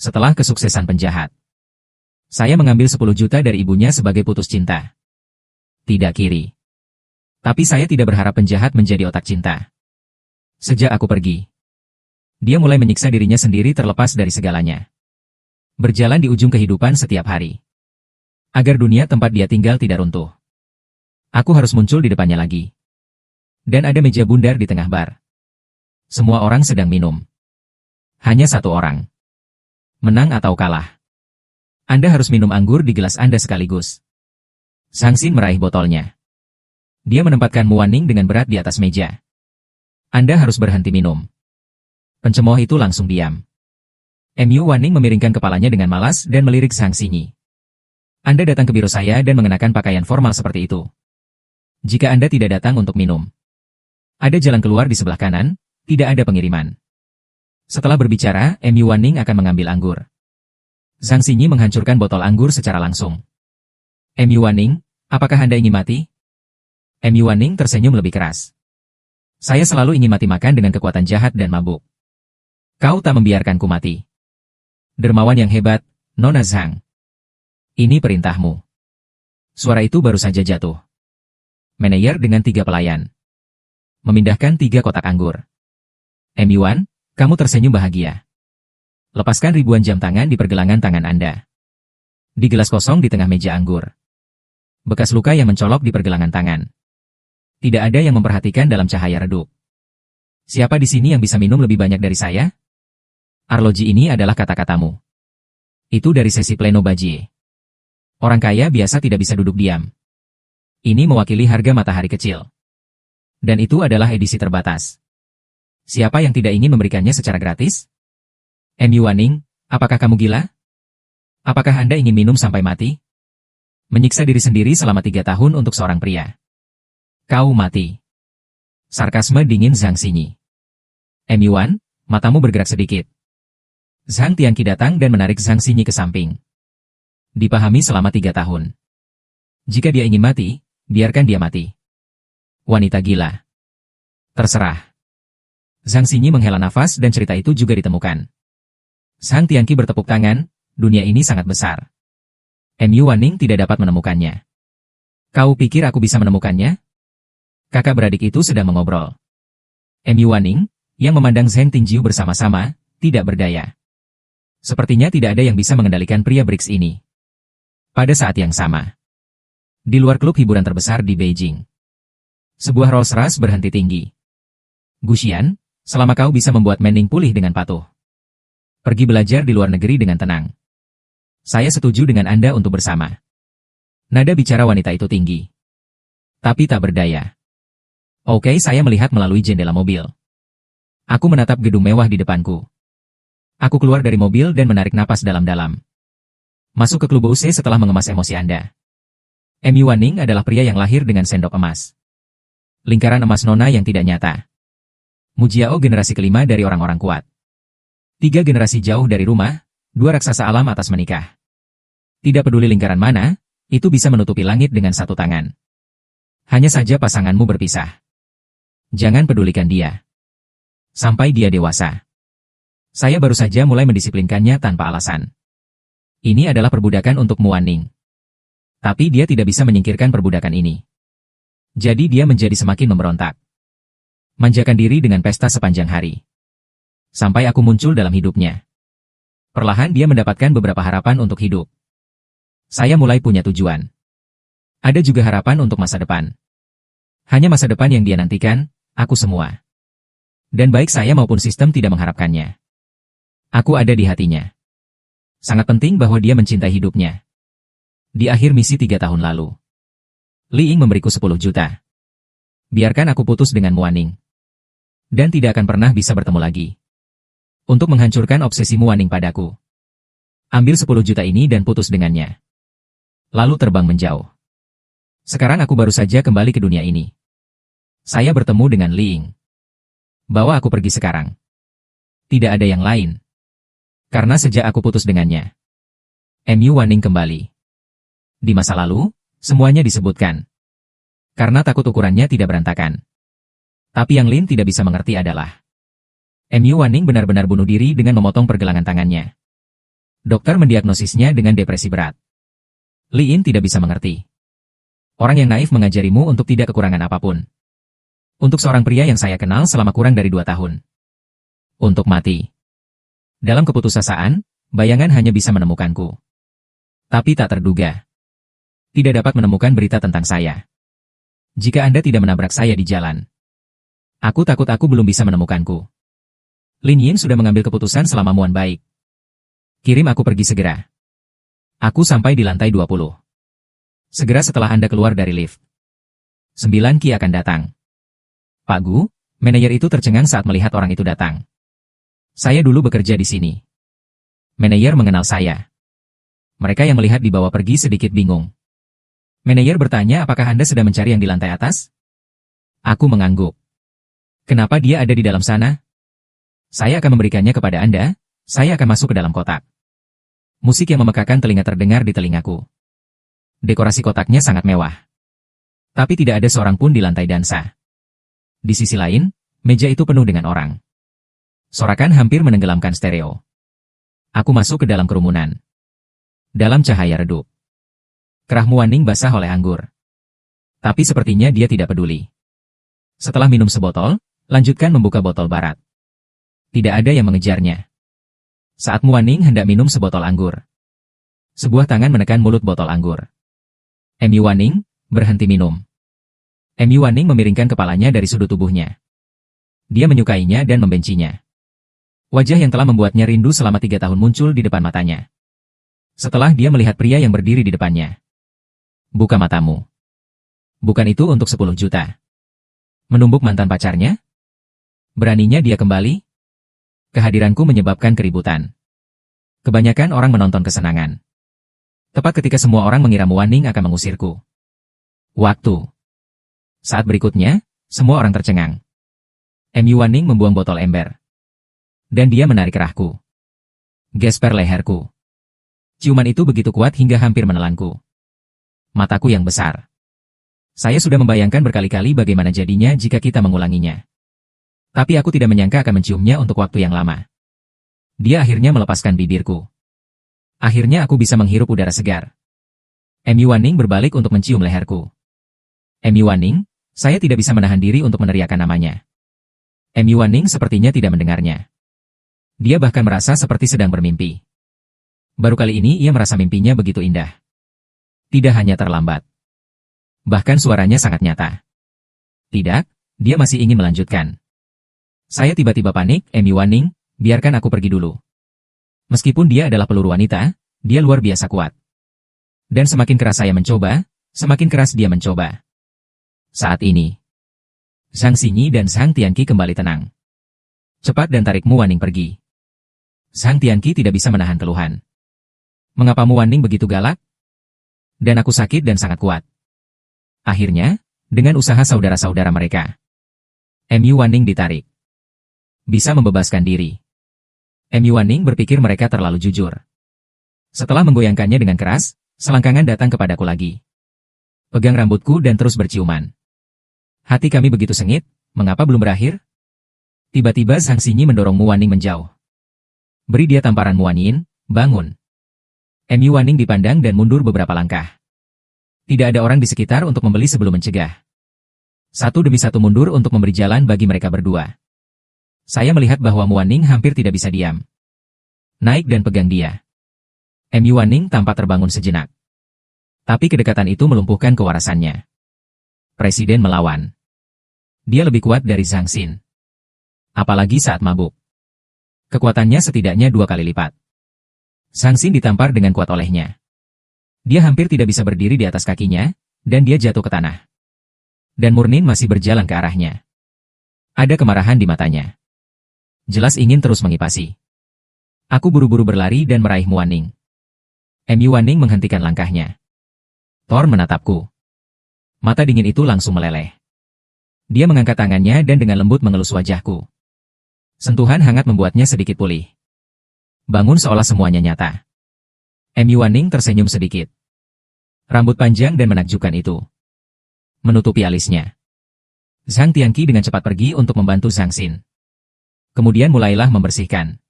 Setelah kesuksesan penjahat, saya mengambil 10 juta dari ibunya sebagai putus cinta. Tidak kiri. Tapi saya tidak berharap penjahat menjadi otak cinta. Sejak aku pergi, dia mulai menyiksa dirinya sendiri terlepas dari segalanya. Berjalan di ujung kehidupan setiap hari. Agar dunia tempat dia tinggal tidak runtuh. Aku harus muncul di depannya lagi. Dan ada meja bundar di tengah bar. Semua orang sedang minum. Hanya satu orang. Menang atau kalah. Anda harus minum anggur di gelas Anda sekaligus. Sang Sin meraih botolnya. Dia menempatkan Muaning dengan berat di atas meja. Anda harus berhenti minum. Pencemooh itu langsung diam. Muaning memiringkan kepalanya dengan malas dan melirik Sang Sinyi. Anda datang ke biro saya dan mengenakan pakaian formal seperti itu. Jika Anda tidak datang untuk minum, ada jalan keluar di sebelah kanan, tidak ada pengiriman. Setelah berbicara, Muaning akan mengambil anggur. Sang Sinyi menghancurkan botol anggur secara langsung. Muaning, apakah Anda ingin mati? Muaning tersenyum lebih keras. Saya selalu ingin mati makan dengan kekuatan jahat dan mabuk. Kau tak membiarkanku mati. Dermawan yang hebat, Nona Zhang. Ini perintahmu. Suara itu baru saja jatuh. Manajer dengan 3 pelayan. Memindahkan 3 kotak anggur. Yuan, kamu tersenyum bahagia. Lepaskan ribuan jam tangan di pergelangan tangan Anda. Di gelas kosong di tengah meja anggur. Bekas luka yang mencolok di pergelangan tangan. Tidak ada yang memperhatikan dalam cahaya redup. Siapa di sini yang bisa minum lebih banyak dari saya? Arloji ini adalah kata-katamu. Itu dari sesi pleno Bajie. Orang kaya biasa tidak bisa duduk diam. Ini mewakili harga matahari kecil. Dan itu adalah edisi terbatas. Siapa yang tidak ingin memberikannya secara gratis? Yuaning, apakah kamu gila? Apakah Anda ingin minum sampai mati? Menyiksa diri sendiri selama 3 tahun untuk seorang pria. Kau mati. Sarkasme dingin Zhang Sinyi. Yuan, matamu bergerak sedikit. Zhang Tianqi datang dan menarik Zhang Sinyi ke samping. Dipahami selama 3 tahun. Jika dia ingin mati, biarkan dia mati. Wanita gila. Terserah. Zhang Sinyi menghela nafas dan cerita itu juga ditemukan. Zhang Tianqi bertepuk tangan, dunia ini sangat besar. Yuaning tidak dapat menemukannya. Kau pikir aku bisa menemukannya? Kakak beradik itu sedang mengobrol. Yuaning, yang memandang Zheng Tingjiu bersama-sama, tidak berdaya. Sepertinya tidak ada yang bisa mengendalikan pria BRICS ini. Pada saat yang sama, di luar klub hiburan terbesar di Beijing, sebuah Rolls-Royce berhenti tinggi. Guxian, selama kau bisa membuat Manning pulih dengan patuh, pergi belajar di luar negeri dengan tenang. Saya setuju dengan Anda untuk bersama. Nada bicara wanita itu tinggi. Tapi tak berdaya. Oke, saya melihat melalui jendela mobil. Aku menatap gedung mewah di depanku. Aku keluar dari mobil dan menarik napas dalam-dalam. Masuk ke klub UC setelah mengemas emosi Anda. Yuaning adalah pria yang lahir dengan sendok emas. Lingkaran emas nona yang tidak nyata. Mujiao generasi kelima dari orang-orang kuat. 3 generasi jauh dari rumah, 2 raksasa alam atas menikah. Tidak peduli lingkaran mana, itu bisa menutupi langit dengan 1 tangan. Hanya saja pasanganmu berpisah. Jangan pedulikan dia. Sampai dia dewasa. Saya baru saja mulai mendisiplinkannya tanpa alasan. Ini adalah perbudakan untuk Muaning. Tapi dia tidak bisa menyingkirkan perbudakan ini. Jadi dia menjadi semakin memberontak. Manjakan diri dengan pesta sepanjang hari. Sampai aku muncul dalam hidupnya. Perlahan dia mendapatkan beberapa harapan untuk hidup. Saya mulai punya tujuan. Ada juga harapan untuk masa depan. Hanya masa depan yang dia nantikan, aku semua. Dan baik saya maupun sistem tidak mengharapkannya. Aku ada di hatinya. Sangat penting bahwa dia mencintai hidupnya. Di akhir misi 3 tahun lalu, Li Ying memberiku 10 juta. Biarkan aku putus dengan Muaning. Dan tidak akan pernah bisa bertemu lagi. Untuk menghancurkan obsesi Muaning padaku. Ambil 10 juta ini dan putus dengannya. Lalu terbang menjauh. Sekarang aku baru saja kembali ke dunia ini. Saya bertemu dengan Li Ying. Bawa aku pergi sekarang. Tidak ada yang lain. Karena sejak aku putus dengannya, Yuaning kembali. Di masa lalu, semuanya disebutkan. Karena takut ukurannya tidak berantakan. Tapi yang Lin tidak bisa mengerti adalah Yuaning benar-benar bunuh diri dengan memotong pergelangan tangannya. Dokter mendiagnosisnya dengan depresi berat. Li Yin tidak bisa mengerti. Orang yang naif mengajarimu untuk tidak kekurangan apapun. Untuk seorang pria yang saya kenal selama kurang dari 2 tahun. Untuk mati. Dalam keputusasaan, bayangan hanya bisa menemukanku. Tapi tak terduga. Tidak dapat menemukan berita tentang saya. Jika Anda tidak menabrak saya di jalan. Aku takut aku belum bisa menemukanku. Lin Yin sudah mengambil keputusan selama Muan baik. Kirim aku pergi segera. Aku sampai di lantai 20. Segera setelah Anda keluar dari lift. 9 Ki akan datang. Pak Gu, manajer itu tercengang saat melihat orang itu datang. Saya dulu bekerja di sini. Manajer mengenal saya. Mereka yang melihat dibawa pergi sedikit bingung. Manajer bertanya apakah Anda sedang mencari yang di lantai atas? Aku mengangguk. Kenapa dia ada di dalam sana? Saya akan memberikannya kepada Anda, saya akan masuk ke dalam kotak. Musik yang memekakan telinga terdengar di telingaku. Dekorasi kotaknya sangat mewah. Tapi tidak ada seorang pun di lantai dansa. Di sisi lain, meja itu penuh dengan orang. Sorakan hampir menenggelamkan stereo. Aku masuk ke dalam kerumunan. Dalam cahaya redup. Kerah Muaning basah oleh anggur. Tapi sepertinya dia tidak peduli. Setelah minum sebotol, lanjutkan membuka botol barat. Tidak ada yang mengejarnya. Saat Muaning hendak minum sebotol anggur. Sebuah tangan menekan mulut botol anggur. M. Yuaning, berhenti minum. M. Yuaning memiringkan kepalanya dari sudut tubuhnya. Dia menyukainya dan membencinya. Wajah yang telah membuatnya rindu selama 3 tahun muncul di depan matanya. Setelah dia melihat pria yang berdiri di depannya. Buka matamu. Bukan itu untuk 10 juta. Menumbuk mantan pacarnya? Beraninya dia kembali? Kehadiranku menyebabkan keributan. Kebanyakan orang menonton kesenangan. Tepat ketika semua orang mengira Muaning akan mengusirku. Waktu. Saat berikutnya, semua orang tercengang. M. Yuaning membuang botol ember. Dan dia menarik kerahku. Gesper leherku. Ciuman itu begitu kuat hingga hampir menelanku. Mataku yang besar. Saya sudah membayangkan berkali-kali bagaimana jadinya jika kita mengulanginya. Tapi aku tidak menyangka akan menciumnya untuk waktu yang lama. Dia akhirnya melepaskan bibirku. Akhirnya aku bisa menghirup udara segar. M. Yuaning berbalik untuk mencium leherku. M. Yuaning, saya tidak bisa menahan diri untuk meneriakkan namanya. M. Yuaning sepertinya tidak mendengarnya. Dia bahkan merasa seperti sedang bermimpi. Baru kali ini ia merasa mimpinya begitu indah. Tidak hanya terlambat. Bahkan suaranya sangat nyata. Tidak, dia masih ingin melanjutkan. Saya tiba-tiba panik, M. Yuaning, biarkan aku pergi dulu. Meskipun dia adalah peluru wanita, dia luar biasa kuat. Dan semakin keras saya mencoba, semakin keras dia mencoba. Saat ini, Zhang Xinyi dan Zhang Tianqi kembali tenang. Cepat dan tarik Muaning pergi. Zhang Tianqi tidak bisa menahan keluhan. Mengapa Muaning begitu galak? Dan aku sakit dan sangat kuat. Akhirnya, dengan usaha saudara-saudara mereka, M. Yuaning ditarik. Bisa membebaskan diri. M. Yuaning berpikir mereka terlalu jujur. Setelah menggoyangkannya dengan keras, selangkangan datang kepadaku lagi. Pegang rambutku dan terus berciuman. Hati kami begitu sengit, mengapa belum berakhir? Tiba-tiba Zhang Xinyi mendorong Muaning menjauh. Beri dia tamparan Muaning, bangun. M. Yuaning dipandang dan mundur beberapa langkah. Tidak ada orang di sekitar untuk membeli sebelum mencegah. Satu demi satu mundur untuk memberi jalan bagi mereka berdua. Saya melihat bahwa Muaning hampir tidak bisa diam. Naik dan pegang dia. M. Yuaning tampak terbangun sejenak. Tapi kedekatan itu melumpuhkan kewarasannya. Presiden melawan. Dia lebih kuat dari Zhang Xin. Apalagi saat mabuk. Kekuatannya setidaknya 2 kali lipat. Zhang Xin ditampar dengan kuat olehnya. Dia hampir tidak bisa berdiri di atas kakinya, dan dia jatuh ke tanah. Dan Murnin masih berjalan ke arahnya. Ada kemarahan di matanya. Jelas ingin terus mengipasi. Aku buru-buru berlari dan meraih Muaning. M. Yuaning menghentikan langkahnya. Thor menatapku. Mata dingin itu langsung meleleh. Dia mengangkat tangannya dan dengan lembut mengelus wajahku. Sentuhan hangat membuatnya sedikit pulih. Bangun seolah semuanya nyata. M. Yuaning tersenyum sedikit. Rambut panjang dan menakjubkan itu menutupi alisnya. Zhang Tianqi dengan cepat pergi untuk membantu Zhang Xin. Kemudian mulailah membersihkan.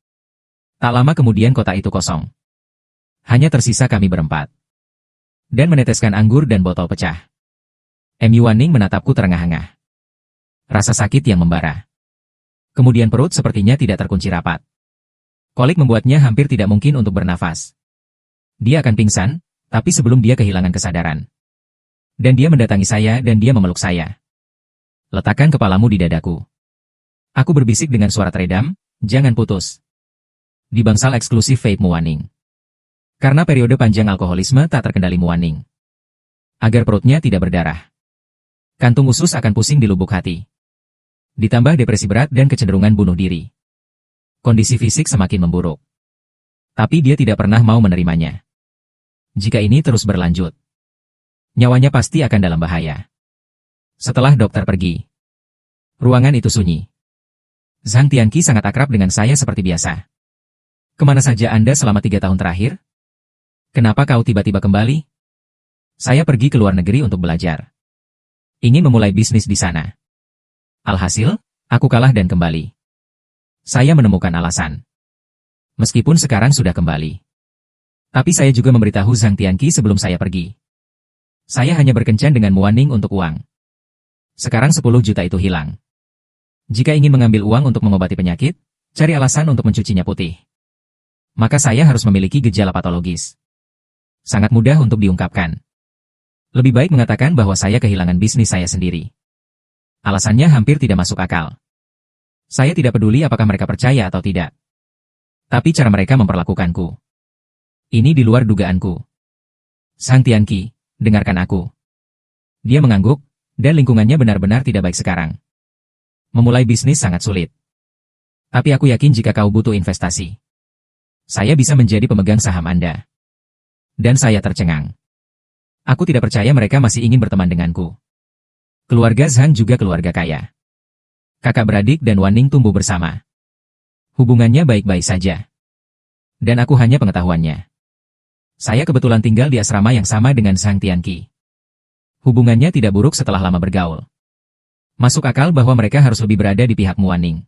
Tak lama kemudian kotak itu kosong. Hanya tersisa kami berempat. Dan meneteskan anggur dan botol pecah. MU Waning menatapku terengah-engah. Rasa sakit yang membara. Kemudian perut sepertinya tidak terkunci rapat. Kolik membuatnya hampir tidak mungkin untuk bernafas. Dia akan pingsan, tapi sebelum dia kehilangan kesadaran. Dan dia mendatangi saya dan dia memeluk saya. Letakkan kepalamu di dadaku. Aku berbisik dengan suara teredam, jangan putus. Di bangsal eksklusif vape Muwaning. Karena periode panjang alkoholisme tak terkendali Muwaning. Agar perutnya tidak berdarah. Kantung usus akan pusing di lubuk hati. Ditambah depresi berat dan kecenderungan bunuh diri. Kondisi fisik semakin memburuk. Tapi dia tidak pernah mau menerimanya. Jika ini terus berlanjut, nyawanya pasti akan dalam bahaya. Setelah dokter pergi, ruangan itu sunyi. Zhang Tianqi sangat akrab dengan saya seperti biasa. Kemana saja Anda selama 3 tahun terakhir? Kenapa kau tiba-tiba kembali? Saya pergi ke luar negeri untuk belajar. Ingin memulai bisnis di sana. Alhasil, aku kalah dan kembali. Saya menemukan alasan. Meskipun sekarang sudah kembali. Tapi saya juga memberitahu Zhang Tianqi sebelum saya pergi. Saya hanya berkencan dengan Muwaning untuk uang. Sekarang 10 juta itu hilang. Jika ingin mengambil uang untuk mengobati penyakit, cari alasan untuk mencucinya putih. Maka saya harus memiliki gejala patologis. Sangat mudah untuk diungkapkan. Lebih baik mengatakan bahwa saya kehilangan bisnis saya sendiri. Alasannya hampir tidak masuk akal. Saya tidak peduli apakah mereka percaya atau tidak. Tapi cara mereka memperlakukanku. Ini di luar dugaanku. Zhang Tianqi, dengarkan aku. Dia mengangguk, dan lingkungannya benar-benar tidak baik sekarang. Memulai bisnis sangat sulit. Tapi aku yakin jika kau butuh investasi, saya bisa menjadi pemegang saham Anda. Dan saya tercengang. Aku tidak percaya mereka masih ingin berteman denganku. Keluarga Zhang juga keluarga kaya. Kakak beradik dan Waning tumbuh bersama. Hubungannya baik-baik saja. Dan aku hanya pengetahuannya. Saya kebetulan tinggal di asrama yang sama dengan Zhang Tianqi. Hubungannya tidak buruk setelah lama bergaul. Masuk akal bahwa mereka harus lebih berada di pihak Muwaning.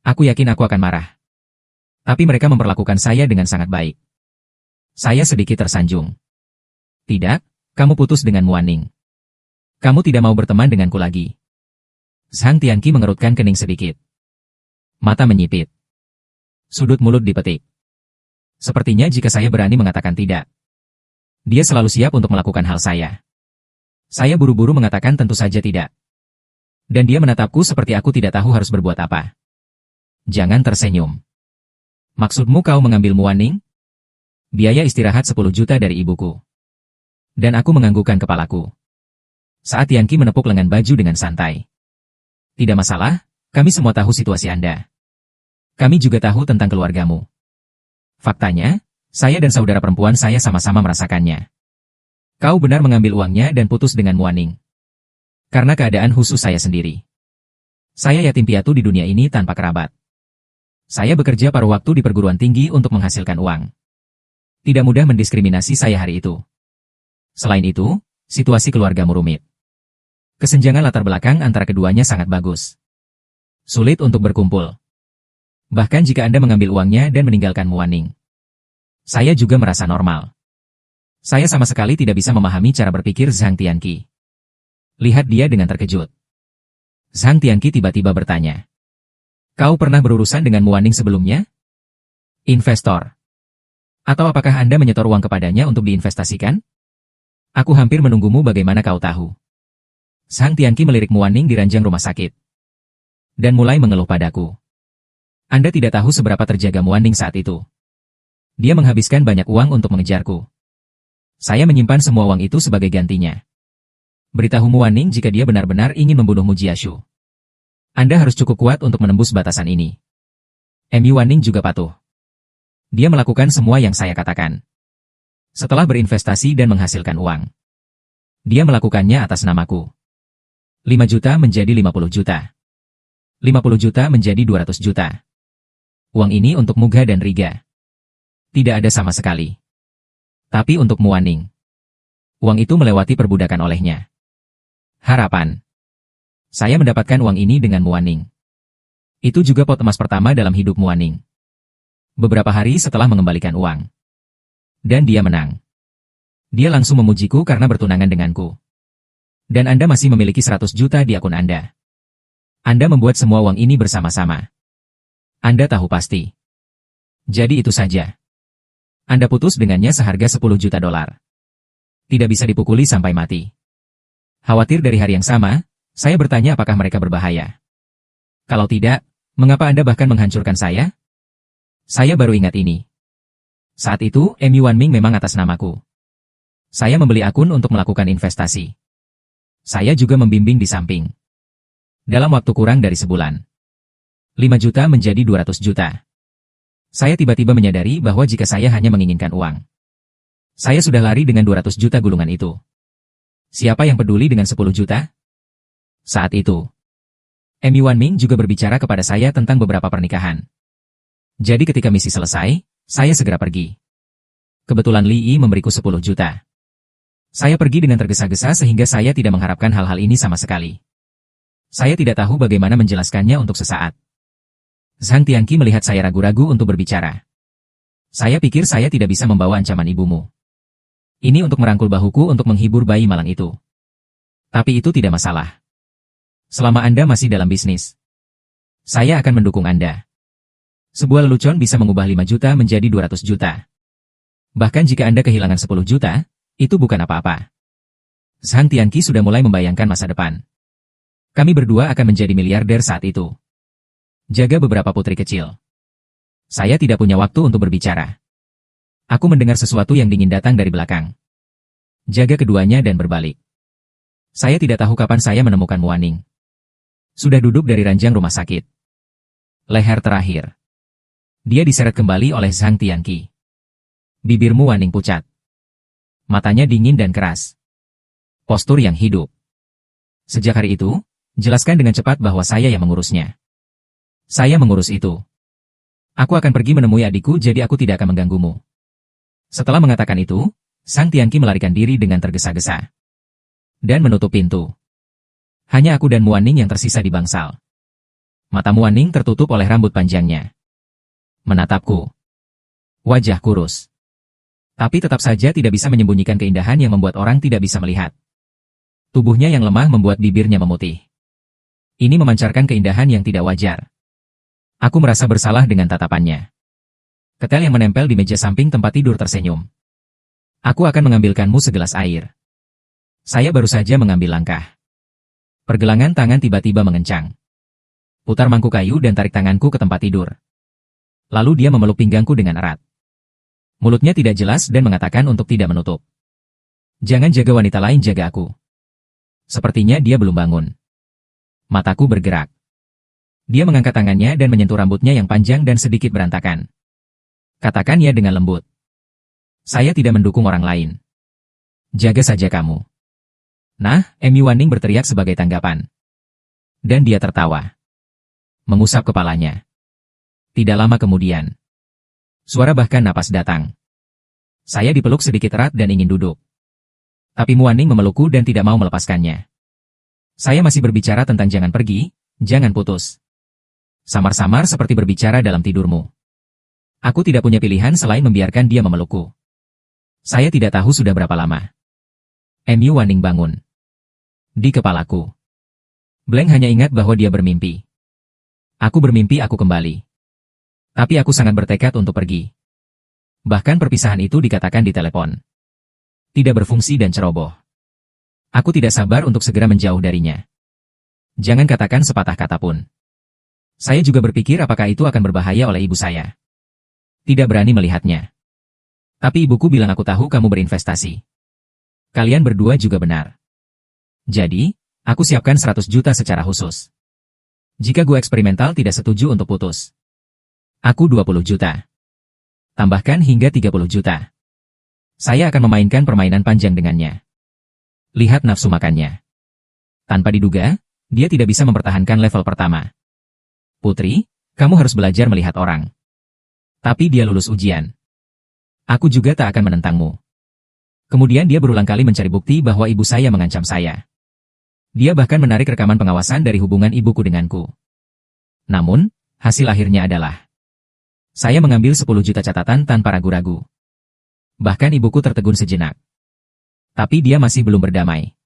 Aku yakin aku akan marah. Tapi mereka memperlakukan saya dengan sangat baik. Saya sedikit tersanjung. Tidak, kamu putus dengan Muwaning. Kamu tidak mau berteman denganku lagi. Zhang Tianqi mengerutkan kening sedikit. Mata menyipit. Sudut mulut dipetik. Sepertinya jika saya berani mengatakan tidak, dia selalu siap untuk melakukan hal saya. Saya buru-buru mengatakan tentu saja tidak. Dan dia menatapku seperti aku tidak tahu harus berbuat apa. Jangan tersenyum. Maksudmu kau mengambil Muwaning? Biaya istirahat 10 juta dari ibuku. Dan aku menganggukkan kepalaku. Saat Tianqi menepuk lengan baju dengan santai. Tidak masalah, kami semua tahu situasi Anda. Kami juga tahu tentang keluargamu. Faktanya, saya dan saudara perempuan saya sama-sama merasakannya. Kau benar mengambil uangnya dan putus dengan Muwaning. Karena keadaan khusus saya sendiri. Saya yatim piatu di dunia ini tanpa kerabat. Saya bekerja paruh waktu di perguruan tinggi untuk menghasilkan uang. Tidak mudah mendiskriminasi saya hari itu. Selain itu, situasi keluargamu rumit. Kesenjangan latar belakang antara keduanya sangat bagus. Sulit untuk berkumpul. Bahkan jika Anda mengambil uangnya dan meninggalkan Muwaning. Saya juga merasa normal. Saya sama sekali tidak bisa memahami cara berpikir Zhang Tianqi. Lihat dia dengan terkejut. Zhang Tianqi tiba-tiba bertanya. Kau pernah berurusan dengan Muwaning sebelumnya? Investor. Atau apakah Anda menyetor uang kepadanya untuk diinvestasikan? Aku hampir menunggumu bagaimana kau tahu. Zhang Tianqi melirik Muwaning di ranjang rumah sakit. Dan mulai mengeluh padaku. Anda tidak tahu seberapa terjaga Muwaning saat itu. Dia menghabiskan banyak uang untuk mengejarku. Saya menyimpan semua uang itu sebagai gantinya. Beritahu Muwaning jika dia benar-benar ingin membunuh Mujiashu. Anda harus cukup kuat untuk menembus batasan ini. Muwaning juga patuh. Dia melakukan semua yang saya katakan. Setelah berinvestasi dan menghasilkan uang. Dia melakukannya atas namaku. 5 juta menjadi 50 juta. 50 juta menjadi 200 juta. Uang ini untuk Muga dan Riga. Tidak ada sama sekali. Tapi untuk Muwaning. Uang itu melewati perbudakan olehnya. Harapan. Saya mendapatkan uang ini dengan Muwaning. Itu juga pot emas pertama dalam hidup Muwaning. Beberapa hari setelah mengembalikan uang. Dan dia menang. Dia langsung memujiku karena bertunangan denganku. Dan Anda masih memiliki 100 juta di akun Anda. Anda membuat semua uang ini bersama-sama. Anda tahu pasti. Jadi itu saja. Anda putus dengannya seharga 10 juta dolar. Tidak bisa dipukuli sampai mati. Khawatir dari hari yang sama, saya bertanya apakah mereka berbahaya. Kalau tidak, mengapa Anda bahkan menghancurkan saya? Saya baru ingat ini. Saat itu, Amy Wanming memang atas namaku. Saya membeli akun untuk melakukan investasi. Saya juga membimbing di samping. Dalam waktu kurang dari sebulan. 5 juta menjadi 200 juta. Saya tiba-tiba menyadari bahwa jika saya hanya menginginkan uang, saya sudah lari dengan 200 juta gulungan itu. Siapa yang peduli dengan 10 juta? Saat itu, Amy Wanming juga berbicara kepada saya tentang beberapa pernikahan. Jadi ketika misi selesai, saya segera pergi. Kebetulan Lee memberiku 10 juta. Saya pergi dengan tergesa-gesa sehingga saya tidak mengharapkan hal-hal ini sama sekali. Saya tidak tahu bagaimana menjelaskannya untuk sesaat. Zhang Tianqi melihat saya ragu-ragu untuk berbicara. Saya pikir saya tidak bisa membawa ancaman ibumu. Ini untuk merangkul bahuku untuk menghibur bayi malang itu. Tapi itu tidak masalah. Selama Anda masih dalam bisnis, saya akan mendukung Anda. Sebuah lelucon bisa mengubah 5 juta menjadi 200 juta. Bahkan jika Anda kehilangan 10 juta, itu bukan apa-apa. Zhang Tianqi sudah mulai membayangkan masa depan. Kami berdua akan menjadi miliarder saat itu. Jaga beberapa putri kecil. Saya tidak punya waktu untuk berbicara. Aku mendengar sesuatu yang dingin datang dari belakang. Jaga keduanya dan berbalik. Saya tidak tahu kapan saya menemukan Muaning. Sudah duduk dari ranjang rumah sakit. Leher terakhir. Dia diseret kembali oleh Zhang Tianqi. Bibir Muaning pucat. Matanya dingin dan keras. Postur yang hidup. Sejak hari itu, jelaskan dengan cepat bahwa saya yang mengurusnya. Saya mengurus itu. Aku akan pergi menemui adikku jadi aku tidak akan mengganggumu. Setelah mengatakan itu, Zhang Tianqi melarikan diri dengan tergesa-gesa. Dan menutup pintu. Hanya aku dan Muaning yang tersisa di bangsal. Mata Muaning tertutup oleh rambut panjangnya. Menatapku. Wajah kurus. Tapi tetap saja tidak bisa menyembunyikan keindahan yang membuat orang tidak bisa melihat. Tubuhnya yang lemah membuat bibirnya memutih. Ini memancarkan keindahan yang tidak wajar. Aku merasa bersalah dengan tatapannya. Ketel yang menempel di meja samping tempat tidur tersenyum. Aku akan mengambilkanmu segelas air. Saya baru saja mengambil langkah. Pergelangan tangan tiba-tiba mengencang. Putar mangkuk kayu dan tarik tanganku ke tempat tidur. Lalu dia memeluk pinggangku dengan erat. Mulutnya tidak jelas dan mengatakan untuk tidak menutup. Jangan jaga wanita lain, jaga aku. Sepertinya dia belum bangun. Mataku bergerak. Dia mengangkat tangannya dan menyentuh rambutnya yang panjang dan sedikit berantakan. Katakan ya dengan lembut. Saya tidak mendukung orang lain. Jaga saja kamu. Nah, Amy Wanning berteriak sebagai tanggapan. Dan dia tertawa. Mengusap kepalanya. Tidak lama kemudian. Suara bahkan napas datang. Saya dipeluk sedikit erat dan ingin duduk. Tapi Muaning memelukku dan tidak mau melepaskannya. Saya masih berbicara tentang jangan pergi, jangan putus. Samar-samar seperti berbicara dalam tidurmu. Aku tidak punya pilihan selain membiarkan dia memelukku. Saya tidak tahu sudah berapa lama. Amy Wanning bangun. Di kepalaku. Blank hanya ingat bahwa dia bermimpi. Aku bermimpi aku kembali. Tapi aku sangat bertekad untuk pergi. Bahkan perpisahan itu dikatakan di telepon. Tidak berfungsi dan ceroboh. Aku tidak sabar untuk segera menjauh darinya. Jangan katakan sepatah kata pun. Saya juga berpikir apakah itu akan berbahaya oleh ibu saya. Tidak berani melihatnya. Tapi ibuku bilang aku tahu kamu berinvestasi. Kalian berdua juga benar. Jadi, aku siapkan 100 juta secara khusus. Jika gue eksperimental tidak setuju untuk putus. Aku 20 juta. Tambahkan hingga 30 juta. Saya akan memainkan permainan panjang dengannya. Lihat nafsu makannya. Tanpa diduga, dia tidak bisa mempertahankan level pertama. Putri, kamu harus belajar melihat orang. Tapi dia lulus ujian. Aku juga tak akan menentangmu. Kemudian dia berulang kali mencari bukti bahwa ibu saya mengancam saya. Dia bahkan menarik rekaman pengawasan dari hubungan ibuku denganku. Namun, hasil akhirnya adalah saya mengambil 10 juta catatan tanpa ragu-ragu. Bahkan ibuku tertegun sejenak. Tapi dia masih belum berdamai.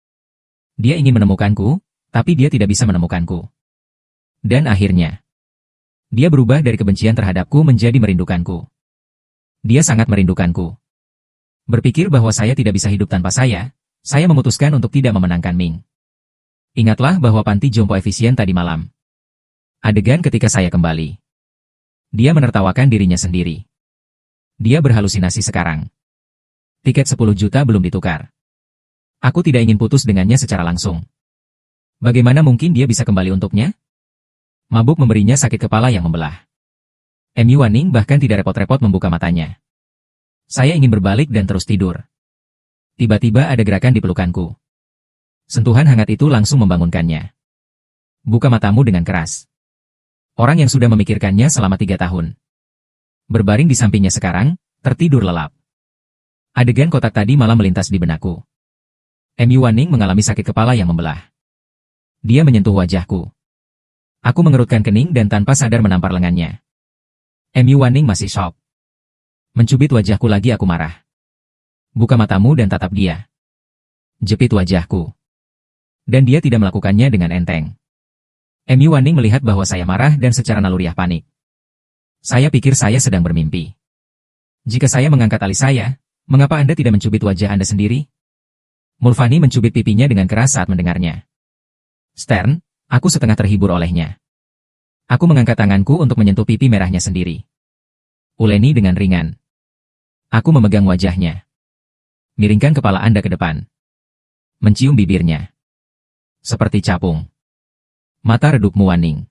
Dia ingin menemukanku, tapi dia tidak bisa menemukanku. Dan akhirnya, dia berubah dari kebencian terhadapku menjadi merindukanku. Dia sangat merindukanku. Berpikir bahwa saya tidak bisa hidup tanpa saya memutuskan untuk tidak memenangkan Ming. Ingatlah bahwa panti jompo efisien tadi malam. Adegan ketika saya kembali. Dia menertawakan dirinya sendiri. Dia berhalusinasi sekarang. Tiket 10 juta belum ditukar. Aku tidak ingin putus dengannya secara langsung. Bagaimana mungkin dia bisa kembali untuknya? Mabuk memberinya sakit kepala yang membelah. MU Waning bahkan tidak repot-repot membuka matanya. Saya ingin berbalik dan terus tidur. Tiba-tiba ada gerakan di pelukanku. Sentuhan hangat itu langsung membangunkannya. Buka matamu dengan keras. Orang yang sudah memikirkannya selama 3 tahun. Berbaring di sampingnya sekarang, tertidur lelap. Adegan kotak tadi malah melintas di benakku. MU Waning mengalami sakit kepala yang membelah. Dia menyentuh wajahku. Aku mengerutkan kening dan tanpa sadar menampar lengannya. MU Waning masih shock. Mencubit wajahku lagi aku marah. Buka matamu dan tatap dia. Jepit wajahku. Dan dia tidak melakukannya dengan enteng. MU Waning melihat bahwa saya marah dan secara naluriah panik. Saya pikir saya sedang bermimpi. Jika saya mengangkat alis saya, mengapa Anda tidak mencubit wajah Anda sendiri? Mulfani mencubit pipinya dengan keras saat mendengarnya. Stern, aku setengah terhibur olehnya. Aku mengangkat tanganku untuk menyentuh pipi merahnya sendiri. Uleni dengan ringan. Aku memegang wajahnya. Miringkan kepala Anda ke depan. Mencium bibirnya. Seperti capung. Mata redupmu Waning.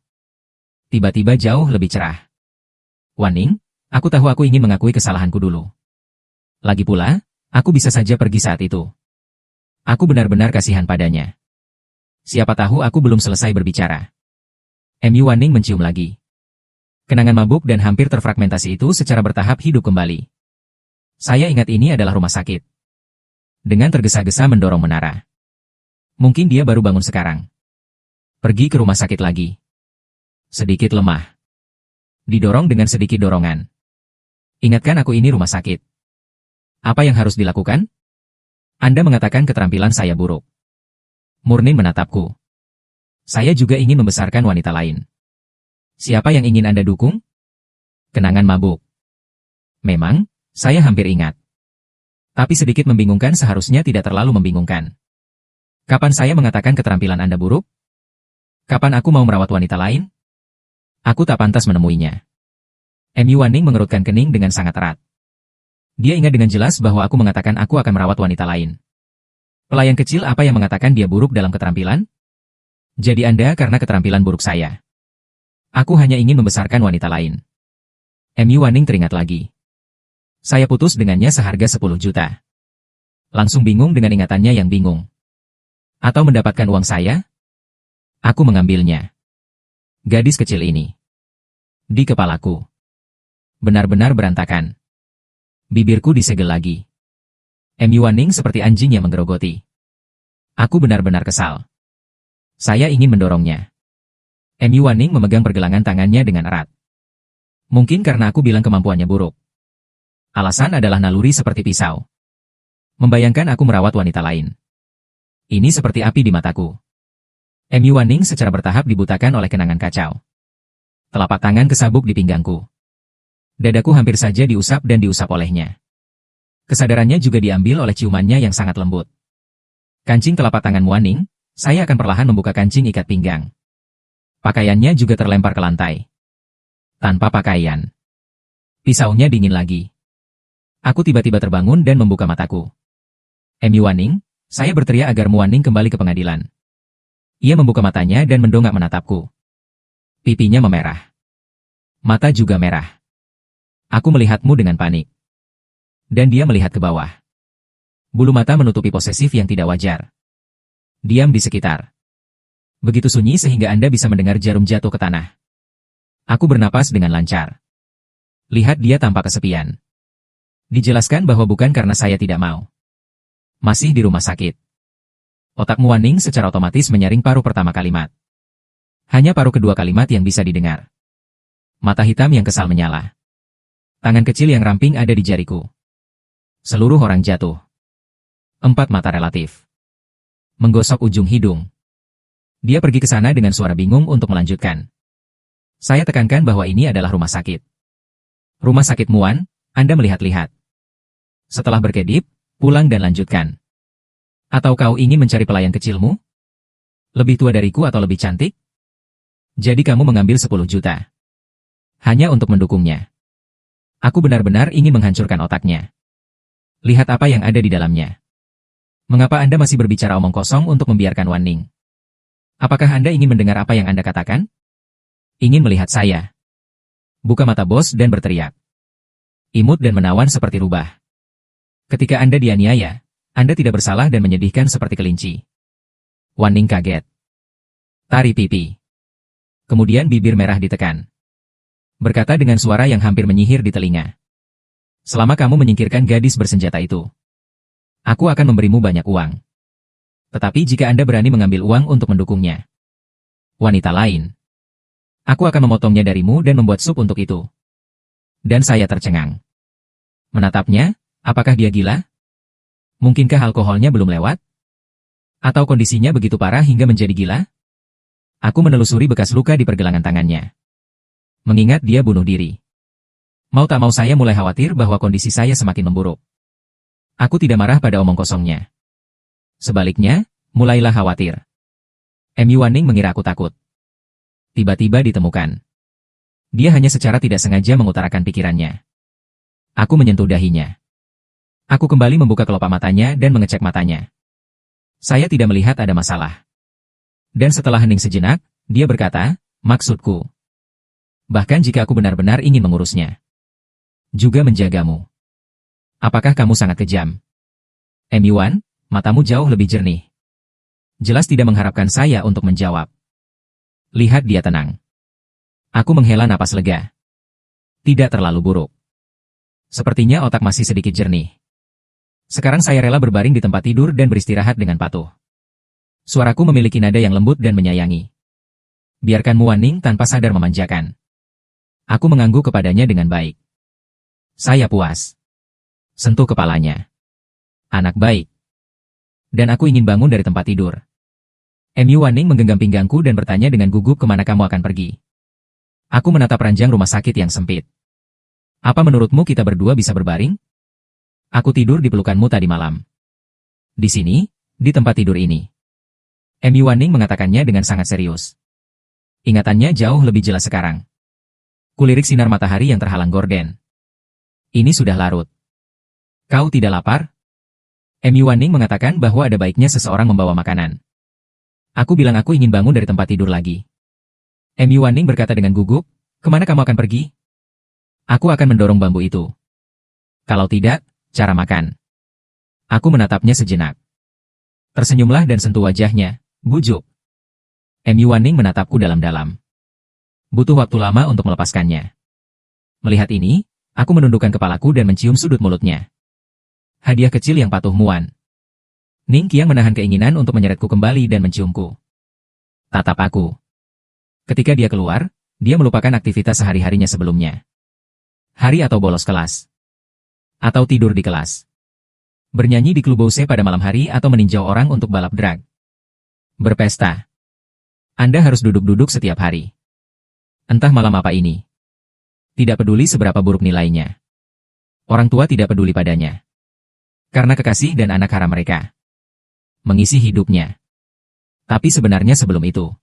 Tiba-tiba jauh lebih cerah. Waning, aku tahu aku ingin mengakui kesalahanku dulu. Lagi pula, aku bisa saja pergi saat itu. Aku benar-benar kasihan padanya. Siapa tahu aku belum selesai berbicara. MU Waning mencium lagi. Kenangan mabuk dan hampir terfragmentasi itu secara bertahap hidup kembali. Saya ingat ini adalah rumah sakit. Dengan tergesa-gesa mendorong menara. Mungkin dia baru bangun sekarang. Pergi ke rumah sakit lagi. Sedikit lemah. Didorong dengan sedikit dorongan. Ingatkan aku ini rumah sakit. Apa yang harus dilakukan? Anda mengatakan keterampilan saya buruk. Murnin menatapku. Saya juga ingin membesarkan wanita lain. Siapa yang ingin Anda dukung? Kenangan mabuk. Memang, saya hampir ingat. Tapi sedikit membingungkan seharusnya tidak terlalu membingungkan. Kapan saya mengatakan keterampilan Anda buruk? Kapan aku mau merawat wanita lain? Aku tak pantas menemuinya. MU Waning mengerutkan kening dengan sangat erat. Dia ingat dengan jelas bahwa aku mengatakan aku akan merawat wanita lain. Pelayan kecil apa yang mengatakan dia buruk dalam keterampilan? Jadi Anda karena keterampilan buruk saya. Aku hanya ingin membesarkan wanita lain. MU Waning teringat lagi. Saya putus dengannya seharga 10 juta. Langsung bingung dengan ingatannya yang bingung. Atau mendapatkan uang saya? Aku mengambilnya. Gadis kecil ini. Di kepalaku. Benar-benar berantakan. Bibirku disegel lagi. MU Waning seperti anjing yang menggerogoti. Aku benar-benar kesal. Saya ingin mendorongnya. MU Waning memegang pergelangan tangannya dengan erat. Mungkin karena aku bilang kemampuannya buruk. Alasan adalah naluri seperti pisau. Membayangkan aku merawat wanita lain. Ini seperti api di mataku. MU Waning secara bertahap dibutakan oleh kenangan kacau. Telapak tangan kesabuk di pinggangku. Dadaku hampir saja diusap dan diusap olehnya. Kesadarannya juga diambil oleh ciumannya yang sangat lembut. Kancing telapak tangan Waning, saya akan perlahan membuka kancing ikat pinggang. Pakaiannya juga terlempar ke lantai. Tanpa pakaian. Pisaunya dingin lagi. Aku tiba-tiba terbangun dan membuka mataku. MU Waning, saya berteriak agar Mu Waning kembali ke pengadilan. Ia membuka matanya dan mendongak menatapku. Pipinya memerah. Mata juga merah. Aku melihatmu dengan panik. Dan dia melihat ke bawah. Bulu mata menutupi posesif yang tidak wajar. Diam di sekitar. Begitu sunyi sehingga Anda bisa mendengar jarum jatuh ke tanah. Aku bernapas dengan lancar. Lihat dia tanpa kesepian. Dijelaskan bahwa bukan karena saya tidak mau. Masih di rumah sakit. Otakmu Waning secara otomatis menyaring paruh pertama kalimat. Hanya paruh kedua kalimat yang bisa didengar. Mata hitam yang kesal menyala. Tangan kecil yang ramping ada di jariku. Seluruh orang jatuh. 4 mata relatif. Menggosok ujung hidung. Dia pergi ke sana dengan suara bingung untuk melanjutkan. Saya tekankan bahwa ini adalah rumah sakit. Rumah sakit Muan, Anda melihat-lihat. Setelah berkedip, pulang dan lanjutkan. Atau kau ingin mencari pelayan kecilmu? Lebih tua dariku atau lebih cantik? Jadi kamu mengambil 10 juta. Hanya untuk mendukungnya. Aku benar-benar ingin menghancurkan otaknya. Lihat apa yang ada di dalamnya. Mengapa Anda masih berbicara omong kosong untuk membiarkan Wan Ning? Apakah Anda ingin mendengar apa yang Anda katakan? Ingin melihat saya? Buka mata bos dan berteriak. Imut dan menawan seperti rubah. Ketika Anda dianiaya, Anda tidak bersalah dan menyedihkan seperti kelinci. Wan Ning kaget. Tari pipi. Kemudian bibir merah ditekan. Berkata dengan suara yang hampir menyihir di telinga. Selama kamu menyingkirkan gadis bersenjata itu, aku akan memberimu banyak uang. Tetapi jika Anda berani mengambil uang untuk mendukungnya, wanita lain, aku akan memotongnya darimu dan membuat sup untuk itu. Dan saya tercengang. Menatapnya, apakah dia gila? Mungkinkah alkoholnya belum lewat? Atau kondisinya begitu parah hingga menjadi gila? Aku menelusuri bekas luka di pergelangan tangannya. Mengingat dia bunuh diri. Mau tak mau saya mulai khawatir bahwa kondisi saya semakin memburuk. Aku tidak marah pada omong kosongnya. Sebaliknya, mulailah khawatir. M.U. Wan Ning mengira aku takut. Tiba-tiba ditemukan. Dia hanya secara tidak sengaja mengutarakan pikirannya. Aku menyentuh dahinya. Aku kembali membuka kelopak matanya dan mengecek matanya. Saya tidak melihat ada masalah. Dan setelah hening sejenak, dia berkata, maksudku. Bahkan jika aku benar-benar ingin mengurusnya. Juga menjagamu. Apakah kamu sangat kejam? M.U. Wan, matamu jauh lebih jernih. Jelas tidak mengharapkan saya untuk menjawab. Lihat dia tenang. Aku menghela napas lega. Tidak terlalu buruk. Sepertinya otak masih sedikit jernih. Sekarang saya rela berbaring di tempat tidur dan beristirahat dengan patuh. Suaraku memiliki nada yang lembut dan menyayangi. Biarkan Wan Ning tanpa sadar memanjakan. Aku mengangguk kepadanya dengan baik. Saya puas. Sentuh kepalanya. Anak baik. Dan aku ingin bangun dari tempat tidur. M.U. Wan Ning menggenggam pinggangku dan bertanya dengan gugup kemana kamu akan pergi. Aku menatap ranjang rumah sakit yang sempit. Apa menurutmu kita berdua bisa berbaring? Aku tidur di pelukanmu tadi malam. Di sini, di tempat tidur ini. M.U. Wan Ning mengatakannya dengan sangat serius. Ingatannya jauh lebih jelas sekarang. Kulirik sinar matahari yang terhalang gorden. Ini sudah larut. Kau tidak lapar? M.U. Wan Ning mengatakan bahwa ada baiknya seseorang membawa makanan. Aku bilang aku ingin bangun dari tempat tidur lagi. M.U. Wan Ning berkata dengan gugup, kemana kamu akan pergi? Aku akan mendorong bambu itu. Kalau tidak, cara makan. Aku menatapnya sejenak. Tersenyumlah dan sentuh wajahnya, bujuk. M.U. Wan Ning menatapku dalam-dalam. Butuh waktu lama untuk melepaskannya. Melihat ini, aku menundukkan kepalaku dan mencium sudut mulutnya. Hadiah kecil yang patuh Muan. Ning Qiang menahan keinginan untuk menyeretku kembali dan menciumku. Tatap aku. Ketika dia keluar, dia melupakan aktivitas sehari-harinya sebelumnya. Hari atau bolos kelas. Atau tidur di kelas. Bernyanyi di klub Bose pada malam hari atau meninjau orang untuk balap drag. Berpesta. Anda harus duduk-duduk setiap hari. Entah malam apa ini. Tidak peduli seberapa buruk nilainya. Orang tua tidak peduli padanya. Karena kekasih dan anak haram mereka. Mengisi hidupnya. Tapi sebenarnya sebelum itu,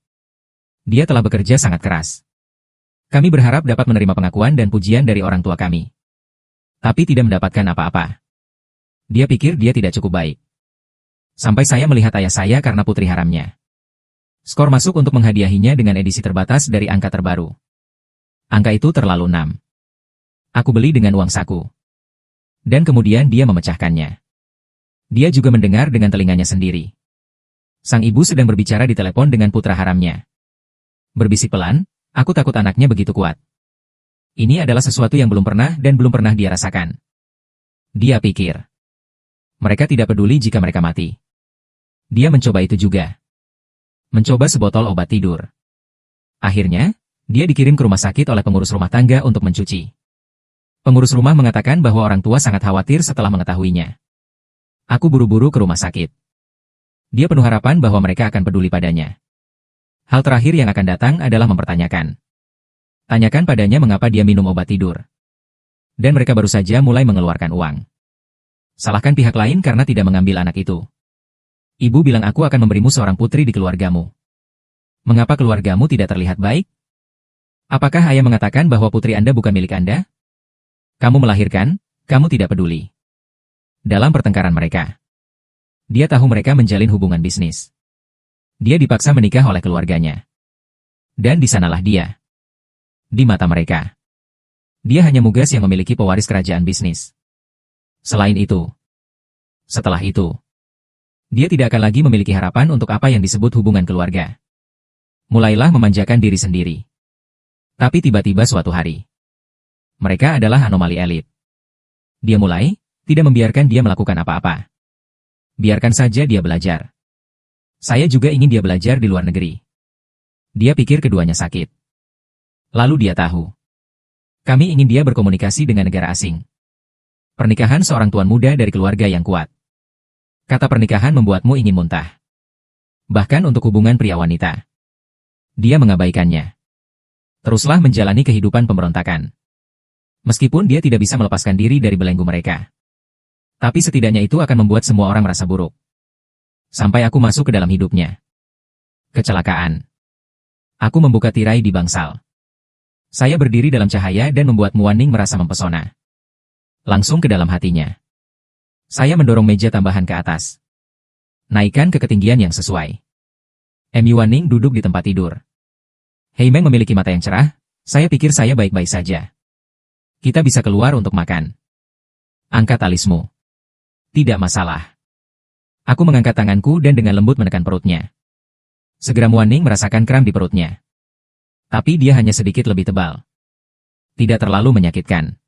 dia telah bekerja sangat keras. Kami berharap dapat menerima pengakuan dan pujian dari orang tua kami. Tapi tidak mendapatkan apa-apa. Dia pikir dia tidak cukup baik. Sampai saya melihat ayah saya karena putri haramnya. Skor masuk untuk menghadiahinya dengan edisi terbatas dari angka terbaru. Angka itu terlalu 6. Aku beli dengan uang saku. Dan kemudian dia memecahkannya. Dia juga mendengar dengan telinganya sendiri. Sang ibu sedang berbicara di telepon dengan putra haramnya. Berbisik pelan, aku takut anaknya begitu kuat. Ini adalah sesuatu yang belum pernah dan belum pernah dia rasakan. Dia pikir. Mereka tidak peduli jika mereka mati. Dia mencoba itu juga. Mencoba sebotol obat tidur. Akhirnya, dia dikirim ke rumah sakit oleh pengurus rumah tangga untuk mencuci. Pengurus rumah mengatakan bahwa orang tua sangat khawatir setelah mengetahuinya. Aku buru-buru ke rumah sakit. Dia penuh harapan bahwa mereka akan peduli padanya. Hal terakhir yang akan datang adalah mempertanyakan. Tanyakan padanya mengapa dia minum obat tidur. Dan mereka baru saja mulai mengeluarkan uang. Salahkan pihak lain karena tidak mengambil anak itu. Ibu bilang aku akan memberimu seorang putri di keluargamu. Mengapa keluargamu tidak terlihat baik? Apakah ayah mengatakan bahwa putri Anda bukan milik Anda? Kamu melahirkan, kamu tidak peduli. Dalam pertengkaran mereka, dia tahu mereka menjalin hubungan bisnis. Dia dipaksa menikah oleh keluarganya. Dan di sanalah dia. Di mata mereka. Dia hanya Mugas yang memiliki pewaris kerajaan bisnis. Selain itu, setelah itu, dia tidak akan lagi memiliki harapan untuk apa yang disebut hubungan keluarga. Mulailah memanjakan diri sendiri. Tapi tiba-tiba suatu hari, mereka adalah anomali elit. Dia mulai, tidak membiarkan dia melakukan apa-apa. Biarkan saja dia belajar. Saya juga ingin dia belajar di luar negeri. Dia pikir keduanya sakit. Lalu dia tahu. Kami ingin dia berkomunikasi dengan negara asing. Pernikahan seorang tuan muda dari keluarga yang kuat. Kata pernikahan membuatmu ingin muntah. Bahkan untuk hubungan pria wanita. Dia mengabaikannya. Teruslah menjalani kehidupan pemberontakan. Meskipun dia tidak bisa melepaskan diri dari belenggu mereka. Tapi setidaknya itu akan membuat semua orang merasa buruk. Sampai aku masuk ke dalam hidupnya. Kecelakaan. Aku membuka tirai di bangsal. Saya berdiri dalam cahaya dan membuat Muaning merasa mempesona. Langsung ke dalam hatinya. Saya mendorong meja tambahan ke atas. Naikkan ke ketinggian yang sesuai. Muaning duduk di tempat tidur. Heimeng memiliki mata yang cerah, saya pikir saya baik-baik saja. Kita bisa keluar untuk makan. Angkat alismu. Tidak masalah. Aku mengangkat tanganku dan dengan lembut menekan perutnya. Segera Muaning merasakan kram di perutnya. Tapi dia hanya sedikit lebih tebal. Tidak terlalu menyakitkan.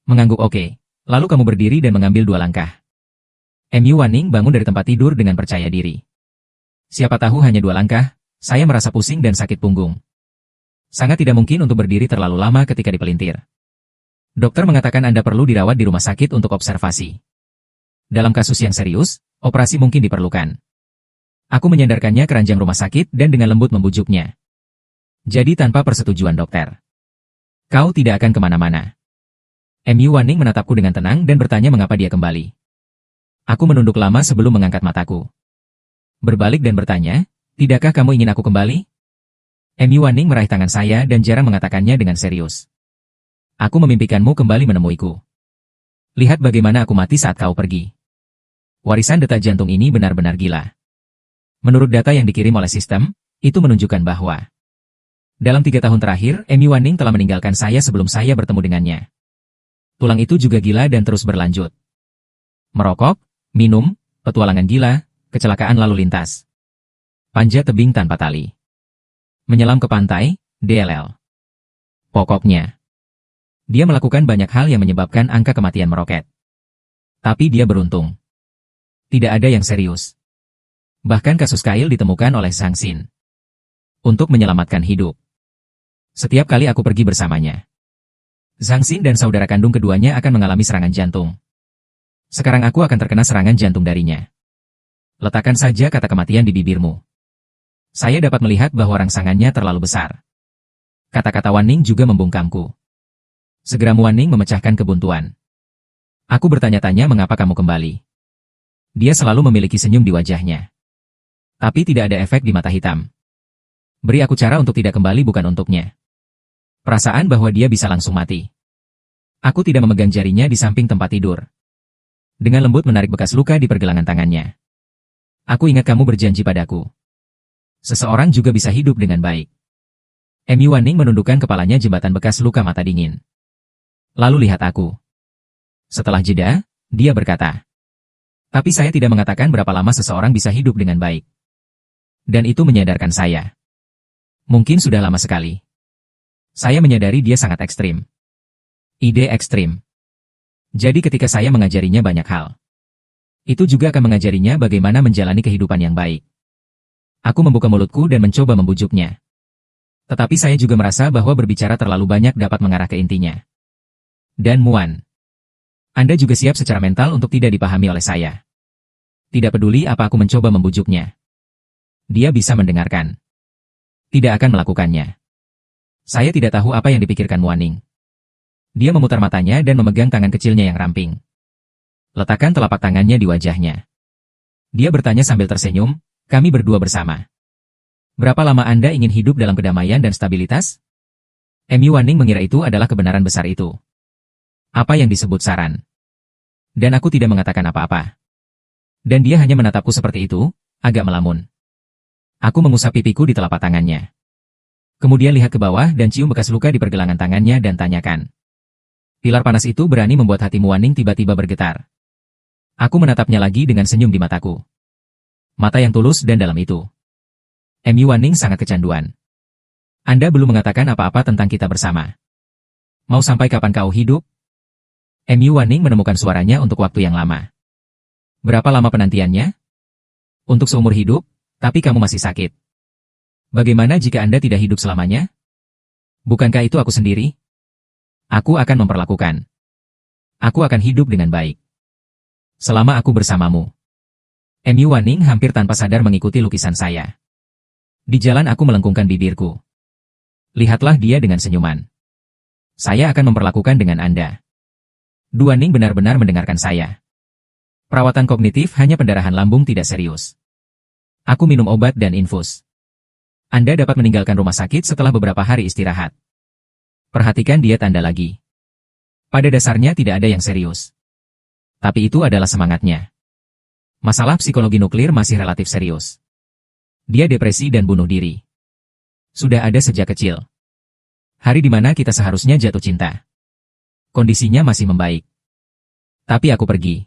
Mengangguk oke. Lalu kamu berdiri dan mengambil 2 langkah. Muaning bangun dari tempat tidur dengan percaya diri. Siapa tahu hanya 2 langkah, saya merasa pusing dan sakit punggung. Sangat tidak mungkin untuk berdiri terlalu lama ketika dipelintir. Dokter mengatakan Anda perlu dirawat di rumah sakit untuk observasi. Dalam kasus yang serius, operasi mungkin diperlukan. Aku menyandarkannya ke ranjang rumah sakit dan dengan lembut membujuknya. Jadi tanpa persetujuan dokter. Kau tidak akan kemana-mana. Muaning menatapku dengan tenang dan bertanya mengapa dia kembali. Aku menunduk lama sebelum mengangkat mataku. Berbalik dan bertanya, tidakkah kamu ingin aku kembali? Muaning meraih tangan saya dan jarang mengatakannya dengan serius. Aku memimpikanmu kembali menemuiku. Lihat bagaimana aku mati saat kau pergi. Warisan detak jantung ini benar-benar gila. Menurut data yang dikirim oleh sistem, itu menunjukkan bahwa dalam 3 tahun terakhir, Muaning telah meninggalkan saya sebelum saya bertemu dengannya. Tulang itu juga gila dan terus berlanjut. Merokok, minum, petualangan gila, kecelakaan lalu lintas. Panjat tebing tanpa tali. Menyelam ke pantai, DLL. Pokoknya, dia melakukan banyak hal yang menyebabkan angka kematian meroket. Tapi dia beruntung. Tidak ada yang serius. Bahkan kasus Kyle ditemukan oleh Zhang Xin. Untuk menyelamatkan hidup. Setiap kali aku pergi bersamanya, Zhang Xin dan saudara kandung keduanya akan mengalami serangan jantung. Sekarang aku akan terkena serangan jantung darinya. Letakkan saja kata kematian di bibirmu. Saya dapat melihat bahwa rangsangannya terlalu besar. Kata-kata Wanning juga membungkamku. Segera Muaning memecahkan kebuntuan. Aku bertanya-tanya mengapa kamu kembali. Dia selalu memiliki senyum di wajahnya. Tapi tidak ada efek di mata hitam. Beri aku cara untuk tidak kembali bukan untuknya. Perasaan bahwa dia bisa langsung mati. Aku tidak memegang jarinya di samping tempat tidur. Dengan lembut menarik bekas luka di pergelangan tangannya. Aku ingat kamu berjanji padaku. Seseorang juga bisa hidup dengan baik. Muaning menundukkan kepalanya jembatan bekas luka mata dingin. Lalu lihat aku. Setelah jeda, dia berkata. Tapi saya tidak mengatakan berapa lama seseorang bisa hidup dengan baik. Dan itu menyadarkan saya. Mungkin sudah lama sekali. Saya menyadari dia sangat ekstrim. Ide ekstrim. Jadi ketika saya mengajarinya banyak hal. Itu juga akan mengajarinya bagaimana menjalani kehidupan yang baik. Aku membuka mulutku dan mencoba membujuknya. Tetapi saya juga merasa bahwa berbicara terlalu banyak dapat mengarah ke intinya. Dan Muan. Anda juga siap secara mental untuk tidak dipahami oleh saya. Tidak peduli apa aku mencoba membujuknya. Dia bisa mendengarkan. Tidak akan melakukannya. Saya tidak tahu apa yang dipikirkan Muaning. Dia memutar matanya dan memegang tangan kecilnya yang ramping. Letakkan telapak tangannya di wajahnya. Dia bertanya sambil tersenyum, kami berdua bersama. Berapa lama Anda ingin hidup dalam kedamaian dan stabilitas? Muaning mengira itu adalah kebenaran besar itu. Apa yang disebut saran. Dan aku tidak mengatakan apa-apa. Dan dia hanya menatapku seperti itu, agak melamun. Aku mengusap pipiku di telapak tangannya. Kemudian lihat ke bawah dan cium bekas luka di pergelangan tangannya dan tanyakan. Pilar panas itu berani membuat hati Muaning tiba-tiba bergetar. Aku menatapnya lagi dengan senyum di mataku. Mata yang tulus dan dalam itu. Muaning sangat kecanduan. Anda belum mengatakan apa-apa tentang kita bersama. Mau sampai kapan kau hidup? Muaning menemukan suaranya untuk waktu yang lama. Berapa lama penantiannya? Untuk seumur hidup, tapi kamu masih sakit. Bagaimana jika Anda tidak hidup selamanya? Bukankah itu aku sendiri? Aku akan memperlakukan. Aku akan hidup dengan baik. Selama aku bersamamu. Muaning hampir tanpa sadar mengikuti lukisan saya. Di jalan aku melengkungkan bibirku. Lihatlah dia dengan senyuman. Saya akan memperlakukan dengan Anda. Duaning benar-benar mendengarkan saya. Perawatan kognitif hanya pendarahan lambung tidak serius. Aku minum obat dan infus. Anda dapat meninggalkan rumah sakit setelah beberapa hari istirahat. Perhatikan diet Anda lagi. Pada dasarnya tidak ada yang serius. Tapi itu adalah semangatnya. Masalah psikologi nuklir masih relatif serius. Dia depresi dan bunuh diri. Sudah ada sejak kecil. Hari di mana kita seharusnya jatuh cinta. Kondisinya masih membaik. Tapi aku pergi.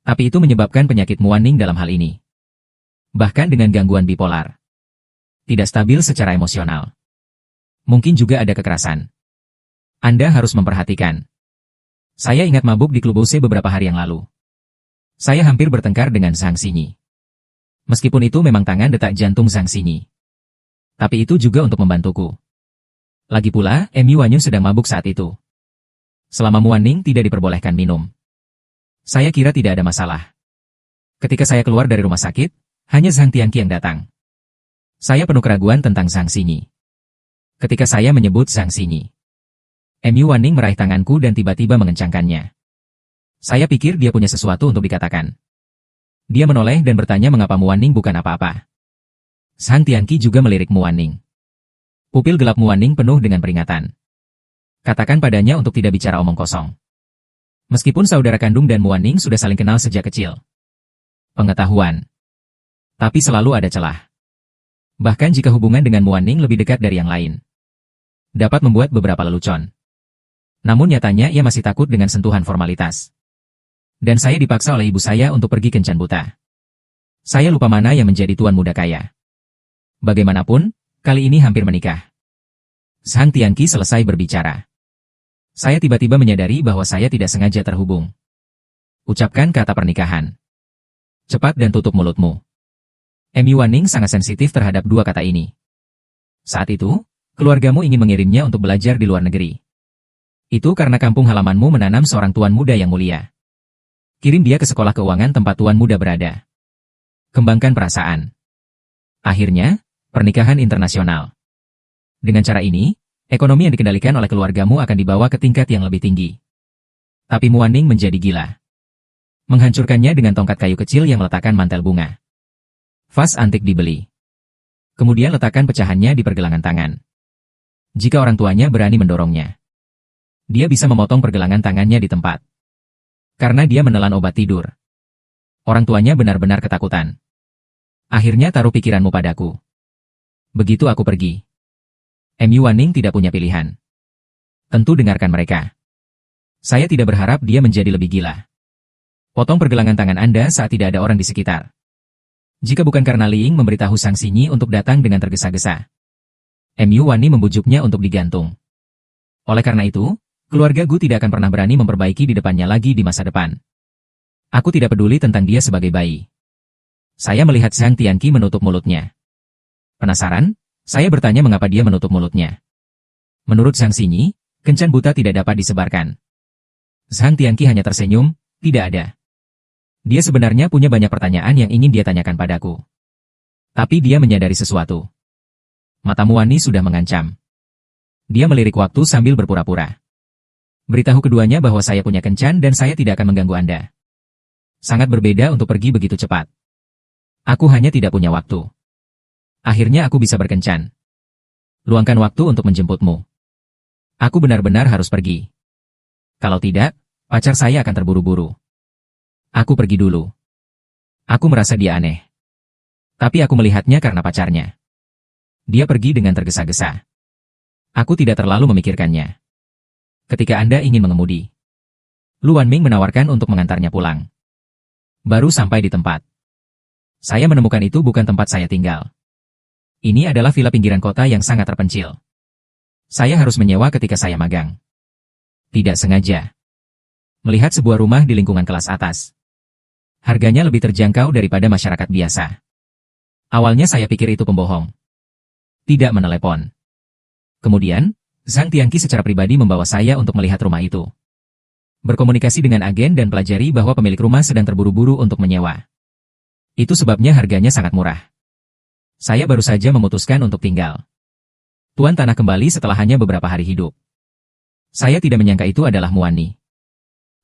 Tapi itu menyebabkan penyakit Muaning dalam hal ini. Bahkan dengan gangguan bipolar. Tidak stabil secara emosional. Mungkin juga ada kekerasan. Anda harus memperhatikan. Saya ingat mabuk di klub OC beberapa hari yang lalu. Saya hampir bertengkar dengan Zhang Xinyi. Meskipun itu memang tangan detak jantung Zhang Xinyi. Tapi itu juga untuk membantuku. Lagi pula, Wanyu sedang mabuk saat itu. Selama Muaning tidak diperbolehkan minum. Saya kira tidak ada masalah. Ketika saya keluar dari rumah sakit, hanya Zhang Tianqi yang datang. Saya penuh keraguan tentang Zhang Xinyi. Ketika saya menyebut Zhang Xinyi, Wanning meraih tanganku dan tiba-tiba mengencangkannya. Saya pikir dia punya sesuatu untuk dikatakan. Dia menoleh dan bertanya mengapa Muaning bukan apa-apa. Zhang Tianqi juga melirik Muaning. Pupil gelap Muaning penuh dengan peringatan. Katakan padanya untuk tidak bicara omong kosong. Meskipun saudara kandung dan Muaning sudah saling kenal sejak kecil. Pengetahuan. Tapi selalu ada celah. Bahkan jika hubungan dengan Muaning lebih dekat dari yang lain. Dapat membuat beberapa lelucon. Namun nyatanya ia masih takut dengan sentuhan formalitas. Dan saya dipaksa oleh ibu saya untuk pergi kencan buta. Saya lupa mana yang menjadi tuan muda kaya. Bagaimanapun, kali ini hampir menikah. Zhang Tianqi selesai berbicara. Saya tiba-tiba menyadari bahwa saya tidak sengaja terhubung. Ucapkan kata pernikahan. Cepat dan tutup mulutmu. Wanning sangat sensitif terhadap dua kata ini. Saat itu, keluargamu ingin mengirimnya untuk belajar di luar negeri. Itu karena kampung halamanmu menanam seorang tuan muda yang mulia. Kirim dia ke sekolah keuangan tempat tuan muda berada. Kembangkan perasaan. Akhirnya, pernikahan internasional. Dengan cara ini, ekonomi yang dikendalikan oleh keluargamu akan dibawa ke tingkat yang lebih tinggi. Tapi Muaning menjadi gila. Menghancurkannya dengan tongkat kayu kecil yang meletakkan mantel bunga. Vas antik dibeli. Kemudian letakkan pecahannya di pergelangan tangan. Jika orang tuanya berani mendorongnya, dia bisa memotong pergelangan tangannya di tempat. Karena dia menelan obat tidur. Orang tuanya benar-benar ketakutan. Akhirnya taruh pikiranmu padaku. Begitu aku pergi. Wanning tidak punya pilihan. Tentu dengarkan mereka. Saya tidak berharap dia menjadi lebih gila. Potong pergelangan tangan Anda saat tidak ada orang di sekitar. Jika bukan karena Li Ying memberitahu Zhang Xinyi untuk datang dengan tergesa-gesa. Wanning membujuknya untuk digantung. Oleh karena itu, keluarga Gu tidak akan pernah berani memperbaiki di depannya lagi di masa depan. Aku tidak peduli tentang dia sebagai bayi. Saya melihat Zhang Tianqi menutup mulutnya. Penasaran, saya bertanya mengapa dia menutup mulutnya. Menurut Zhang Xinyi, kencan buta tidak dapat disebarkan. Zhang Tianqi hanya tersenyum, tidak ada. Dia sebenarnya punya banyak pertanyaan yang ingin dia tanyakan padaku. Tapi dia menyadari sesuatu. Mata Muani sudah mengancam. Dia melirik waktu sambil berpura-pura. Beritahu keduanya bahwa saya punya kencan dan saya tidak akan mengganggu Anda. Sangat berbeda untuk pergi begitu cepat. Aku hanya tidak punya waktu. Akhirnya aku bisa berkencan. Luangkan waktu untuk menjemputmu. Aku benar-benar harus pergi. Kalau tidak, pacar saya akan terburu-buru. Aku pergi dulu. Aku merasa dia aneh. Tapi aku melihatnya karena pacarnya. Dia pergi dengan tergesa-gesa. Aku tidak terlalu memikirkannya. Ketika Anda ingin mengemudi, Luan Ming menawarkan untuk mengantarnya pulang. Baru sampai di tempat. Saya menemukan itu bukan tempat saya tinggal. Ini adalah villa pinggiran kota yang sangat terpencil. Saya harus menyewa ketika saya magang. Tidak sengaja. Melihat sebuah rumah di lingkungan kelas atas. Harganya lebih terjangkau daripada masyarakat biasa. Awalnya saya pikir itu pembohong. Tidak menelepon. Kemudian, Zhang Tianqi secara pribadi membawa saya untuk melihat rumah itu. Berkomunikasi dengan agen dan pelajari bahwa pemilik rumah sedang terburu-buru untuk menyewa. Itu sebabnya harganya sangat murah. Saya baru saja memutuskan untuk tinggal. Tuan tanah kembali setelah hanya beberapa hari hidup. Saya tidak menyangka itu adalah Muani.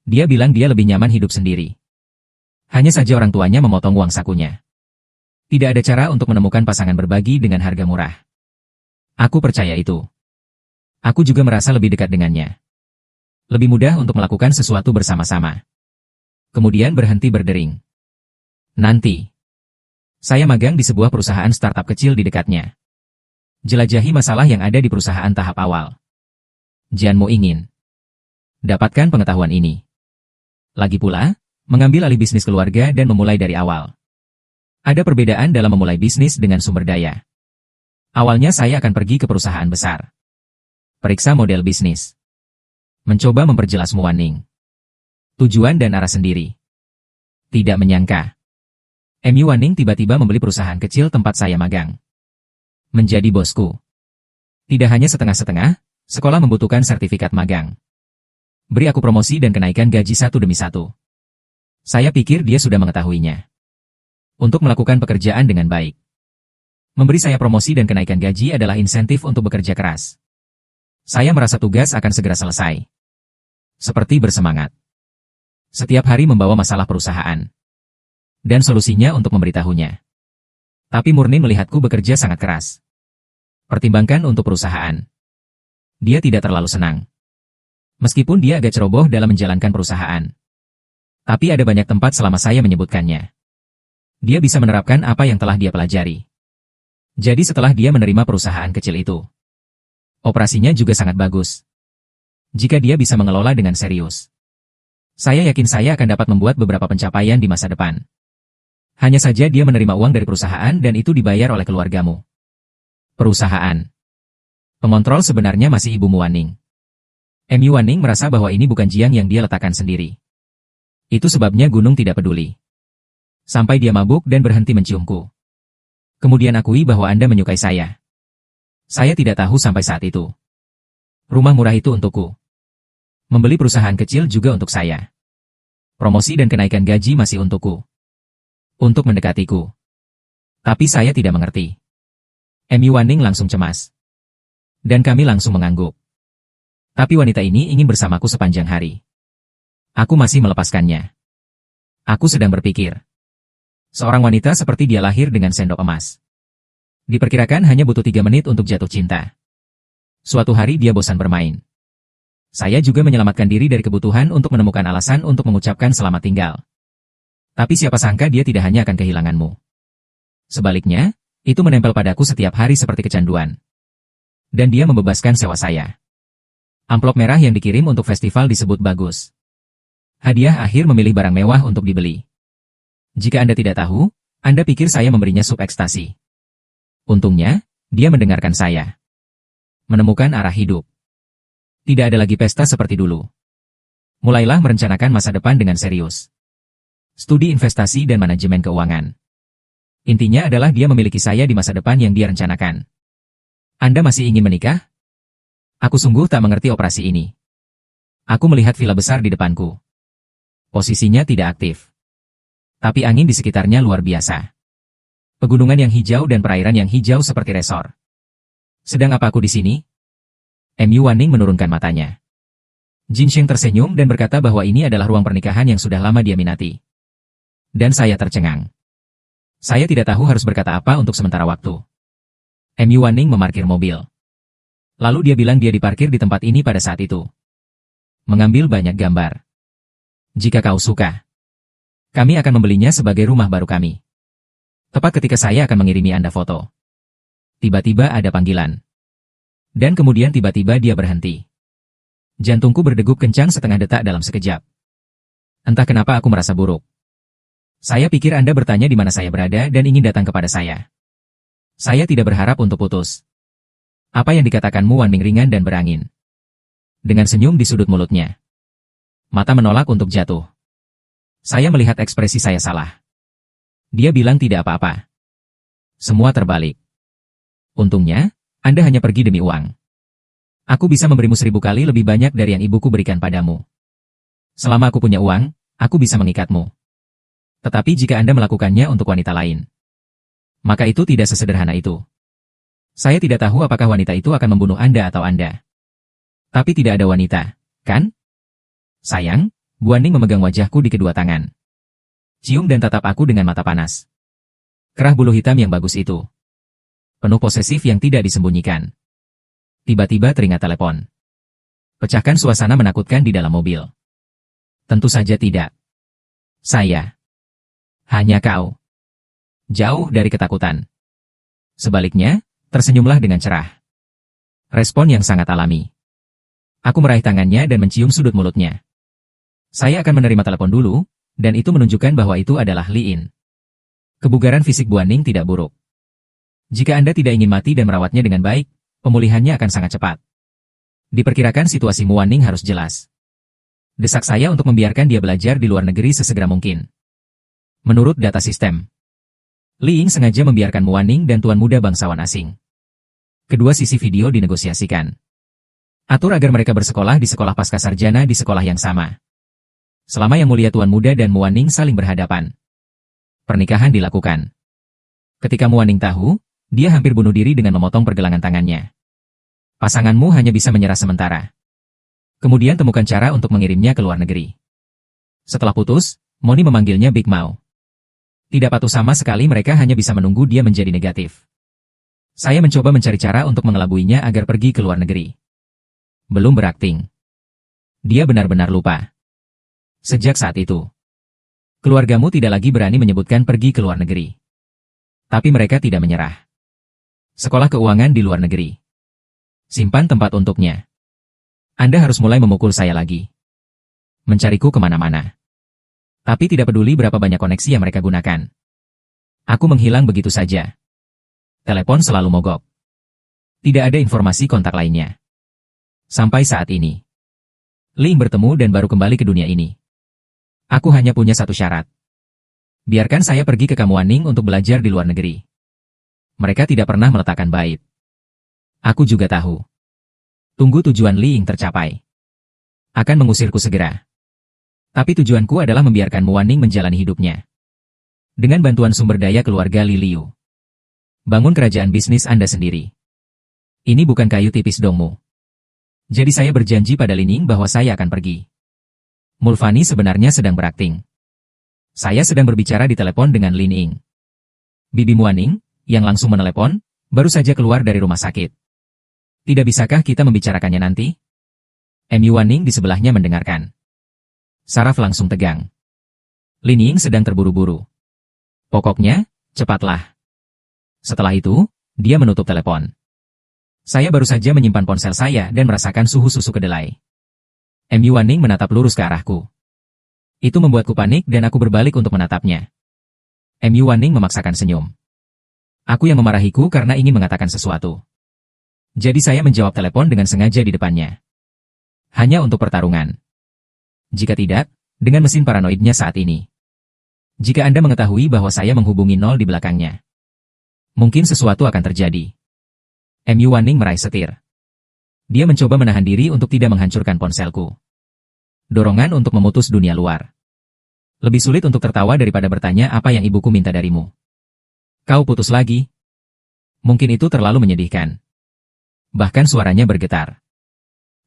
Dia bilang dia lebih nyaman hidup sendiri. Hanya saja orang tuanya memotong uang sakunya. Tidak ada cara untuk menemukan pasangan berbagi dengan harga murah. Aku percaya itu. Aku juga merasa lebih dekat dengannya. Lebih mudah untuk melakukan sesuatu bersama-sama. Kemudian berhenti berdering. Nanti. Saya magang di sebuah perusahaan startup kecil di dekatnya. Jelajahi masalah yang ada di perusahaan tahap awal. Jianmo ingin dapatkan pengetahuan ini. Lagi pula, mengambil alih bisnis keluarga dan memulai dari awal. Ada perbedaan dalam memulai bisnis dengan sumber daya. Awalnya saya akan pergi ke perusahaan besar. Periksa model bisnis. Mencoba memperjelas Muaning. Tujuan dan arah sendiri. Tidak menyangka. Muaning tiba-tiba membeli perusahaan kecil tempat saya magang. Menjadi bosku. Tidak hanya setengah-setengah, sekolah membutuhkan sertifikat magang. Beri aku promosi dan kenaikan gaji satu demi satu. Saya pikir dia sudah mengetahuinya. Untuk melakukan pekerjaan dengan baik. Memberi saya promosi dan kenaikan gaji adalah insentif untuk bekerja keras. Saya merasa tugas akan segera selesai. Seperti bersemangat. Setiap hari membawa masalah perusahaan. Dan solusinya untuk memberitahunya. Tapi murni melihatku bekerja sangat keras. Pertimbangkan untuk perusahaan. Dia tidak terlalu senang. Meskipun dia agak ceroboh dalam menjalankan perusahaan. Tapi ada banyak tempat selama saya menyebutkannya. Dia bisa menerapkan apa yang telah dia pelajari. Jadi setelah dia menerima perusahaan kecil itu, operasinya juga sangat bagus. Jika dia bisa mengelola dengan serius, saya yakin saya akan dapat membuat beberapa pencapaian di masa depan. Hanya saja dia menerima uang dari perusahaan dan itu dibayar oleh keluargamu. Perusahaan. Pengontrol sebenarnya masih Ibu Muaning. Muaning merasa bahwa ini bukan Jiang yang dia letakkan sendiri. Itu sebabnya gunung tidak peduli. Sampai dia mabuk dan berhenti menciumku. Kemudian akui bahwa Anda menyukai saya. Saya tidak tahu sampai saat itu. Rumah murah itu untukku. Membeli perusahaan kecil juga untuk saya. Promosi dan kenaikan gaji masih untukku. Untuk mendekatiku. Tapi saya tidak mengerti. Muaning langsung cemas. Dan kami langsung mengangguk. Tapi wanita ini ingin bersamaku sepanjang hari. Aku masih melepaskannya. Aku sedang berpikir. Seorang wanita seperti dia lahir dengan sendok emas. Diperkirakan hanya butuh 3 menit untuk jatuh cinta. Suatu hari dia bosan bermain. Saya juga menyelamatkan diri dari kebutuhan untuk menemukan alasan untuk mengucapkan selamat tinggal. Tapi siapa sangka dia tidak hanya akan kehilanganmu. Sebaliknya, itu menempel padaku setiap hari seperti kecanduan. Dan dia membebaskan sewa saya. Amplop merah yang dikirim untuk festival disebut bagus. Hadiah akhir memilih barang mewah untuk dibeli. Jika Anda tidak tahu, Anda pikir saya memberinya sup ekstasi. Untungnya, dia mendengarkan saya. Menemukan arah hidup. Tidak ada lagi pesta seperti dulu. Mulailah merencanakan masa depan dengan serius. Studi investasi dan manajemen keuangan. Intinya adalah dia memiliki saya di masa depan yang dia rencanakan. Anda masih ingin menikah? Aku sungguh tak mengerti operasi ini. Aku melihat villa besar di depanku. Posisinya tidak aktif. Tapi angin di sekitarnya luar biasa. Pegunungan yang hijau dan perairan yang hijau seperti resor. Sedang apa aku di sini? MU Wanning menurunkan matanya. Jin Sheng tersenyum dan berkata bahwa ini adalah ruang pernikahan yang sudah lama dia minati. Dan saya tercengang. Saya tidak tahu harus berkata apa untuk sementara waktu. MU Wanning memarkir mobil. Lalu dia bilang dia diparkir di tempat ini pada saat itu. Mengambil banyak gambar. Jika kau suka, kami akan membelinya sebagai rumah baru kami. Tepat ketika saya akan mengirimi Anda foto. Tiba-tiba ada panggilan. Dan kemudian tiba-tiba dia berhenti. Jantungku berdegup kencang setengah detak dalam sekejap. Entah kenapa aku merasa buruk. Saya pikir Anda bertanya di mana saya berada dan ingin datang kepada saya. Saya tidak berharap untuk putus. Apa yang dikatakanmu Wanning ringan dan berangin. Dengan senyum di sudut mulutnya. Mata menolak untuk jatuh. Saya melihat ekspresi saya salah. Dia bilang tidak apa-apa. Semua terbalik. Untungnya, Anda hanya pergi demi uang. Aku bisa memberimu 1000 kali lebih banyak dari yang ibuku berikan padamu. Selama aku punya uang, aku bisa mengikatmu. Tetapi jika Anda melakukannya untuk wanita lain, maka itu tidak sesederhana itu. Saya tidak tahu apakah wanita itu akan membunuh Anda atau Anda. Tapi tidak ada wanita, kan? Sayang, Bu Wanning memegang wajahku di kedua tangan. Cium dan tatap aku dengan mata panas. Kerah bulu hitam yang bagus itu. Penuh posesif yang tidak disembunyikan. Tiba-tiba teringat telepon. Pecahkan suasana menakutkan di dalam mobil. Tentu saja tidak. Saya. Hanya kau. Jauh dari ketakutan. Sebaliknya, tersenyumlah dengan cerah. Respon yang sangat alami. Aku meraih tangannya dan mencium sudut mulutnya. Saya akan menerima telepon dulu, dan itu menunjukkan bahwa itu adalah Li In. Kebugaran fisik Bu Wanning tidak buruk. Jika Anda tidak ingin mati dan merawatnya dengan baik, pemulihannya akan sangat cepat. Diperkirakan situasi Mu Wanning harus jelas. Desak saya untuk membiarkan dia belajar di luar negeri sesegera mungkin. Menurut data sistem, Li Ying sengaja membiarkan Mu Wanning dan tuan muda bangsawan asing. Kedua sisi video dinegosiasikan. Atur agar mereka bersekolah di sekolah pascasarjana di sekolah yang sama. Selama Yang Mulia Tuan Muda dan Mu Wanning saling berhadapan, pernikahan dilakukan. Ketika Mu Wanning tahu, dia hampir bunuh diri dengan memotong pergelangan tangannya. Pasanganmu hanya bisa menyerah sementara. Kemudian temukan cara untuk mengirimnya ke luar negeri. Setelah putus, Moni memanggilnya Big Mao. Tidak patuh sama sekali, mereka hanya bisa menunggu dia menjadi negatif. Saya mencoba mencari cara untuk mengelabuinya agar pergi ke luar negeri. Belum berakting. Dia benar-benar lupa. Sejak saat itu, keluargamu tidak lagi berani menyebutkan pergi ke luar negeri. Tapi mereka tidak menyerah. Sekolah keuangan di luar negeri. Simpan tempat untuknya. Anda harus mulai memukul saya lagi. Mencariku kemana-mana. Tapi tidak peduli berapa banyak koneksi yang mereka gunakan. Aku menghilang begitu saja. Telepon selalu mogok. Tidak ada informasi kontak lainnya. Sampai saat ini. Ling bertemu dan baru kembali ke dunia ini. Aku hanya punya satu syarat. Biarkan saya pergi ke Kamu Wanning untuk belajar di luar negeri. Mereka tidak pernah meletakkan bait. Aku juga tahu. Tunggu tujuan Ling tercapai. Akan mengusirku segera. Tapi tujuanku adalah membiarkan Mu Wanning menjalani hidupnya. Dengan bantuan sumber daya keluarga Li Liu. Bangun kerajaan bisnis Anda sendiri. Ini bukan kayu tipis dongmu. Jadi saya berjanji pada Lining bahwa saya akan pergi. Mulfani sebenarnya sedang berakting. Saya sedang berbicara di telepon dengan Lining. Bibi Mu Wanning, yang langsung menelepon, baru saja keluar dari rumah sakit. Tidak bisakah kita membicarakannya nanti? MU Wanning di sebelahnya mendengarkan. Saraf langsung tegang. Lining sedang terburu-buru. Pokoknya, cepatlah. Setelah itu, dia menutup telepon. Saya baru saja menyimpan ponsel saya dan merasakan suhu susu kedelai. MU Wanning menatap lurus ke arahku. Itu membuatku panik dan aku berbalik untuk menatapnya. MU Wanning memaksakan senyum. Aku yang memarahiku karena ingin mengatakan sesuatu. Jadi saya menjawab telepon dengan sengaja di depannya. Hanya untuk pertarungan. Jika tidak, dengan mesin paranoidnya saat ini. Jika Anda mengetahui bahwa saya menghubungi nol di belakangnya, mungkin sesuatu akan terjadi. MU Wanning meraih setir. Dia mencoba menahan diri untuk tidak menghancurkan ponselku. Dorongan untuk memutus dunia luar. Lebih sulit untuk tertawa daripada bertanya apa yang ibuku minta darimu. Kau putus lagi? Mungkin itu terlalu menyedihkan. Bahkan suaranya bergetar.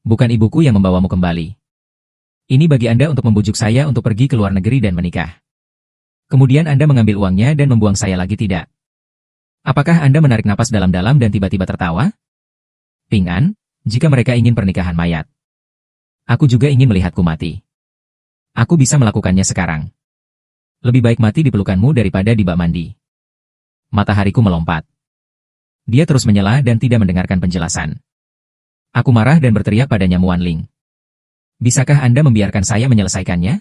Bukan ibuku yang membawamu kembali. Ini bagi Anda untuk membujuk saya untuk pergi ke luar negeri dan menikah. Kemudian Anda mengambil uangnya dan membuang saya lagi tidak? Apakah Anda menarik napas dalam-dalam dan tiba-tiba tertawa? Ping An, jika mereka ingin pernikahan mayat. Aku juga ingin melihatku mati. Aku bisa melakukannya sekarang. Lebih baik mati di pelukanmu daripada di bak mandi. Matahariku melompat. Dia terus menyela dan tidak mendengarkan penjelasan. Aku marah dan berteriak padanya Muan Ling. Bisakah Anda membiarkan saya menyelesaikannya?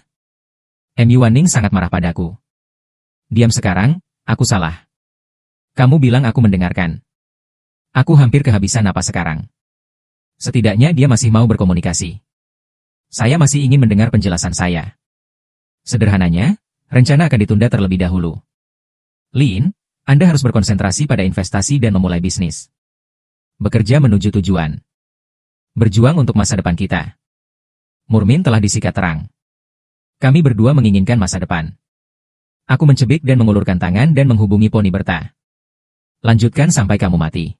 Mu Wanning sangat marah padaku. Diam sekarang, aku salah. Kamu bilang aku mendengarkan. Aku hampir kehabisan napas sekarang. Setidaknya dia masih mau berkomunikasi. Saya masih ingin mendengar penjelasan saya. Sederhananya, rencana akan ditunda terlebih dahulu. Lin, Anda harus berkonsentrasi pada investasi dan memulai bisnis. Bekerja menuju tujuan. Berjuang untuk masa depan kita. Murmin telah disikat terang. Kami berdua menginginkan masa depan. Aku mencebik dan mengulurkan tangan dan menghubungi Poni Berta. Lanjutkan sampai kamu mati.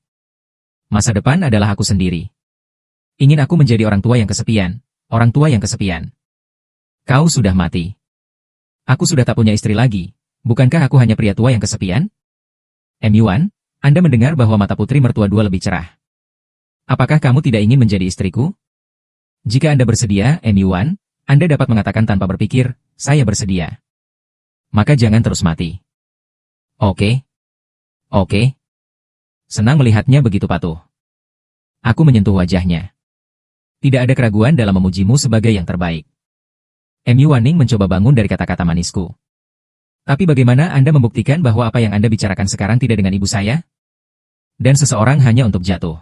Masa depan adalah aku sendiri. Ingin aku menjadi orang tua yang kesepian. Orang tua yang kesepian. Kau sudah mati. Aku sudah tak punya istri lagi. Bukankah aku hanya pria tua yang kesepian? Yuan, Anda mendengar bahwa mata putri mertua dua lebih cerah. Apakah kamu tidak ingin menjadi istriku? Jika Anda bersedia, Yuan, Anda dapat mengatakan tanpa berpikir, saya bersedia. Maka jangan terus mati. Oke. Oke. Senang melihatnya begitu patuh. Aku menyentuh wajahnya. Tidak ada keraguan dalam memujimu sebagai yang terbaik. Mu Wanning mencoba bangun dari kata-kata manisku. Tapi bagaimana Anda membuktikan bahwa apa yang Anda bicarakan sekarang tidak dengan ibu saya? Dan seseorang hanya untuk jatuh.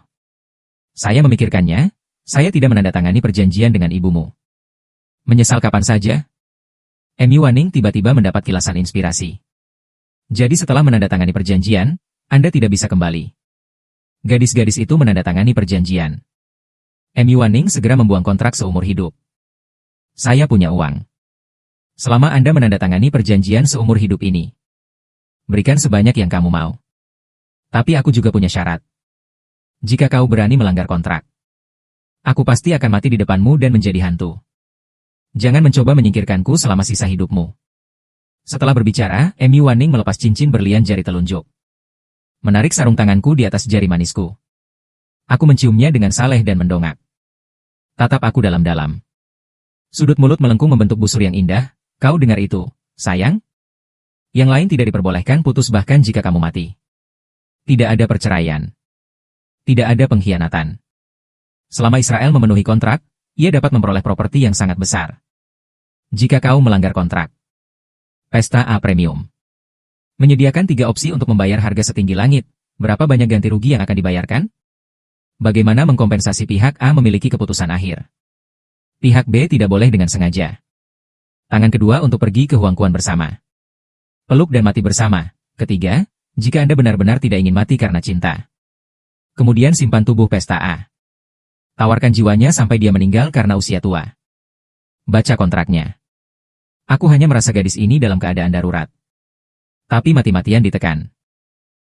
Saya memikirkannya, saya tidak menandatangani perjanjian dengan ibumu. Menyesal kapan saja? Mu Wanning tiba-tiba mendapat kilasan inspirasi. Jadi setelah menandatangani perjanjian, Anda tidak bisa kembali. Gadis-gadis itu menandatangani perjanjian. Mu Wanning segera membuang kontrak seumur hidup. Saya punya uang. Selama Anda menandatangani perjanjian seumur hidup ini. Berikan sebanyak yang kamu mau. Tapi aku juga punya syarat. Jika kau berani melanggar kontrak, aku pasti akan mati di depanmu dan menjadi hantu. Jangan mencoba menyingkirkanku selama sisa hidupmu. Setelah berbicara, Mu Wanning melepas cincin berlian jari telunjuk. Menarik sarung tanganku di atas jari manisku. Aku menciumnya dengan saleh dan mendongak. Tatap aku dalam-dalam. Sudut mulut melengkung membentuk busur yang indah. Kau dengar itu, sayang? Yang lain tidak diperbolehkan putus bahkan jika kamu mati. Tidak ada perceraian. Tidak ada pengkhianatan. Selama Israel memenuhi kontrak, ia dapat memperoleh properti yang sangat besar. Jika kau melanggar kontrak. Pesta A Premium. Menyediakan 3 opsi untuk membayar harga setinggi langit. Berapa banyak ganti rugi yang akan dibayarkan? Bagaimana mengkompensasi pihak A memiliki keputusan akhir? Pihak B tidak boleh dengan sengaja. Tangan kedua untuk pergi ke Huangkuan bersama. Peluk dan mati bersama. Ketiga, jika Anda benar-benar tidak ingin mati karena cinta. Kemudian simpan tubuh pesta A. Tawarkan jiwanya sampai dia meninggal karena usia tua. Baca kontraknya. Aku hanya merasa gadis ini dalam keadaan darurat. Tapi mati-matian ditekan.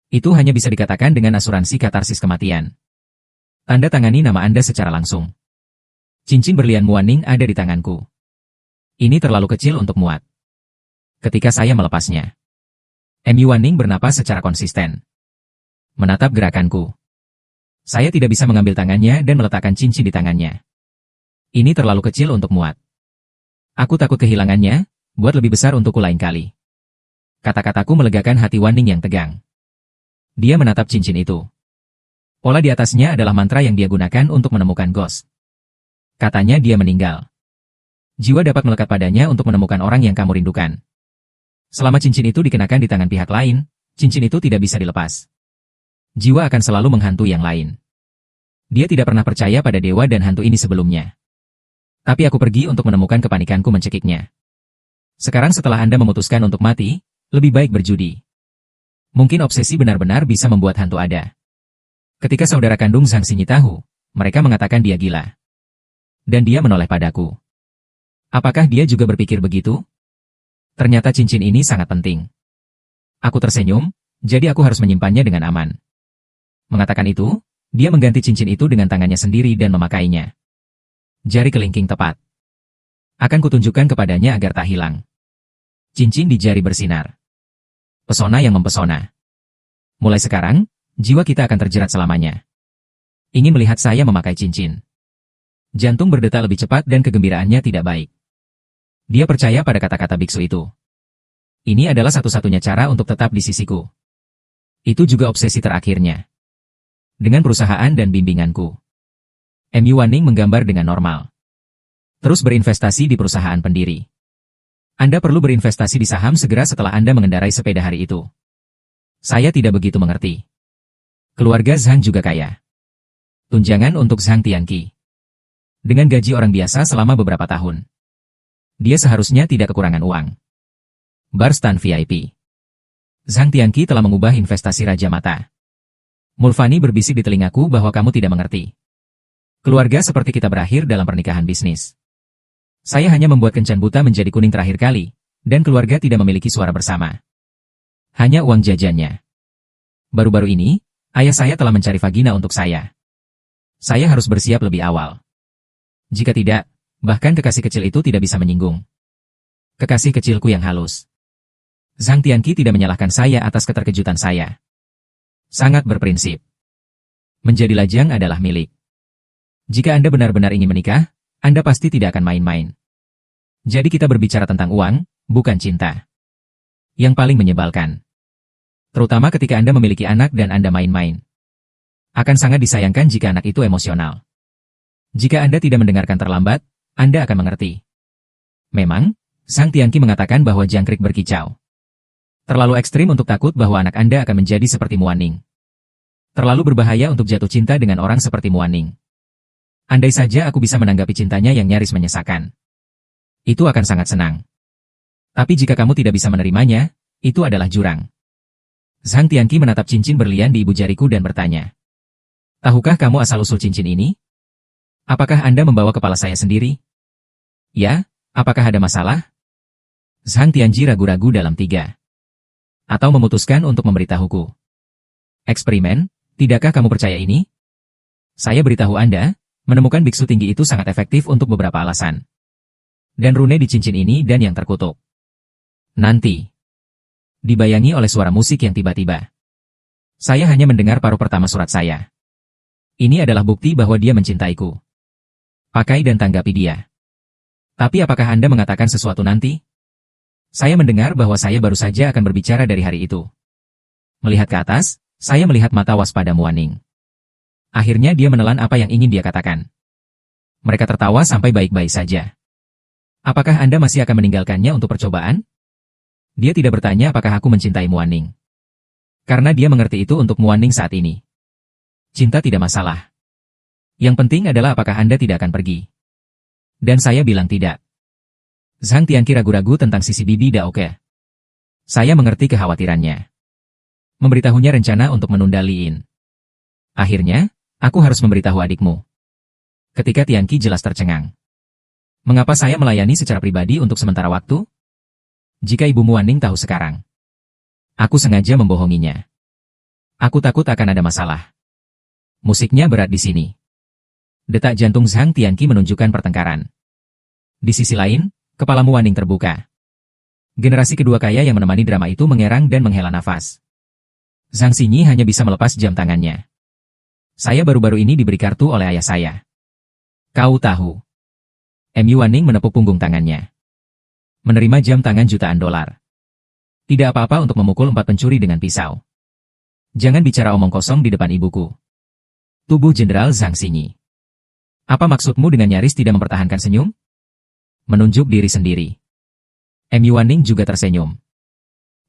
Itu hanya bisa dikatakan dengan asuransi katarsis kematian. Tanda tangani nama Anda secara langsung. Cincin berlian Muaning ada di tanganku. Ini terlalu kecil untuk muat. Ketika saya melepasnya, Mu Wanning bernapas secara konsisten. Menatap gerakanku. Saya tidak bisa mengambil tangannya dan meletakkan cincin di tangannya. Ini terlalu kecil untuk muat. Aku takut kehilangannya, buat lebih besar untukku lain kali. Kata-kataku melegakan hati Wanning yang tegang. Dia menatap cincin itu. Pola di atasnya adalah mantra yang dia gunakan untuk menemukan Ghost. Katanya dia meninggal. Jiwa dapat melekat padanya untuk menemukan orang yang kamu rindukan. Selama cincin itu dikenakan di tangan pihak lain, cincin itu tidak bisa dilepas. Jiwa akan selalu menghantui yang lain. Dia tidak pernah percaya pada dewa dan hantu ini sebelumnya. Tapi aku pergi untuk menemukan kepanikanku mencekiknya. Sekarang setelah Anda memutuskan untuk mati, lebih baik berjudi. Mungkin obsesi benar-benar bisa membuat hantu ada. Ketika saudara kandung Zhang Xinyi tahu, mereka mengatakan dia gila. Dan dia menoleh padaku. Apakah dia juga berpikir begitu? Ternyata cincin ini sangat penting. Aku tersenyum, jadi aku harus menyimpannya dengan aman. Mengatakan itu, dia mengganti cincin itu dengan tangannya sendiri dan memakainya. Jari kelingking tepat. Akan kutunjukkan kepadanya agar tak hilang. Cincin di jari bersinar. Pesona yang mempesona. Mulai sekarang, jiwa kita akan terjerat selamanya. Ingin melihat saya memakai cincin. Jantung berdetak lebih cepat dan kegembiraannya tidak baik. Dia percaya pada kata-kata biksu itu. Ini adalah satu-satunya cara untuk tetap di sisiku. Itu juga obsesi terakhirnya. Dengan perusahaan dan bimbinganku. M.U. Wanning menggambar dengan normal. Terus berinvestasi di perusahaan pendiri. Anda perlu berinvestasi di saham segera setelah Anda mengendarai sepeda hari itu. Saya tidak begitu mengerti. Keluarga Zhang juga kaya. Tunjangan untuk Zhang Tianqi. Dengan gaji orang biasa selama beberapa tahun. Dia seharusnya tidak kekurangan uang. Bar stand VIP. Zhang Tianqi telah mengubah investasi Raja Mata. Mulfani berbisik di telingaku bahwa kamu tidak mengerti. Keluarga seperti kita berakhir dalam pernikahan bisnis. Saya hanya membuat kencan buta menjadi kuning terakhir kali, dan keluarga tidak memiliki suara bersama. Hanya uang jajannya. Baru-baru ini, ayah saya telah mencari vagina untuk saya. Saya harus bersiap lebih awal. Jika tidak, bahkan kekasih kecil itu tidak bisa menyinggung. Kekasih kecilku yang halus. Zhang Tianqi tidak menyalahkan saya atas keterkejutan saya. Sangat berprinsip. Menjadi lajang adalah milik. Jika Anda benar-benar ingin menikah, Anda pasti tidak akan main-main. Jadi kita berbicara tentang uang, bukan cinta. Yang paling menyebalkan. Terutama ketika Anda memiliki anak dan Anda main-main. Akan sangat disayangkan jika anak itu emosional. Jika Anda tidak mendengarkan terlambat, Anda akan mengerti. Memang, Zhang Tianqi mengatakan bahwa jangkrik berkicau. Terlalu ekstrim untuk takut bahwa anak Anda akan menjadi seperti Muaning. Terlalu berbahaya untuk jatuh cinta dengan orang seperti Muaning. Andai saja aku bisa menanggapi cintanya yang nyaris menyesakan. Itu akan sangat senang. Tapi jika kamu tidak bisa menerimanya, itu adalah jurang. Zhang Tianqi menatap cincin berlian di ibu jariku dan bertanya. Tahukah kamu asal-usul cincin ini? Apakah Anda membawa kepala saya sendiri? Ya, apakah ada masalah? Zhang Tianqi ragu-ragu dalam 3. Atau memutuskan untuk memberitahuku. Eksperimen, tidakkah kamu percaya ini? Saya beritahu Anda, menemukan biksu tinggi itu sangat efektif untuk beberapa alasan. Dan rune di cincin ini dan yang terkutuk. Nanti. Dibayangi oleh suara musik yang tiba-tiba. Saya hanya mendengar paruh pertama surat saya. Ini adalah bukti bahwa dia mencintaiku. Pakai dan tanggapi dia. Tapi apakah Anda mengatakan sesuatu nanti? Saya mendengar bahwa saya baru saja akan berbicara dari hari itu. Melihat ke atas, saya melihat mata waspada Muaning. Akhirnya dia menelan apa yang ingin dia katakan. Mereka tertawa sampai baik-baik saja. Apakah Anda masih akan meninggalkannya untuk percobaan? Dia tidak bertanya apakah aku mencintai Muaning. Karena dia mengerti itu untuk Muaning saat ini. Cinta tidak masalah. Yang penting adalah apakah Anda tidak akan pergi. Dan saya bilang tidak. Zhang Tianqi ragu-ragu tentang sisi bibi Daoke. Saya mengerti kekhawatirannya. Memberitahunya rencana untuk menunda Liin. Akhirnya, aku harus memberitahu adikmu. Ketika Tianqi jelas tercengang. Mengapa saya melayani secara pribadi untuk sementara waktu? Jika Ibu Muaning tahu sekarang. Aku sengaja membohonginya. Aku takut akan ada masalah. Musiknya berat di sini. Detak jantung Zhang Tianqi menunjukkan pertengkaran. Di sisi lain, kepala Muaning terbuka. Generasi kedua kaya yang menemani drama itu mengerang dan menghela nafas. Zhang Xinyi hanya bisa melepas jam tangannya. Saya baru-baru ini diberi kartu oleh ayah saya. Kau tahu. M.U. Wanning menepuk punggung tangannya. Menerima jam tangan jutaan dolar. Tidak apa-apa untuk memukul 4 pencuri dengan pisau. Jangan bicara omong kosong di depan ibuku. Tubuh Jenderal Zhang Xinyi. Apa maksudmu dengan nyaris tidak mempertahankan senyum? Menunjuk diri sendiri. M.U. Wanning juga tersenyum.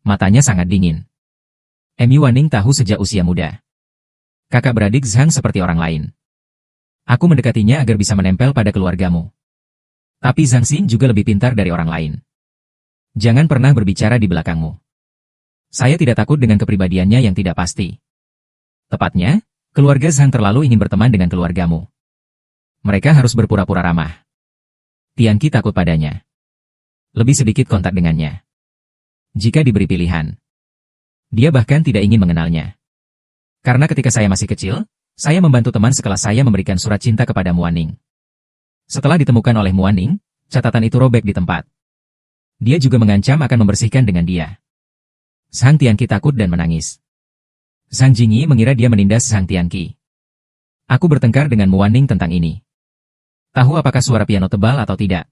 Matanya sangat dingin. M.U. Wanning tahu sejak usia muda. Kakak beradik Zhang seperti orang lain. Aku mendekatinya agar bisa menempel pada keluargamu. Tapi Zhang Xin juga lebih pintar dari orang lain. Jangan pernah berbicara di belakangmu. Saya tidak takut dengan kepribadiannya yang tidak pasti. Tepatnya, keluarga Zhang terlalu ingin berteman dengan keluargamu. Mereka harus berpura-pura ramah. Tianqi takut padanya. Lebih sedikit kontak dengannya. Jika diberi pilihan, dia bahkan tidak ingin mengenalnya. Karena ketika saya masih kecil, saya membantu teman sekelas saya memberikan surat cinta kepada Muaning. Setelah ditemukan oleh Muaning, catatan itu robek di tempat. Dia juga mengancam akan membersihkan dengan dia. Sang Tianqi takut dan menangis. Sang Jingyi mengira dia menindas Sang Tianqi. Aku bertengkar dengan Muaning tentang ini. Tahu apakah suara piano tebal atau tidak?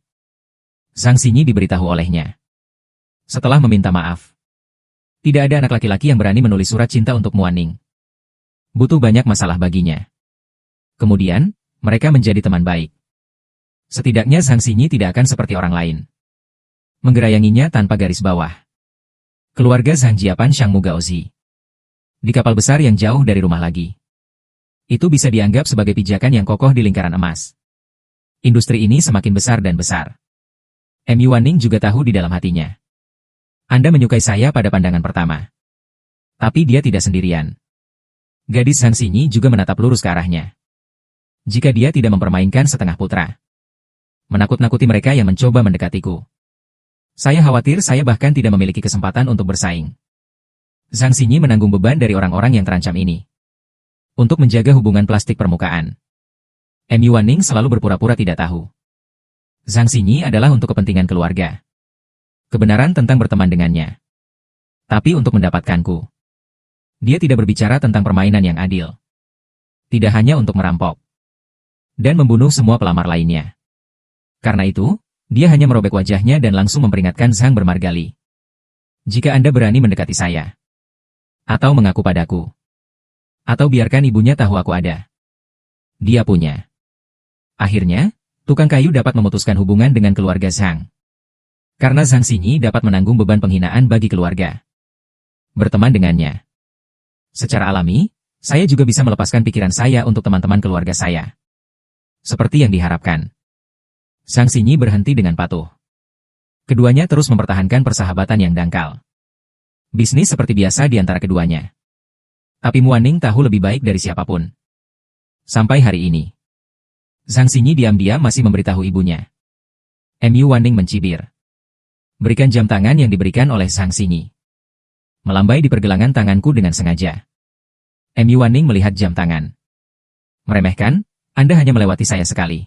Sang Xingyi diberitahu olehnya. Setelah meminta maaf. Tidak ada anak laki-laki yang berani menulis surat cinta untuk Muaning. Butuh banyak masalah baginya. Kemudian, mereka menjadi teman baik. Setidaknya Sang Xingyi tidak akan seperti orang lain. Menggerayanginya tanpa garis bawah. Keluarga Zhang Jiapan Shangmu Gaozi. Di kapal besar yang jauh dari rumah lagi. Itu bisa dianggap sebagai pijakan yang kokoh di lingkaran emas. Industri ini semakin besar dan besar. M.Yu Wanning juga tahu di dalam hatinya. Anda menyukai saya pada pandangan pertama. Tapi dia tidak sendirian. Gadis Sang Xingyi juga menatap lurus ke arahnya. Jika dia tidak mempermainkan setengah putra. Menakut-nakuti mereka yang mencoba mendekatiku. Saya khawatir saya bahkan tidak memiliki kesempatan untuk bersaing. Sang Xingyi menanggung beban dari orang-orang yang terancam ini. Untuk menjaga hubungan plastik permukaan. M.Yu Wanning selalu berpura-pura tidak tahu. Sang Xingyi adalah untuk kepentingan keluarga. Kebenaran tentang berteman dengannya. Tapi untuk mendapatkanku. Dia tidak berbicara tentang permainan yang adil. Tidak hanya untuk merampok. Dan membunuh semua pelamar lainnya. Karena itu, dia hanya merobek wajahnya dan langsung memperingatkan Zhang bermargali. Jika Anda berani mendekati saya. Atau mengaku padaku. Atau biarkan ibunya tahu aku ada. Dia punya. Akhirnya, tukang kayu dapat memutuskan hubungan dengan keluarga Zhang. Karena Sang Xingyi dapat menanggung beban penghinaan bagi keluarga. Berteman dengannya. Secara alami, saya juga bisa melepaskan pikiran saya untuk teman-teman keluarga saya. Seperti yang diharapkan. Sang Xingyi berhenti dengan patuh. Keduanya terus mempertahankan persahabatan yang dangkal. Bisnis seperti biasa di antara keduanya. Tapi Muaning tahu lebih baik dari siapapun. Sampai hari ini. Sang Xingyi diam-diam masih memberitahu ibunya. M.Yu Wanning mencibir. Berikan jam tangan yang diberikan oleh Sang Xingyi. Melambai di pergelangan tanganku dengan sengaja. M.Yu Wanning melihat jam tangan. Meremehkan, Anda hanya melewati saya sekali.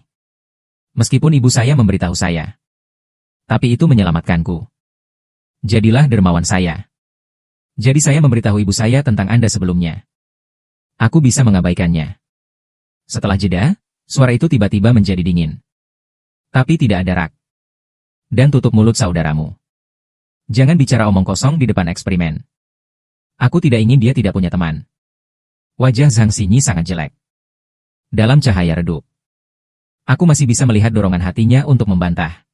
Meskipun ibu saya memberitahu saya. Tapi itu menyelamatkanku. Jadilah dermawan saya. Jadi saya memberitahu ibu saya tentang Anda sebelumnya. Aku bisa mengabaikannya. Setelah jeda, suara itu tiba-tiba menjadi dingin. Tapi tidak ada rak. Dan tutup mulut saudaramu. Jangan bicara omong kosong di depan eksperimen. Aku tidak ingin dia tidak punya teman. Wajah Zhang Xingyi sangat jelek. Dalam cahaya redup. Aku masih bisa melihat dorongan hatinya untuk membantah.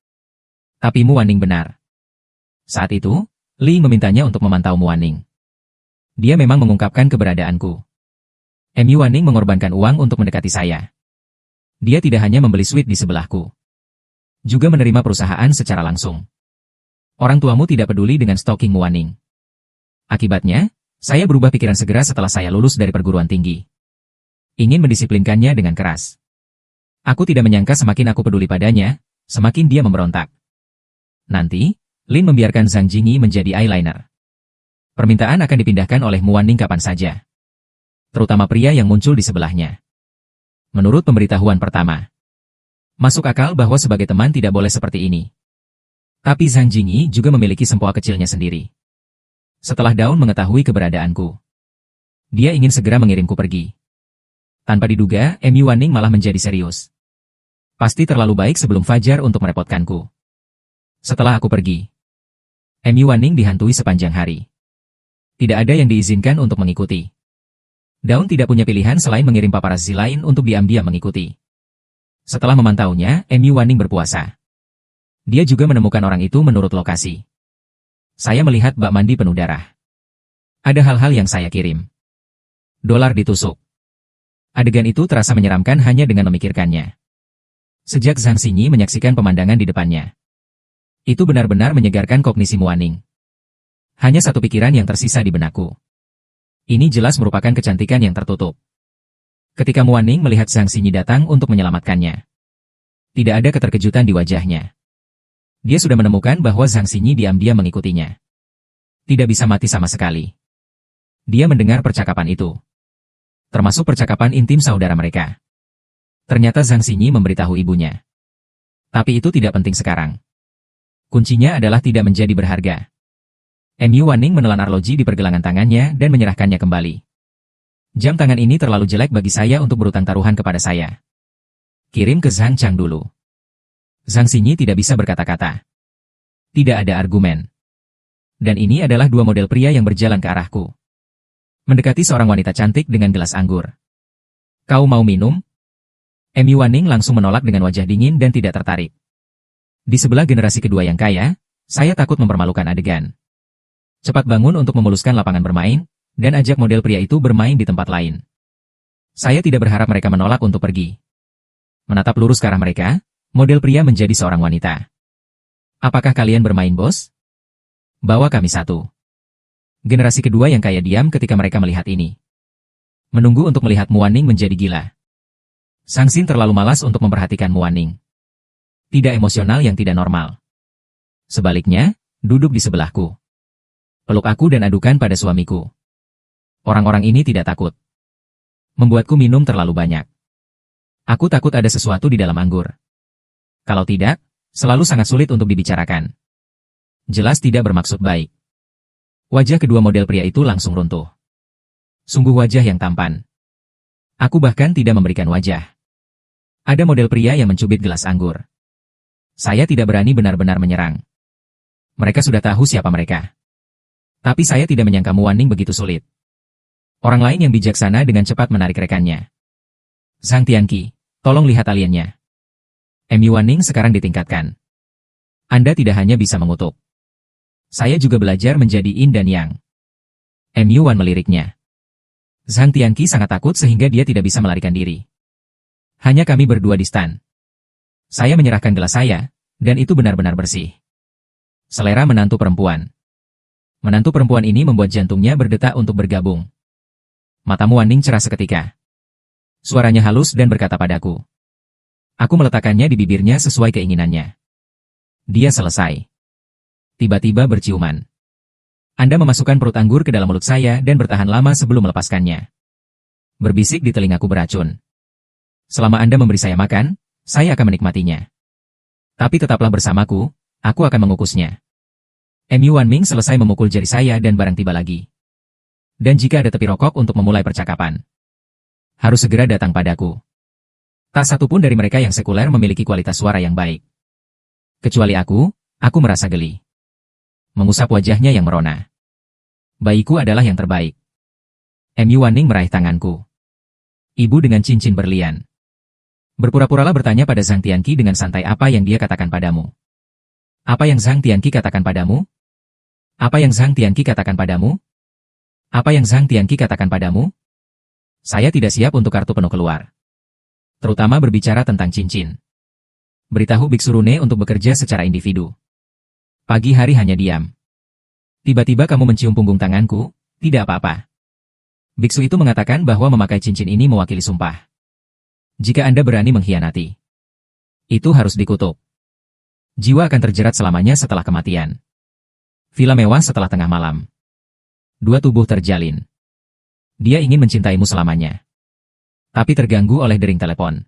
Tapi Mu Wanning benar. Saat itu, Li memintanya untuk memantau Mu Wanning. Dia memang mengungkapkan keberadaanku. M.Yu Wanning mengorbankan uang untuk mendekati saya. Dia tidak hanya membeli suite di sebelahku. Juga menerima perusahaan secara langsung. Orang tuamu tidak peduli dengan stalking Mu Wanning. Akibatnya, saya berubah pikiran segera setelah saya lulus dari perguruan tinggi. Ingin mendisiplinkannya dengan keras. Aku tidak menyangka semakin aku peduli padanya, semakin dia memberontak. Nanti, Lin membiarkan Zhang Jingyi menjadi eyeliner. Permintaan akan dipindahkan oleh Mu Wanning kapan saja. Terutama pria yang muncul di sebelahnya. Menurut pemberitahuan pertama. Masuk akal bahwa sebagai teman tidak boleh seperti ini. Tapi Zhang Jingyi juga memiliki sempoa kecilnya sendiri. Setelah Daun mengetahui keberadaanku. Dia ingin segera mengirimku pergi. Tanpa diduga, M.Yu Wanning malah menjadi serius. Pasti terlalu baik sebelum fajar untuk merepotkanku. Setelah aku pergi. M.Yu Wanning dihantui sepanjang hari. Tidak ada yang diizinkan untuk mengikuti. Daun tidak punya pilihan selain mengirim paparazzi lain untuk diam-diam mengikuti. Setelah memantaunya, M.Yu Wanning berpuasa. Dia juga menemukan orang itu menurut lokasi. Saya melihat bak mandi penuh darah. Ada hal-hal yang saya kirim. Dolar ditusuk. Adegan itu terasa menyeramkan hanya dengan memikirkannya. Sejak Zhang Xingyi menyaksikan pemandangan di depannya. Itu benar-benar menyegarkan kognisi Mu Wanning. Hanya satu pikiran yang tersisa di benakku. Ini jelas merupakan kecantikan yang tertutup. Ketika Mu Wanning melihat Zhang Xingyi datang untuk menyelamatkannya. Tidak ada keterkejutan di wajahnya. Dia sudah menemukan bahwa Zhang Xinyi diam-diam mengikutinya. Tidak bisa mati sama sekali. Dia mendengar percakapan itu. Termasuk percakapan intim saudara mereka. Ternyata Zhang Xinyi memberitahu ibunya. Tapi itu tidak penting sekarang. Kuncinya adalah tidak menjadi berharga. Mu Wanning menelan arloji di pergelangan tangannya dan menyerahkannya kembali. Jam tangan ini terlalu jelek bagi saya untuk berutang taruhan kepada saya. Kirim ke Zhang Chang dulu. Zhang Xinyi tidak bisa berkata-kata. Tidak ada argumen. Dan ini adalah dua model pria yang berjalan ke arahku. Mendekati seorang wanita cantik dengan gelas anggur. Kau mau minum? Mu Wanning langsung menolak dengan wajah dingin dan tidak tertarik. Di sebelah generasi kedua yang kaya, saya takut mempermalukan adegan. Cepat bangun untuk memuluskan lapangan bermain, dan ajak model pria itu bermain di tempat lain. Saya tidak berharap mereka menolak untuk pergi. Menatap lurus ke arah mereka, model pria menjadi seorang wanita. Apakah kalian bermain, bos? Bawa kami satu. Generasi kedua yang kaya diam ketika mereka melihat ini. Menunggu untuk melihat Mu Wanning menjadi gila. Zhang Xin terlalu malas untuk memperhatikan Mu Wanning. Tidak emosional yang tidak normal. Sebaliknya, duduk di sebelahku. Peluk aku dan adukan pada suamiku. Orang-orang ini tidak takut. Membuatku minum terlalu banyak. Aku takut ada sesuatu di dalam anggur. Kalau tidak, selalu sangat sulit untuk dibicarakan. Jelas tidak bermaksud baik. Wajah kedua model pria itu langsung runtuh. Sungguh wajah yang tampan. Aku bahkan tidak memberikan wajah. Ada model pria yang mencubit gelas anggur. Saya tidak berani benar-benar menyerang. Mereka sudah tahu siapa mereka. Tapi saya tidak menyangka Mu Wanning begitu sulit. Orang lain yang bijaksana dengan cepat menarik rekannya. Zhang Tianqi, tolong lihat aliennya. Mu Wanning sekarang ditingkatkan. Anda tidak hanya bisa mengutuk. Saya juga belajar menjadi yin dan yang. Mu Wan meliriknya. Zhang Tianqi sangat takut sehingga dia tidak bisa melarikan diri. Hanya kami berdua di stan. Saya menyerahkan gelas saya, dan itu benar-benar bersih. Selera menantu perempuan. Menantu perempuan ini membuat jantungnya berdetak untuk bergabung. Mata Mu Wanning cerah seketika. Suaranya halus dan berkata padaku. Aku meletakkannya di bibirnya sesuai keinginannya. Dia selesai. Tiba-tiba berciuman. Anda memasukkan perut anggur ke dalam mulut saya dan bertahan lama sebelum melepaskannya. Berbisik di telingaku beracun. Selama Anda memberi saya makan, saya akan menikmatinya. Tapi tetaplah bersamaku, aku akan mengukusnya. Mu Wanming selesai memukul jari saya dan barang tiba lagi. Dan jika ada tepi rokok untuk memulai percakapan, harus segera datang padaku. Tak satu pun dari mereka yang sekuler memiliki kualitas suara yang baik. Kecuali aku merasa geli. Mengusap wajahnya yang merona. Bayiku adalah yang terbaik. Mu Wanning meraih tanganku. Ibu dengan cincin berlian. Berpura-puralah bertanya pada Zhang Tianqi dengan santai apa yang dia katakan padamu. Apa yang Zhang Tianqi katakan padamu? Apa yang Zhang Tianqi katakan padamu? Apa yang Zhang Tianqi katakan padamu? Saya tidak siap untuk kartu penuh keluar. Terutama berbicara tentang cincin. Beritahu Biksu Rune untuk bekerja secara individu. Pagi hari hanya diam. Tiba-tiba kamu mencium punggung tanganku, tidak apa-apa. Biksu itu mengatakan bahwa memakai cincin ini mewakili sumpah. Jika Anda berani mengkhianati, itu harus dikutuk. Jiwa akan terjerat selamanya setelah kematian. Villa mewah setelah tengah malam. Dua tubuh terjalin. Dia ingin mencintaimu selamanya. Tapi terganggu oleh dering telepon.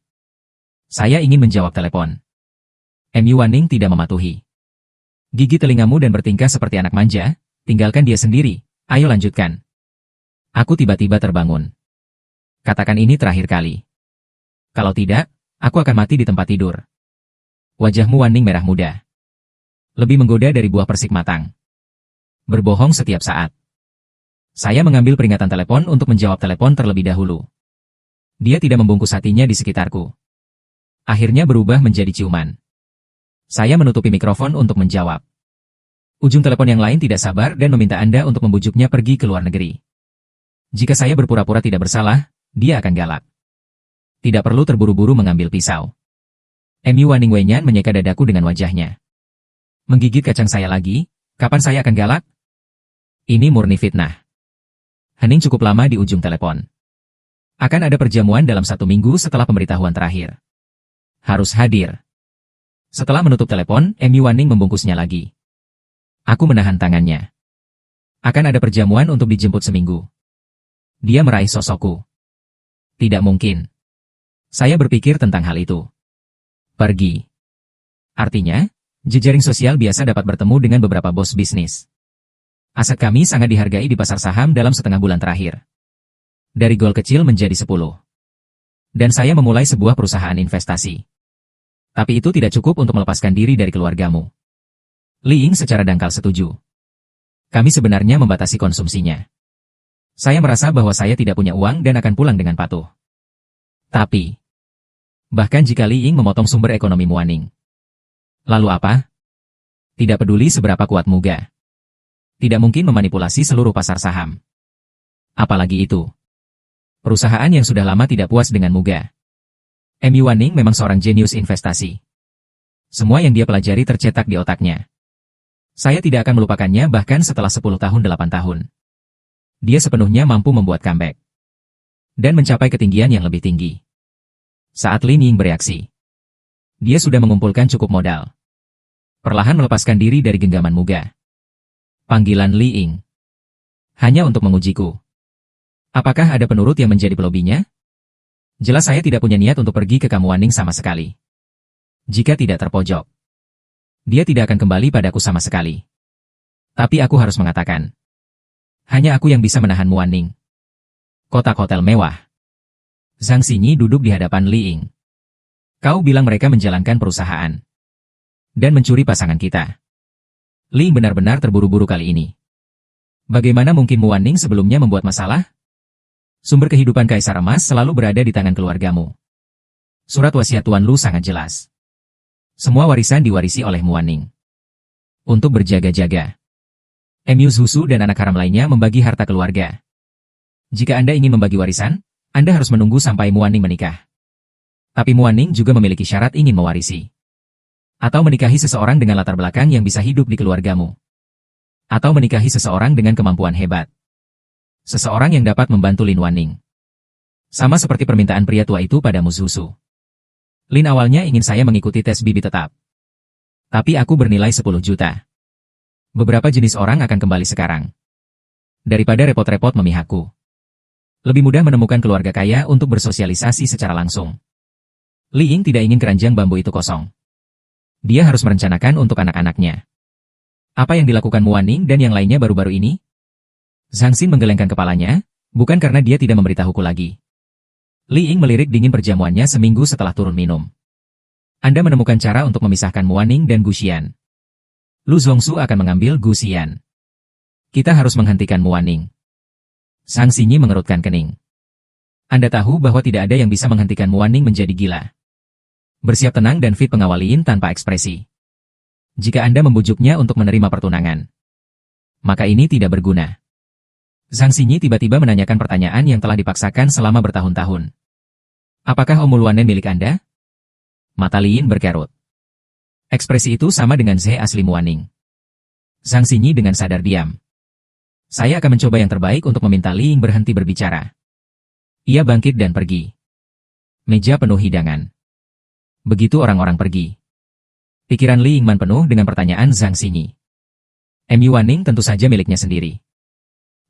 Saya ingin menjawab telepon. Mu Wanning tidak mematuhi. Gigi telingamu dan bertingkah seperti anak manja, tinggalkan dia sendiri, ayo lanjutkan. Aku tiba-tiba terbangun. Katakan ini terakhir kali. Kalau tidak, aku akan mati di tempat tidur. Wajahmu Wanning merah muda. Lebih menggoda dari buah persik matang. Berbohong setiap saat. Saya mengambil peringatan telepon untuk menjawab telepon terlebih dahulu. Dia tidak membungkus hatinya di sekitarku. Akhirnya berubah menjadi ciuman. Saya menutupi mikrofon untuk menjawab. Ujung telepon yang lain tidak sabar dan meminta Anda untuk membujuknya pergi ke luar negeri. Jika saya berpura-pura tidak bersalah, dia akan galak. Tidak perlu terburu-buru mengambil pisau. Mu Wanning Wenyan menyeka dadaku dengan wajahnya. Menggigit kacang saya lagi, kapan saya akan galak? Ini murni fitnah. Hening cukup lama di ujung telepon. Akan ada perjamuan dalam 1 minggu setelah pemberitahuan terakhir. Harus hadir. Setelah menutup telepon, Amy Waning membungkusnya lagi. Aku menahan tangannya. Akan ada perjamuan untuk dijemput seminggu. Dia meraih sosokku. Tidak mungkin. Saya berpikir tentang hal itu. Pergi. Artinya, jejaring sosial biasa dapat bertemu dengan beberapa bos bisnis. Aset kami sangat dihargai di pasar saham dalam setengah bulan terakhir. Dari gol kecil menjadi 10. Dan saya memulai sebuah perusahaan investasi. Tapi itu tidak cukup untuk melepaskan diri dari keluargamu. Li Ying secara dangkal setuju. Kami sebenarnya membatasi konsumsinya. Saya merasa bahwa saya tidak punya uang dan akan pulang dengan patuh. Tapi, bahkan jika Li Ying memotong sumber ekonomi Muaning. Lalu apa? Tidak peduli seberapa kuat Muga. Tidak mungkin memanipulasi seluruh pasar saham. Apalagi itu. Perusahaan yang sudah lama tidak puas dengan Muga. Amy Waning memang seorang jenius investasi. Semua yang dia pelajari tercetak di otaknya. Saya tidak akan melupakannya bahkan setelah 10 tahun 8 tahun. Dia sepenuhnya mampu membuat comeback. Dan mencapai ketinggian yang lebih tinggi. Saat Lin Ying bereaksi. Dia sudah mengumpulkan cukup modal. Perlahan melepaskan diri dari genggaman Muga. Panggilan Li Ying. Hanya untuk mengujiku. Apakah ada penurut yang menjadi pelobinya? Jelas saya tidak punya niat untuk pergi ke Kamuaning sama sekali. Jika tidak terpojok, dia tidak akan kembali padaku sama sekali. Tapi aku harus mengatakan. Hanya aku yang bisa menahan Muaning. Kotak hotel mewah. Zhang Xinyi duduk di hadapan Li Ying. Kau bilang mereka menjalankan perusahaan. Dan mencuri pasangan kita. Li Ying benar-benar terburu-buru kali ini. Bagaimana mungkin Muaning sebelumnya membuat masalah? Sumber kehidupan Kaisar Emas selalu berada di tangan keluargamu. Surat wasiat Tuan Lu sangat jelas. Semua warisan diwarisi oleh Muaning. Untuk berjaga-jaga. Emu Zhusu dan anak haram lainnya membagi harta keluarga. Jika Anda ingin membagi warisan, Anda harus menunggu sampai Muaning menikah. Tapi Muaning juga memiliki syarat ingin mewarisi. Atau menikahi seseorang dengan latar belakang yang bisa hidup di keluargamu. Atau menikahi seseorang dengan kemampuan hebat. Seseorang yang dapat membantu Lin Waning. Sama seperti permintaan pria tua itu pada Mu Zhusu. Lin awalnya ingin saya mengikuti tes bibi tetap. Tapi aku bernilai 10 juta. Beberapa jenis orang akan kembali sekarang. Daripada repot-repot memihakku. Lebih mudah menemukan keluarga kaya untuk bersosialisasi secara langsung. Li Ying tidak ingin keranjang bambu itu kosong. Dia harus merencanakan untuk anak-anaknya. Apa yang dilakukan Muaning dan yang lainnya baru-baru ini? Zhang Xin menggelengkan kepalanya, bukan karena dia tidak memberitahuku lagi. Li Ying melirik dingin perjamuannya seminggu setelah turun minum. Anda menemukan cara untuk memisahkan Muaning dan Gu Xian. Lu Zhongsu akan mengambil Gu Xian. Kita harus menghentikan Muaning. Zhang Xinyi mengerutkan kening. Anda tahu bahwa tidak ada yang bisa menghentikan Muaning menjadi gila. Bersiap tenang dan fit pengawal Lin tanpa ekspresi. Jika Anda membujuknya untuk menerima pertunangan, maka ini tidak berguna. Zhang Xinyi tiba-tiba menanyakan pertanyaan yang telah dipaksakan selama bertahun-tahun. Apakah Om Luanen milik Anda? Mata Lin berkerut. Ekspresi itu sama dengan Ze asli Muaning. Zhang Xinyi dengan sadar diam. Saya akan mencoba yang terbaik untuk meminta Li Ying berhenti berbicara. Ia bangkit dan pergi. Meja penuh hidangan. Begitu orang-orang pergi. Pikiran Li Yingman penuh dengan pertanyaan Zhang Xinyi. Emu Waning tentu saja miliknya sendiri.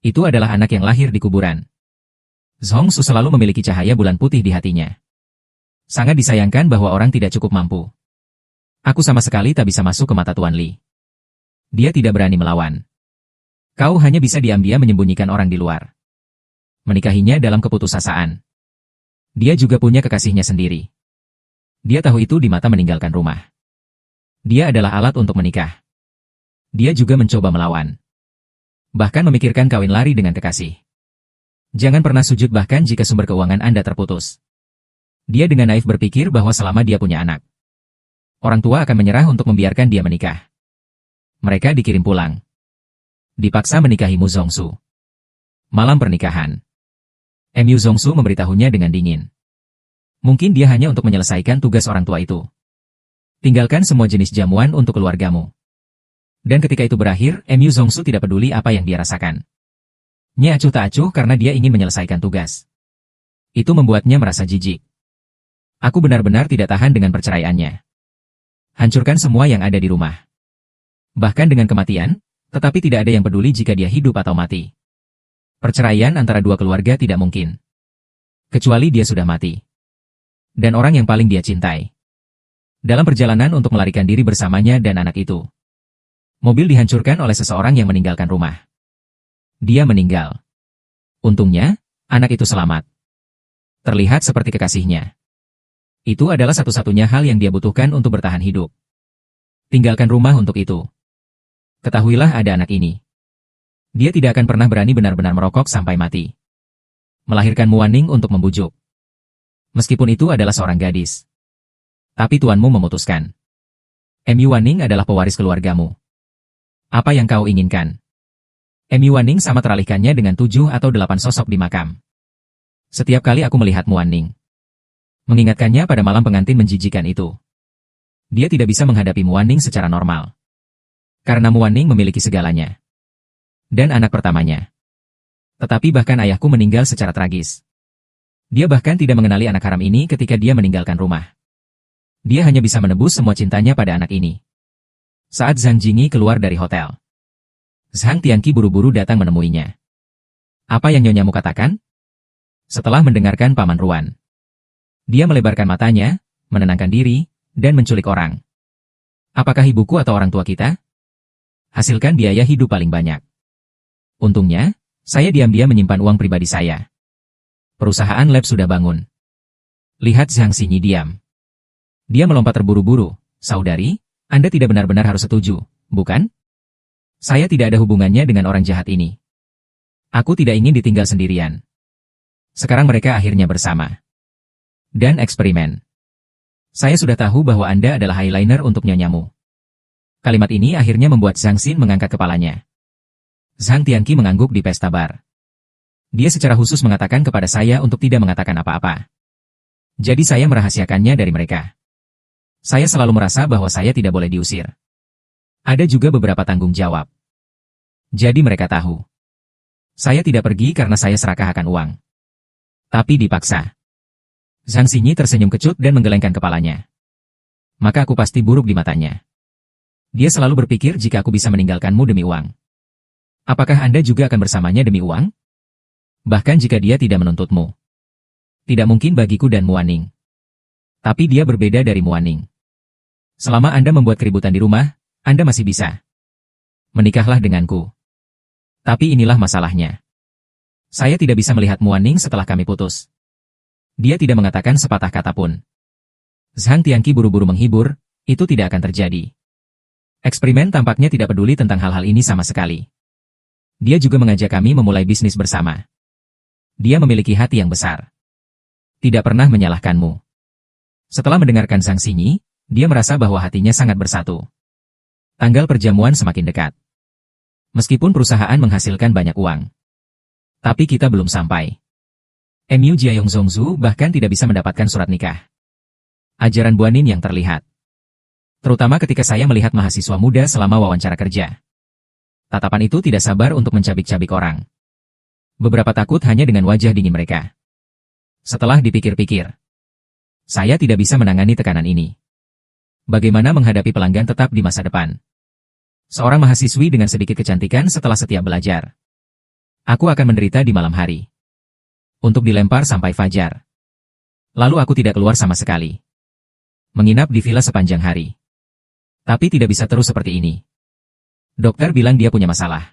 Itu adalah anak yang lahir di kuburan. Zhongsu selalu memiliki cahaya bulan putih di hatinya. Sangat disayangkan bahwa orang tidak cukup mampu. Aku sama sekali tak bisa masuk ke mata Tuan Li. Dia tidak berani melawan. Kau hanya bisa diam-diam menyembunyikan orang di luar. Menikahinya dalam keputusasaan. Dia juga punya kekasihnya sendiri. Dia tahu itu di mata meninggalkan rumah. Dia adalah alat untuk menikah. Dia juga mencoba melawan. Bahkan memikirkan kawin lari dengan kekasih. Jangan pernah sujud bahkan jika sumber keuangan Anda terputus. Dia dengan naif berpikir bahwa selama dia punya anak, orang tua akan menyerah untuk membiarkan dia menikah. Mereka dikirim pulang. Dipaksa menikahi Mu Zhongsu. Malam pernikahan. Emu Zhongsu memberitahunya dengan dingin. Mungkin dia hanya untuk menyelesaikan tugas orang tua itu. Tinggalkan semua jenis jamuan untuk keluargamu. Dan ketika itu berakhir, Emu Zhongsu tidak peduli apa yang dia rasakan. Nya acuh tak acuh karena dia ingin menyelesaikan tugas. Itu membuatnya merasa jijik. Aku benar-benar tidak tahan dengan perceraiannya. Hancurkan semua yang ada di rumah. Bahkan dengan kematian, tetapi tidak ada yang peduli jika dia hidup atau mati. Perceraian antara dua keluarga tidak mungkin. Kecuali dia sudah mati. Dan orang yang paling dia cintai. Dalam perjalanan untuk melarikan diri bersamanya dan anak itu. Mobil dihancurkan oleh seseorang yang meninggalkan rumah. Dia meninggal. Untungnya, anak itu selamat. Terlihat seperti kekasihnya. Itu adalah satu-satunya hal yang dia butuhkan untuk bertahan hidup. Tinggalkan rumah untuk itu. Ketahuilah ada anak ini. Dia tidak akan pernah berani benar-benar merokok sampai mati. Melahirkan Muaning untuk membujuk. Meskipun itu adalah seorang gadis. Tapi tuanmu memutuskan. Muaning adalah pewaris keluargamu. Apa yang kau inginkan? Muaning sama teralihkannya dengan 7 atau 8 sosok di makam. Setiap kali aku melihat Muaning. Mengingatkannya pada malam pengantin menjijikan itu. Dia tidak bisa menghadapi Muaning secara normal. Karena Muaning memiliki segalanya. Dan anak pertamanya. Tetapi bahkan ayahku meninggal secara tragis. Dia bahkan tidak mengenali anak haram ini ketika dia meninggalkan rumah. Dia hanya bisa menebus semua cintanya pada anak ini. Saat Zhang Jingyi keluar dari hotel, Zhang Tianqi buru-buru datang menemuinya. Apa yang nyonyamu katakan? Setelah mendengarkan Paman Ruan. Dia melebarkan matanya, menenangkan diri, dan menculik orang. Apakah ibuku atau orang tua kita? Hasilkan biaya hidup paling banyak. Untungnya, saya diam-diam menyimpan uang pribadi saya. Perusahaan lab sudah bangun. Lihat Zhang Xinyi diam. Dia melompat terburu-buru. Saudari, Anda tidak benar-benar harus setuju, bukan? Saya tidak ada hubungannya dengan orang jahat ini. Aku tidak ingin ditinggal sendirian. Sekarang mereka akhirnya bersama. Dan eksperimen. Saya sudah tahu bahwa Anda adalah eyeliner untuk nyonyamu. Kalimat ini akhirnya membuat Zhang Xin mengangkat kepalanya. Zhang Tianqi mengangguk di pesta bar. Dia secara khusus mengatakan kepada saya untuk tidak mengatakan apa-apa. Jadi saya merahasiakannya dari mereka. Saya selalu merasa bahwa saya tidak boleh diusir. Ada juga beberapa tanggung jawab. Jadi mereka tahu. Saya tidak pergi karena saya serakah akan uang. Tapi dipaksa. Zhang Xinyi tersenyum kecut dan menggelengkan kepalanya. Maka aku pasti buruk di matanya. Dia selalu berpikir jika aku bisa meninggalkanmu demi uang. Apakah Anda juga akan bersamanya demi uang? Bahkan jika dia tidak menuntutmu. Tidak mungkin bagiku dan Muaning. Tapi dia berbeda dari Muaning. Selama Anda membuat keributan di rumah, Anda masih bisa. Menikahlah denganku. Tapi inilah masalahnya. Saya tidak bisa melihat Muaning setelah kami putus. Dia tidak mengatakan sepatah kata pun. Zhang Tianqi buru-buru menghibur, itu tidak akan terjadi. Eksperimen tampaknya tidak peduli tentang hal-hal ini sama sekali. Dia juga mengajak kami memulai bisnis bersama. Dia memiliki hati yang besar. Tidak pernah menyalahkanmu. Setelah mendengarkan Zhang Xinyi, dia merasa bahwa hatinya sangat bersatu. Tanggal perjamuan semakin dekat. Meskipun perusahaan menghasilkan banyak uang. Tapi kita belum sampai. Mu Jiayong Zhongzhu bahkan tidak bisa mendapatkan surat nikah. Ajaran Buanin yang terlihat. Terutama ketika saya melihat mahasiswa muda selama wawancara kerja. Tatapan itu tidak sabar untuk mencabik-cabik orang. Beberapa takut hanya dengan wajah dingin mereka. Setelah dipikir-pikir, saya tidak bisa menangani tekanan ini. Bagaimana menghadapi pelanggan tetap di masa depan? Seorang mahasiswi dengan sedikit kecantikan setelah setiap belajar. Aku akan menderita di malam hari. Untuk dilempar sampai fajar. Lalu aku tidak keluar sama sekali. Menginap di villa sepanjang hari. Tapi tidak bisa terus seperti ini. Dokter bilang dia punya masalah.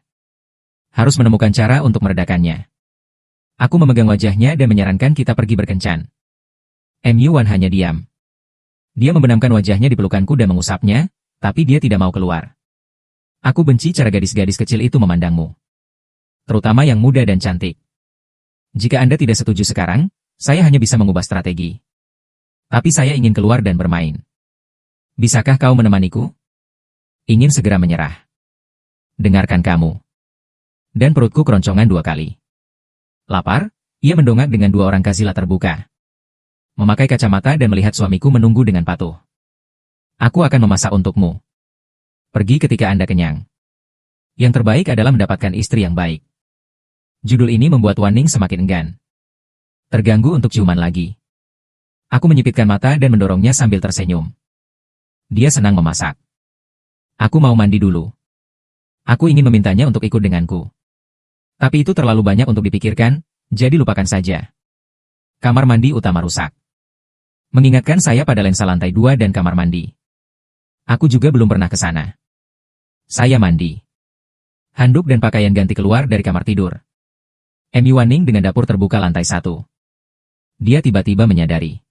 Harus menemukan cara untuk meredakannya. Aku memegang wajahnya dan menyarankan kita pergi berkencan. Wan hanya diam. Dia membenamkan wajahnya di pelukanku dan mengusapnya, tapi dia tidak mau keluar. Aku benci cara gadis-gadis kecil itu memandangmu. Terutama yang muda dan cantik. Jika Anda tidak setuju sekarang, saya hanya bisa mengubah strategi. Tapi saya ingin keluar dan bermain. Bisakah kau menemaniku? Ingin segera menyerah. Dengarkan kamu. Dan perutku keroncongan 2 kali. Lapar, ia mendongak dengan 2 orang Kazila terbuka. Memakai kacamata dan melihat suamiku menunggu dengan patuh. Aku akan memasak untukmu. Pergi ketika Anda kenyang. Yang terbaik adalah mendapatkan istri yang baik. Judul ini membuat Waning semakin enggan. Terganggu untuk ciuman lagi. Aku menyipitkan mata dan mendorongnya sambil tersenyum. Dia senang memasak. Aku mau mandi dulu. Aku ingin memintanya untuk ikut denganku. Tapi itu terlalu banyak untuk dipikirkan, jadi lupakan saja. Kamar mandi utama rusak. Mengingatkan saya pada lensa lantai 2 dan kamar mandi. Aku juga belum pernah ke sana. Saya mandi. Handuk dan pakaian ganti keluar dari kamar tidur. Amy Wanning dengan dapur terbuka lantai 1. Dia tiba-tiba menyadari.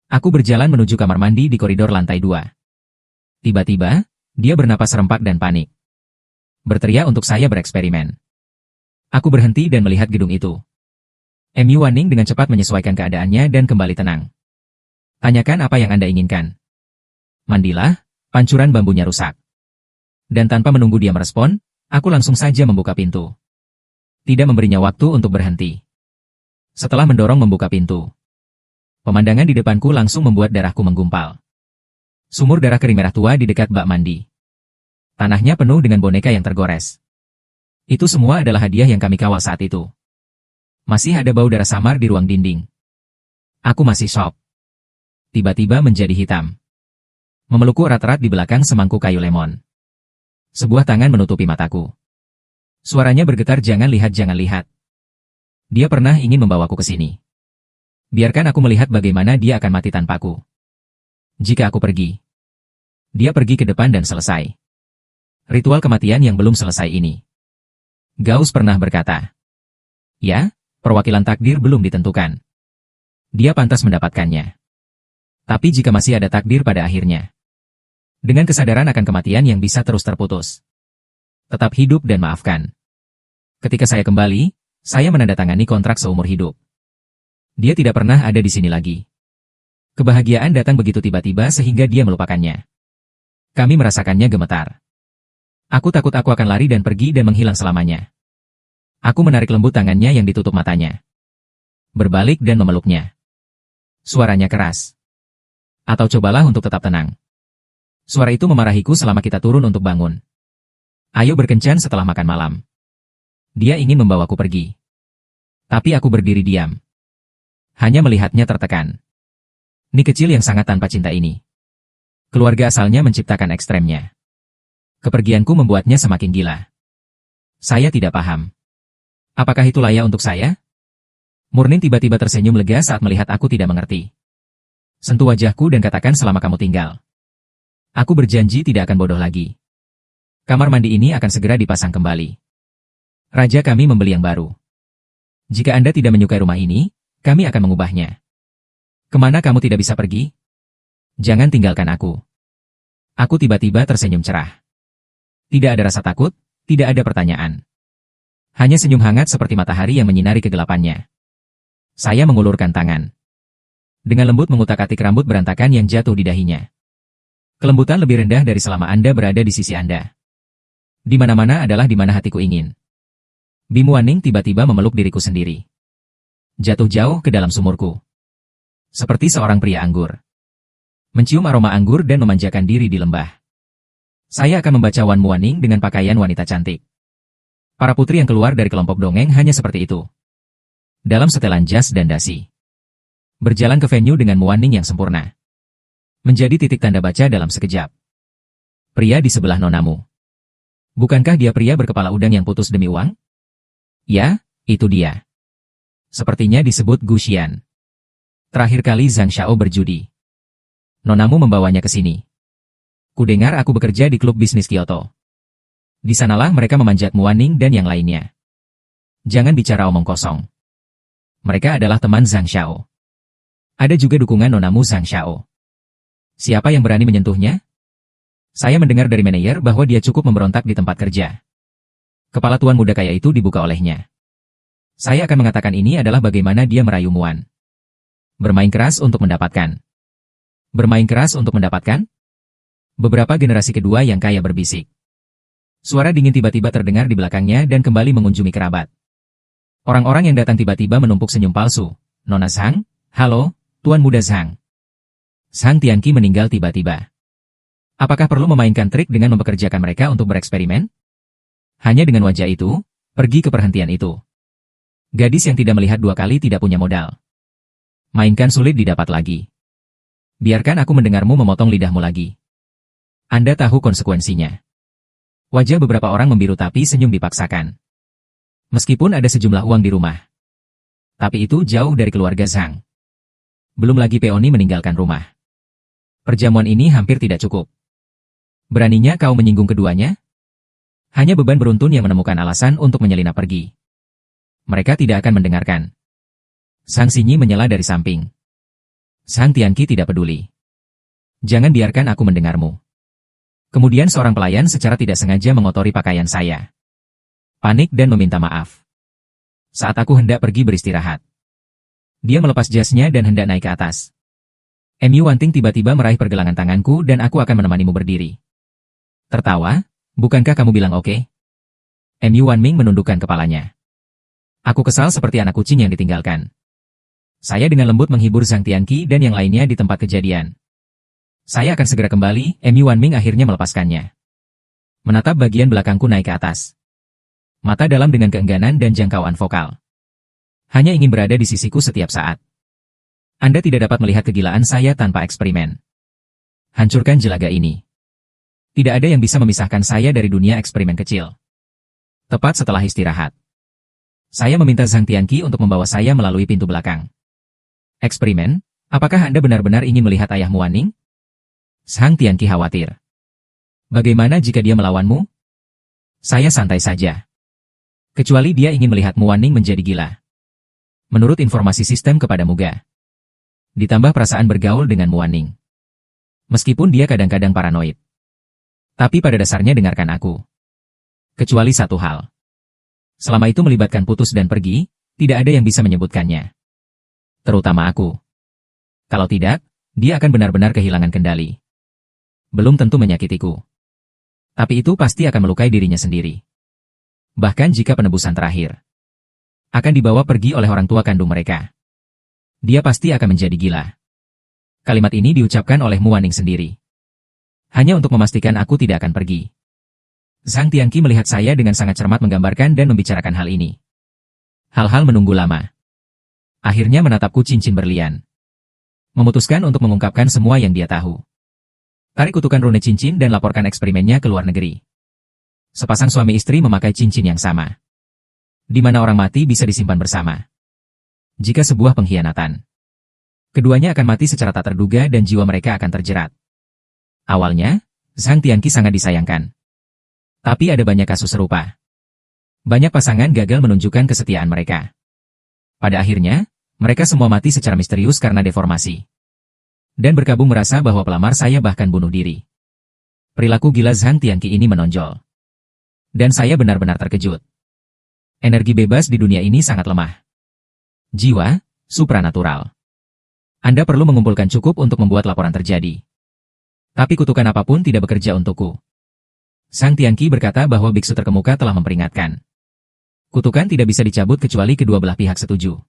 Aku berjalan menuju kamar mandi di koridor lantai 2. Tiba-tiba, dia bernapas rempak dan panik. Berteriak untuk saya bereksperimen. Aku berhenti dan melihat gedung itu. Amy Wanning dengan cepat menyesuaikan keadaannya dan kembali tenang. Tanyakan apa yang Anda inginkan. Mandilah, pancuran bambunya rusak. Dan tanpa menunggu dia merespon, aku langsung saja membuka pintu. Tidak memberinya waktu untuk berhenti. Setelah mendorong membuka pintu, pemandangan di depanku langsung membuat darahku menggumpal. Sumur darah kering merah tua di dekat bak mandi. Tanahnya penuh dengan boneka yang tergores. Itu semua adalah hadiah yang kami kawal saat itu. Masih ada bau darah samar di ruang dinding. Aku masih shock. Tiba-tiba menjadi hitam. Memelukku erat-erat di belakang semangkuk kayu lemon. Sebuah tangan menutupi mataku. Suaranya bergetar, jangan lihat, jangan lihat. Dia pernah ingin membawaku ke sini. Biarkan aku melihat bagaimana dia akan mati tanpaku. Jika aku pergi. Dia pergi ke depan dan selesai. Ritual kematian yang belum selesai ini. Gauss pernah berkata. Ya, perwakilan takdir belum ditentukan. Dia pantas mendapatkannya. Tapi jika masih ada takdir pada akhirnya. Dengan kesadaran akan kematian yang bisa terus terputus. Tetap hidup dan maafkan. Ketika saya kembali, saya menandatangani kontrak seumur hidup. Dia tidak pernah ada di sini lagi. Kebahagiaan datang begitu tiba-tiba sehingga dia melupakannya. Kami merasakannya gemetar. Aku takut aku akan lari dan pergi dan menghilang selamanya. Aku menarik lembut tangannya yang ditutup matanya. Berbalik dan memeluknya. Suaranya keras. Atau cobalah untuk tetap tenang. Suara itu memarahiku selama kita turun untuk bangun. Ayo berkencan setelah makan malam. Dia ingin membawaku pergi. Tapi aku berdiri diam. Hanya melihatnya tertekan. Ni kecil yang sangat tanpa cinta ini. Keluarga asalnya menciptakan ekstremnya. Kepergianku membuatnya semakin gila. Saya tidak paham. Apakah itu layak untuk saya? Murnin tiba-tiba tersenyum lega saat melihat aku tidak mengerti. Sentuh wajahku dan katakan selama kamu tinggal. Aku berjanji tidak akan bodoh lagi. Kamar mandi ini akan segera dipasang kembali. Raja kami membeli yang baru. Jika Anda tidak menyukai rumah ini, kami akan mengubahnya. Kemana kamu tidak bisa pergi? Jangan tinggalkan aku. Aku tiba-tiba tersenyum cerah. Tidak ada rasa takut, tidak ada pertanyaan. Hanya senyum hangat seperti matahari yang menyinari kegelapannya. Saya mengulurkan tangan. Dengan lembut mengutak-atik rambut berantakan yang jatuh di dahinya. Kelembutan lebih rendah dari selama Anda berada di sisi Anda. Di mana-mana adalah di mana hatiku ingin. Bim Wanning tiba-tiba memeluk diriku sendiri. Jatuh jauh ke dalam sumurku. Seperti seorang pria anggur. Mencium aroma anggur dan memanjakan diri di lembah. Saya akan membaca Wan Muaning dengan pakaian wanita cantik. Para putri yang keluar dari kelompok dongeng hanya seperti itu. Dalam setelan jas dan dasi. Berjalan ke venue dengan Muaning yang sempurna. Menjadi titik tanda baca dalam sekejap. Pria di sebelah nonamu. Bukankah dia pria berkepala udang yang putus demi uang? Ya, itu dia. Sepertinya disebut Gu Xian. Terakhir kali Zhang Xiao berjudi. Nonamu membawanya ke sini. Kudengar aku bekerja di klub bisnis Kyoto. Di sanalah mereka memanjat Muaning dan yang lainnya. Jangan bicara omong kosong. Mereka adalah teman Zhang Xiao. Ada juga dukungan nonamu Zhang Xiao. Siapa yang berani menyentuhnya? Saya mendengar dari manajer bahwa dia cukup memberontak di tempat kerja. Kepala tuan muda kaya itu dibuka olehnya. Saya akan mengatakan ini adalah bagaimana dia merayu Muan. Bermain keras untuk mendapatkan. Bermain keras untuk mendapatkan? Beberapa generasi kedua yang kaya berbisik. Suara dingin tiba-tiba terdengar di belakangnya dan kembali mengunjungi kerabat. Orang-orang yang datang tiba-tiba menumpuk senyum palsu. Nona Zhang, halo, Tuan Muda Zhang. Zhang Tianqi meninggal tiba-tiba. Apakah perlu memainkan trik dengan mempekerjakan mereka untuk bereksperimen? Hanya dengan wajah itu, pergi ke perhentian itu. Gadis yang tidak melihat dua kali tidak punya modal. Mainkan sulit didapat lagi. Biarkan aku mendengarmu memotong lidahmu lagi. Anda tahu konsekuensinya. Wajah beberapa orang membiru tapi senyum dipaksakan. Meskipun ada sejumlah uang di rumah. Tapi itu jauh dari keluarga Zhang. Belum lagi Peony meninggalkan rumah. Perjamuan ini hampir tidak cukup. Beraninya kau menyinggung keduanya? Hanya beban beruntun yang menemukan alasan untuk menyelinap pergi. Mereka tidak akan mendengarkan. Sang Sinyi menyela dari samping. Sang Tianqi tidak peduli. Jangan biarkan aku mendengarmu. Kemudian seorang pelayan secara tidak sengaja mengotori pakaian saya. Panik dan meminta maaf. Saat aku hendak pergi beristirahat. Dia melepas jasnya dan hendak naik ke atas. Mu Wanting tiba-tiba meraih pergelangan tanganku dan aku akan menemanimu berdiri. Tertawa, bukankah kamu bilang oke? Mu Wanming menundukkan kepalanya. Aku kesal seperti anak kucing yang ditinggalkan. Saya dengan lembut menghibur Zhang Tianqi dan yang lainnya di tempat kejadian. Saya akan segera kembali, Mu Wanming akhirnya melepaskannya. Menatap bagian belakangku naik ke atas. Mata dalam dengan keengganan dan jangkauan vokal. Hanya ingin berada di sisiku setiap saat. Anda tidak dapat melihat kegilaan saya tanpa eksperimen. Hancurkan jelaga ini. Tidak ada yang bisa memisahkan saya dari dunia eksperimen kecil. Tepat setelah istirahat. Saya meminta Zhang Tianqi untuk membawa saya melalui pintu belakang. Eksperimen? Apakah Anda benar-benar ingin melihat ayahmu Wanning? Zhang Tianqi khawatir. Bagaimana jika dia melawanmu? Saya santai saja. Kecuali dia ingin melihatmu Wanning menjadi gila. Menurut informasi sistem kepada Muga. Ditambah perasaan bergaul dengan Wanning. Meskipun dia kadang-kadang paranoid. Tapi pada dasarnya dengarkan aku. Kecuali satu hal. Selama itu melibatkan putus dan pergi, tidak ada yang bisa menyebutkannya. Terutama aku. Kalau tidak, dia akan benar-benar kehilangan kendali. Belum tentu menyakitiku. Tapi itu pasti akan melukai dirinya sendiri. Bahkan jika penebusan terakhir akan dibawa pergi oleh orang tua kandung mereka. Dia pasti akan menjadi gila. Kalimat ini diucapkan oleh Mu Wanning sendiri. Hanya untuk memastikan aku tidak akan pergi. Zhang Tianqi melihat saya dengan sangat cermat menggambarkan dan membicarakan hal ini. Hal-hal menunggu lama. Akhirnya menatapku cincin berlian. Memutuskan untuk mengungkapkan semua yang dia tahu. Tarik kutukan rune cincin dan laporkan eksperimennya ke luar negeri. Sepasang suami istri memakai cincin yang sama. Di mana orang mati bisa disimpan bersama. Jika sebuah pengkhianatan. Keduanya akan mati secara tak terduga dan jiwa mereka akan terjerat. Awalnya, Zhang Tianqi sangat disayangkan. Tapi ada banyak kasus serupa. Banyak pasangan gagal menunjukkan kesetiaan mereka. Pada akhirnya, mereka semua mati secara misterius karena deformasi. Dan berkabung merasa bahwa pelamar saya bahkan bunuh diri. Perilaku gila Zhang Tianqi ini menonjol. Dan saya benar-benar terkejut. Energi bebas di dunia ini sangat lemah. Jiwa, supranatural. Anda perlu mengumpulkan cukup untuk membuat laporan terjadi. Tapi kutukan apapun tidak bekerja untukku. Zhang Tianqi berkata bahwa biksu terkemuka telah memperingatkan. Kutukan tidak bisa dicabut kecuali kedua belah pihak setuju.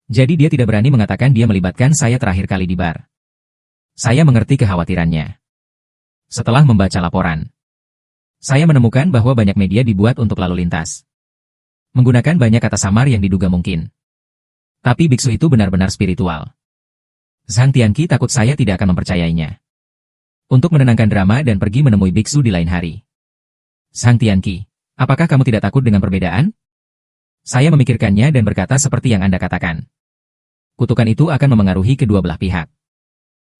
Jadi dia tidak berani mengatakan dia melibatkan saya terakhir kali di bar. Saya mengerti kekhawatirannya. Setelah membaca laporan, saya menemukan bahwa banyak media dibuat untuk lalu lintas. Menggunakan banyak kata samar yang diduga mungkin. Tapi biksu itu benar-benar spiritual. Zhang Tianqi takut saya tidak akan mempercayainya. Untuk menenangkan drama dan pergi menemui biksu di lain hari. Zhang Tianqi, apakah kamu tidak takut dengan perbedaan? Saya memikirkannya dan berkata seperti yang Anda katakan. Kutukan itu akan memengaruhi kedua belah pihak.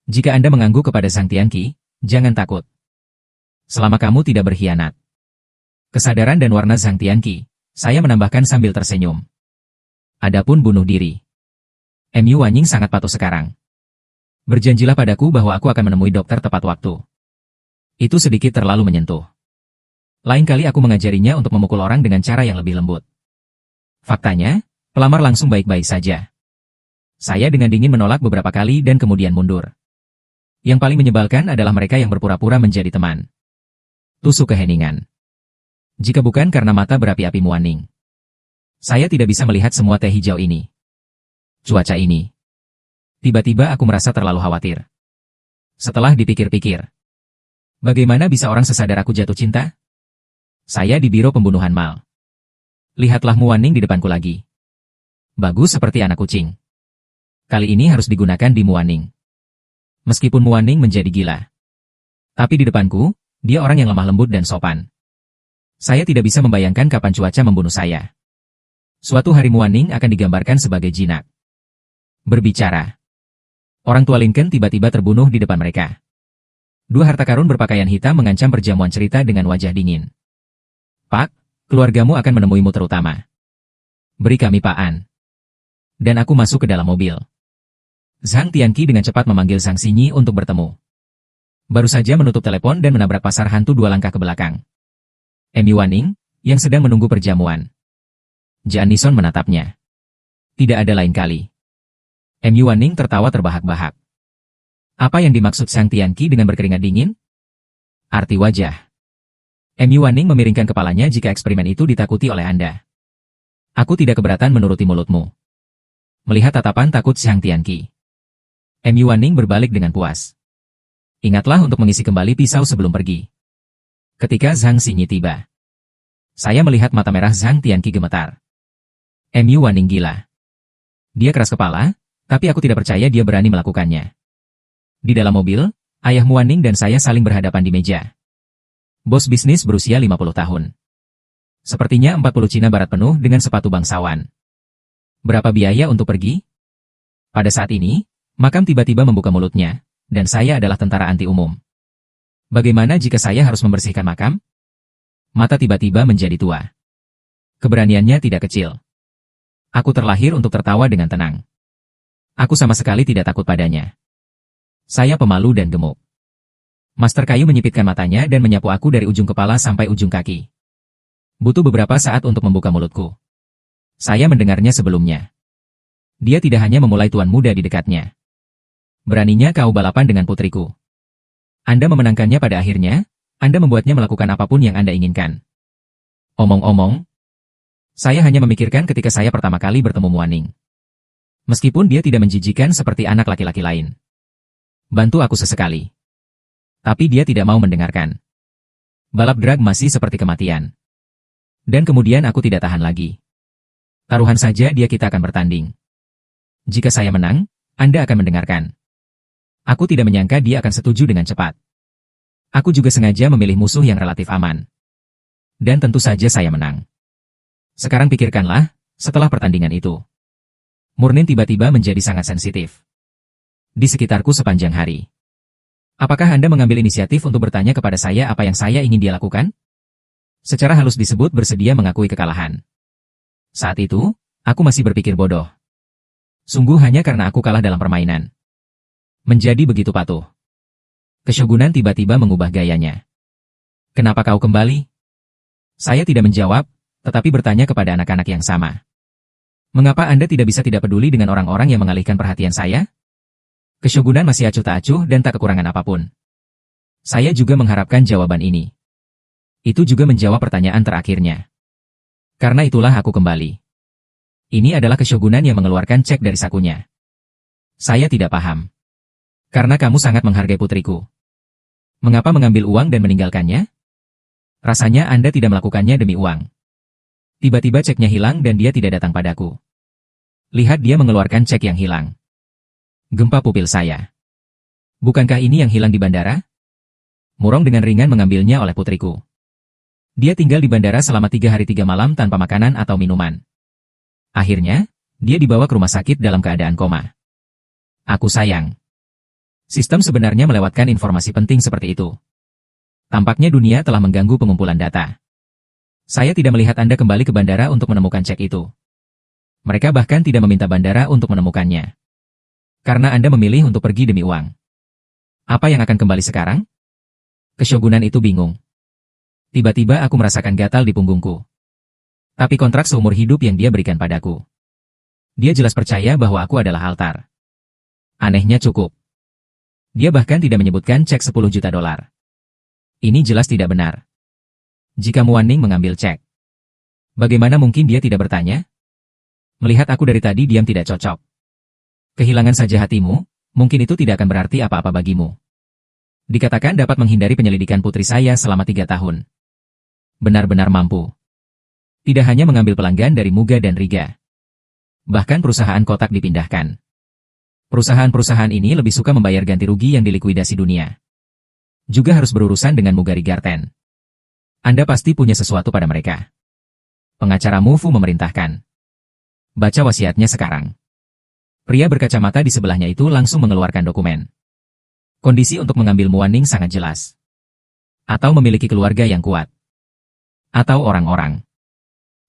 Jika Anda mengangguk kepada Zhang Tianqi, jangan takut. Selama kamu tidak berkhianat. Kesadaran dan warna Zhang Tianqi, saya menambahkan sambil tersenyum. Adapun bunuh diri. Mu Wanning sangat patuh sekarang. Berjanjilah padaku bahwa aku akan menemui dokter tepat waktu. Itu sedikit terlalu menyentuh. Lain kali aku mengajarinya untuk memukul orang dengan cara yang lebih lembut. Faktanya, pelamar langsung baik-baik saja. Saya dengan dingin menolak beberapa kali dan kemudian mundur. Yang paling menyebalkan adalah mereka yang berpura-pura menjadi teman. Tusuk keheningan. Jika bukan karena mata berapi-api Mu Wanning, saya tidak bisa melihat semua teh hijau ini. Cuaca ini. Tiba-tiba aku merasa terlalu khawatir. Setelah dipikir-pikir, bagaimana bisa orang sesadar aku jatuh cinta? Saya di biro pembunuhan Mal. Lihatlah Mu Wanning di depanku lagi. Bagus seperti anak kucing. Kali ini harus digunakan di Mu Wanning. Meskipun Mu Wanning menjadi gila. Tapi di depanku, dia orang yang lemah lembut dan sopan. Saya tidak bisa membayangkan kapan cuaca membunuh saya. Suatu hari Muaning akan digambarkan sebagai jinak. Berbicara. Orang tua Lincoln tiba-tiba terbunuh di depan mereka. Dua harta karun berpakaian hitam mengancam perjamuan cerita dengan wajah dingin. Pak, keluargamu akan menemuimu terutama. Beri kami Pak An. Dan aku masuk ke dalam mobil. Zhang Tianqi dengan cepat memanggil Zhang Xinyi untuk bertemu. Baru saja menutup telepon dan menabrak pasar hantu 2 langkah ke belakang. Amy Waning, yang sedang menunggu perjamuan. Jaan Nison menatapnya. Tidak ada lain kali. Amy Waning tertawa terbahak-bahak. Apa yang dimaksud Zhang Tianqi dengan berkeringat dingin? Arti wajah. Amy Waning memiringkan kepalanya jika eksperimen itu ditakuti oleh Anda. Aku tidak keberatan menuruti mulutmu. Melihat tatapan takut Zhang Tianqi, Amy Waning berbalik dengan puas. Ingatlah untuk mengisi kembali pisau sebelum pergi. Ketika Zhang Xinyi tiba, saya melihat mata merah Zhang Tianqi gemetar. Amy Waning gila. Dia keras kepala, tapi aku tidak percaya dia berani melakukannya. Di dalam mobil, ayah Muaning dan saya saling berhadapan di meja. Bos bisnis berusia 50 tahun. Sepertinya 40 Cina Barat penuh dengan sepatu bangsawan. Berapa biaya untuk pergi? Pada saat ini, Makam tiba-tiba membuka mulutnya, dan saya adalah tentara anti umum. Bagaimana jika saya harus membersihkan makam? Mata tiba-tiba menjadi tua. Keberaniannya tidak kecil. Aku terlahir untuk tertawa dengan tenang. Aku sama sekali tidak takut padanya. Saya pemalu dan gemuk. Master Kayu menyipitkan matanya dan menyapu aku dari ujung kepala sampai ujung kaki. Butuh beberapa saat untuk membuka mulutku. Saya mendengarnya sebelumnya. Dia tidak hanya memulai tuan muda di dekatnya. Beraninya kau balapan dengan putriku. Anda memenangkannya pada akhirnya, Anda membuatnya melakukan apapun yang Anda inginkan. Omong-omong, saya hanya memikirkan ketika saya pertama kali bertemu Muaning. Meskipun dia tidak menjijikan seperti anak laki-laki lain. Bantu aku sesekali. Tapi dia tidak mau mendengarkan. Balap drag masih seperti kematian. Dan kemudian aku tidak tahan lagi. Taruhan saja kita akan bertanding. Jika saya menang, Anda akan mendengarkan. Aku tidak menyangka dia akan setuju dengan cepat. Aku juga sengaja memilih musuh yang relatif aman. Dan tentu saja saya menang. Sekarang pikirkanlah, setelah pertandingan itu. Murnin tiba-tiba menjadi sangat sensitif. Di sekitarku sepanjang hari. Apakah Anda mengambil inisiatif untuk bertanya kepada saya apa yang saya ingin dia lakukan? Secara halus disebut bersedia mengakui kekalahan. Saat itu, aku masih berpikir bodoh. Sungguh hanya karena aku kalah dalam permainan. Menjadi begitu patuh. Keshogunan tiba-tiba mengubah gayanya. Kenapa kau kembali? Saya tidak menjawab, tetapi bertanya kepada anak-anak yang sama. Mengapa Anda tidak bisa tidak peduli dengan orang-orang yang mengalihkan perhatian saya? Keshogunan masih acuh tak acuh dan tak kekurangan apapun. Saya juga mengharapkan jawaban ini. Itu juga menjawab pertanyaan terakhirnya. Karena itulah aku kembali. Ini adalah keshogunan yang mengeluarkan cek dari sakunya. Saya tidak paham. Karena kamu sangat menghargai putriku. Mengapa mengambil uang dan meninggalkannya? Rasanya Anda tidak melakukannya demi uang. Tiba-tiba ceknya hilang dan dia tidak datang padaku. Lihat dia mengeluarkan cek yang hilang. Gempa pupil saya. Bukankah ini yang hilang di bandara? Murong dengan ringan mengambilnya oleh putriku. Dia tinggal di bandara selama 3 hari 3 malam tanpa makanan atau minuman. Akhirnya, dia dibawa ke rumah sakit dalam keadaan koma. Aku sayang. Sistem sebenarnya melewatkan informasi penting seperti itu. Tampaknya dunia telah mengganggu pengumpulan data. Saya tidak melihat Anda kembali ke bandara untuk menemukan cek itu. Mereka bahkan tidak meminta bandara untuk menemukannya. Karena Anda memilih untuk pergi demi uang. Apa yang akan kembali sekarang? Keshogunan itu bingung. Tiba-tiba aku merasakan gatal di punggungku. Tapi kontrak seumur hidup yang dia berikan padaku. Dia jelas percaya bahwa aku adalah altar. Anehnya cukup. Dia bahkan tidak menyebutkan cek 10 juta dolar. Ini jelas tidak benar. Jika Muaning mengambil cek, bagaimana mungkin dia tidak bertanya? Melihat aku dari tadi diam tidak cocok. Kehilangan saja hatimu, mungkin itu tidak akan berarti apa-apa bagimu. Dikatakan dapat menghindari penyelidikan putri saya selama 3 tahun. Benar-benar mampu. Tidak hanya mengambil pelanggan dari Muga dan Riga. Bahkan perusahaan kotak dipindahkan. Perusahaan-perusahaan ini lebih suka membayar ganti rugi yang dilikuidasi dunia. Juga harus berurusan dengan Mugari Garten. Anda pasti punya sesuatu pada mereka. Pengacara Mu Fu memerintahkan. Baca wasiatnya sekarang. Pria berkacamata di sebelahnya itu langsung mengeluarkan dokumen. Kondisi untuk mengambil Muaning sangat jelas. Atau memiliki keluarga yang kuat. Atau orang-orang.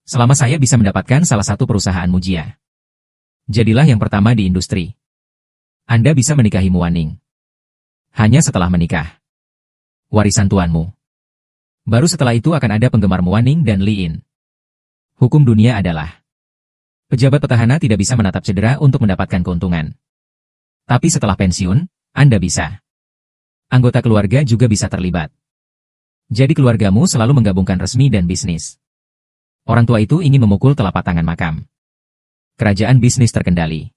Selama saya bisa mendapatkan salah satu perusahaan Mujia. Jadilah yang pertama di industri. Anda bisa menikahi Muaning. Hanya setelah menikah. Warisan tuanmu. Baru setelah itu akan ada penggemar Muaning dan Li In. Hukum dunia adalah pejabat petahana tidak bisa menatap cedera untuk mendapatkan keuntungan. Tapi setelah pensiun, Anda bisa. Anggota keluarga juga bisa terlibat. Jadi keluargamu selalu menggabungkan resmi dan bisnis. Orang tua itu ingin memukul telapak tangan makam. Kerajaan bisnis terkendali.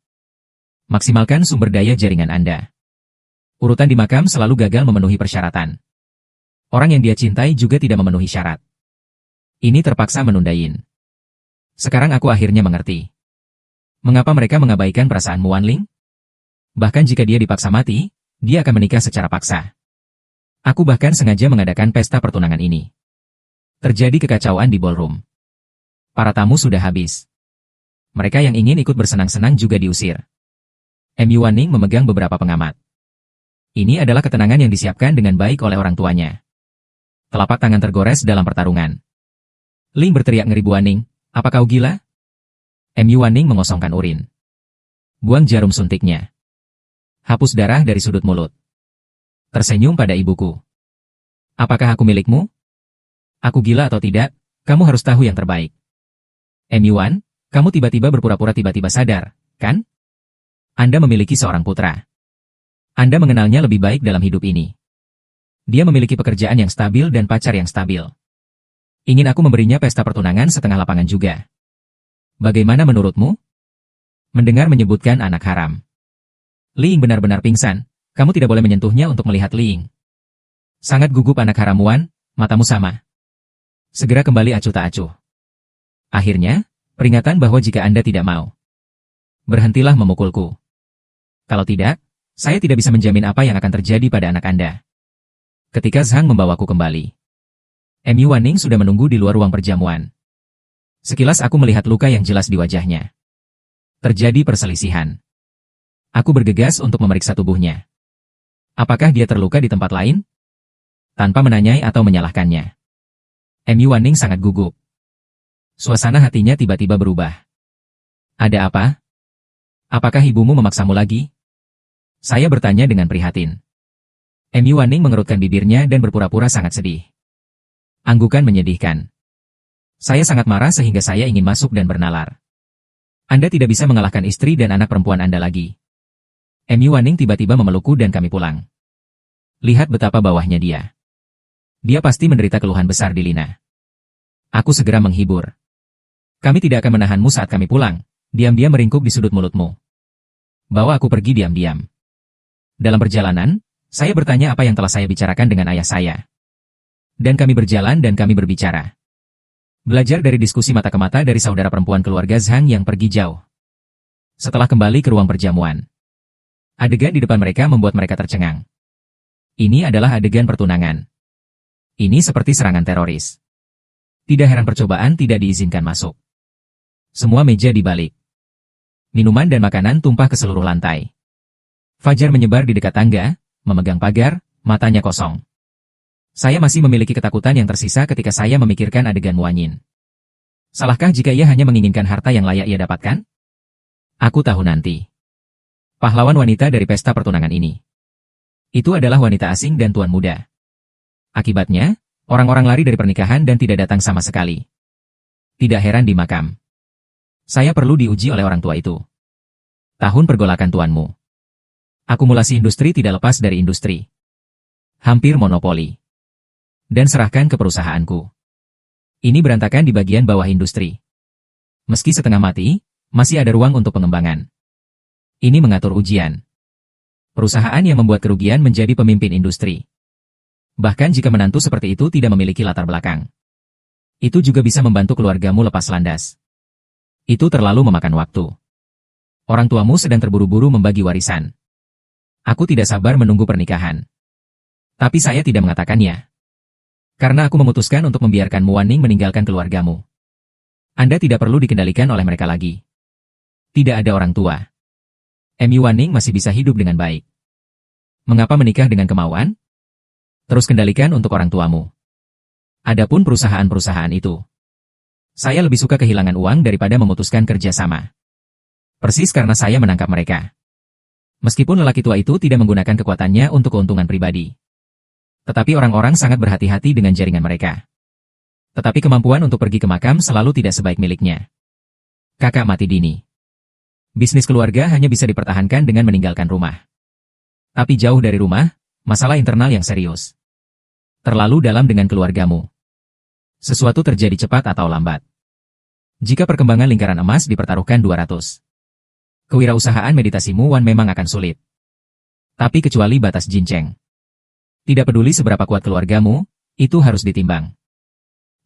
Maksimalkan sumber daya jaringan Anda. Urutan di makam selalu gagal memenuhi persyaratan. Orang yang dia cintai juga tidak memenuhi syarat. Ini terpaksa menundain. Sekarang aku akhirnya mengerti. Mengapa mereka mengabaikan perasaan Muanling? Bahkan jika dia dipaksa mati, dia akan menikah secara paksa. Aku bahkan sengaja mengadakan pesta pertunangan ini. Terjadi kekacauan di ballroom. Para tamu sudah habis. Mereka yang ingin ikut bersenang-senang juga diusir. Mu Wanning memegang beberapa pengamat. Ini adalah ketenangan yang disiapkan dengan baik oleh orang tuanya. Telapak tangan tergores dalam pertarungan. Ling berteriak ngeri, Bu Wanning, apa kau gila? Mu Wanning mengosongkan urin. Buang jarum suntiknya. Hapus darah dari sudut mulut. Tersenyum pada ibuku. Apakah aku milikmu? Aku gila atau tidak, kamu harus tahu yang terbaik. Mu Wan, kamu tiba-tiba berpura-pura tiba-tiba sadar, kan? Anda memiliki seorang putra. Anda mengenalnya lebih baik dalam hidup ini. Dia memiliki pekerjaan yang stabil dan pacar yang stabil. Ingin aku memberinya pesta pertunangan setengah lapangan juga. Bagaimana menurutmu? Mendengar menyebutkan anak haram. Ling benar-benar pingsan, kamu tidak boleh menyentuhnya untuk melihat Ling. Sangat gugup anak haram Wan, matamu sama. Segera kembali acuh tak acuh. Akhirnya, peringatan bahwa jika Anda tidak mau, berhentilah memukulku. Kalau tidak, saya tidak bisa menjamin apa yang akan terjadi pada anak Anda. Ketika Zhang membawaku kembali, Mu Wanning sudah menunggu di luar ruang perjamuan. Sekilas aku melihat luka yang jelas di wajahnya. Terjadi perselisihan. Aku bergegas untuk memeriksa tubuhnya. Apakah dia terluka di tempat lain? Tanpa menanyai atau menyalahkannya. Mu Wanning sangat gugup. Suasana hatinya tiba-tiba berubah. Ada apa? Apakah ibumu memaksamu lagi? Saya bertanya dengan prihatin. Mu Wanning mengerutkan bibirnya dan berpura-pura sangat sedih. Anggukan menyedihkan. Saya sangat marah sehingga saya ingin masuk dan bernalar. Anda tidak bisa mengalahkan istri dan anak perempuan Anda lagi. Mu Wanning tiba-tiba memelukku dan kami pulang. Lihat betapa bawahnya dia. Dia pasti menderita keluhan besar di Lina. Aku segera menghibur. Kami tidak akan menahanmu saat kami pulang. Diam-diam meringkuk di sudut mulutmu. Bawa aku pergi diam-diam. Dalam perjalanan, saya bertanya apa yang telah saya bicarakan dengan ayah saya. Dan kami berjalan dan kami berbicara. Belajar dari diskusi mata ke mata dari saudara perempuan keluarga Zhang yang pergi jauh. Setelah kembali ke ruang perjamuan, adegan di depan mereka membuat mereka tercengang. Ini adalah adegan pertunangan. Ini seperti serangan teroris. Tidak heran percobaan tidak diizinkan masuk. Semua meja dibalik. Minuman dan makanan tumpah ke seluruh lantai. Fajar menyebar di dekat tangga, memegang pagar, matanya kosong. Saya masih memiliki ketakutan yang tersisa ketika saya memikirkan adegan Muanyin. Salahkah jika ia hanya menginginkan harta yang layak ia dapatkan? Aku tahu nanti. Pahlawan wanita dari pesta pertunangan ini. Itu adalah wanita asing dan tuan muda. Akibatnya, orang-orang lari dari pernikahan dan tidak datang sama sekali. Tidak heran di makam. Saya perlu diuji oleh orang tua itu. Tahun pergolakan tuanmu. Akumulasi industri tidak lepas dari industri. Hampir monopoli. Dan serahkan ke perusahaanku. Ini berantakan di bagian bawah industri. Meski setengah mati, masih ada ruang untuk pengembangan. Ini mengatur ujian. Perusahaan yang membuat kerugian menjadi pemimpin industri. Bahkan jika menantu seperti itu tidak memiliki latar belakang. Itu juga bisa membantu keluargamu lepas landas. Itu terlalu memakan waktu. Orang tuamu sedang terburu-buru membagi warisan. Aku tidak sabar menunggu pernikahan. Tapi saya tidak mengatakannya. Karena aku memutuskan untuk membiarkan Muaning meninggalkan keluargamu. Anda tidak perlu dikendalikan oleh mereka lagi. Tidak ada orang tua. Muaning masih bisa hidup dengan baik. Mengapa menikah dengan kemauan? Terus kendalikan untuk orang tuamu. Adapun perusahaan-perusahaan itu. Saya lebih suka kehilangan uang daripada memutuskan kerjasama. Persis karena saya menangkap mereka. Meskipun lelaki tua itu tidak menggunakan kekuatannya untuk keuntungan pribadi. Tetapi orang-orang sangat berhati-hati dengan jaringan mereka. Tetapi kemampuan untuk pergi ke makam selalu tidak sebaik miliknya. Kakak mati dini. Bisnis keluarga hanya bisa dipertahankan dengan meninggalkan rumah. Tapi jauh dari rumah, masalah internal yang serius. Terlalu dalam dengan keluargamu. Sesuatu terjadi cepat atau lambat. Jika perkembangan lingkaran emas dipertaruhkan 200. Kewirausahaan meditasimu Wan memang akan sulit. Tapi kecuali batas jinceng. Tidak peduli seberapa kuat keluargamu, itu harus ditimbang.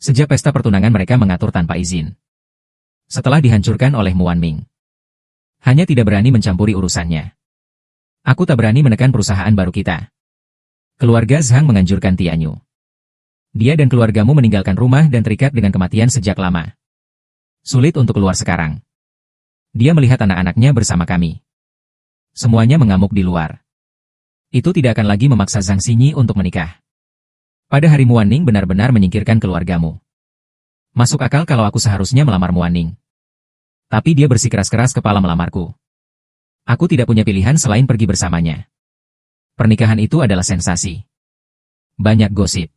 Sejak pesta pertunangan mereka mengatur tanpa izin. Setelah dihancurkan oleh Muan Ming. Hanya tidak berani mencampuri urusannya. Aku tak berani menekan perusahaan baru kita. Keluarga Zhang menganjurkan Tianyu. Dia dan keluargamu meninggalkan rumah dan terikat dengan kematian sejak lama. Sulit untuk keluar sekarang. Dia melihat anak-anaknya bersama kami. Semuanya mengamuk di luar. Itu tidak akan lagi memaksa Zhang Xinyi untuk menikah. Pada hari Muaning benar-benar menyingkirkan keluargamu. Masuk akal kalau aku seharusnya melamar Muaning. Tapi dia bersikeras-keras kepala melamarku. Aku tidak punya pilihan selain pergi bersamanya. Pernikahan itu adalah sensasi. Banyak gosip.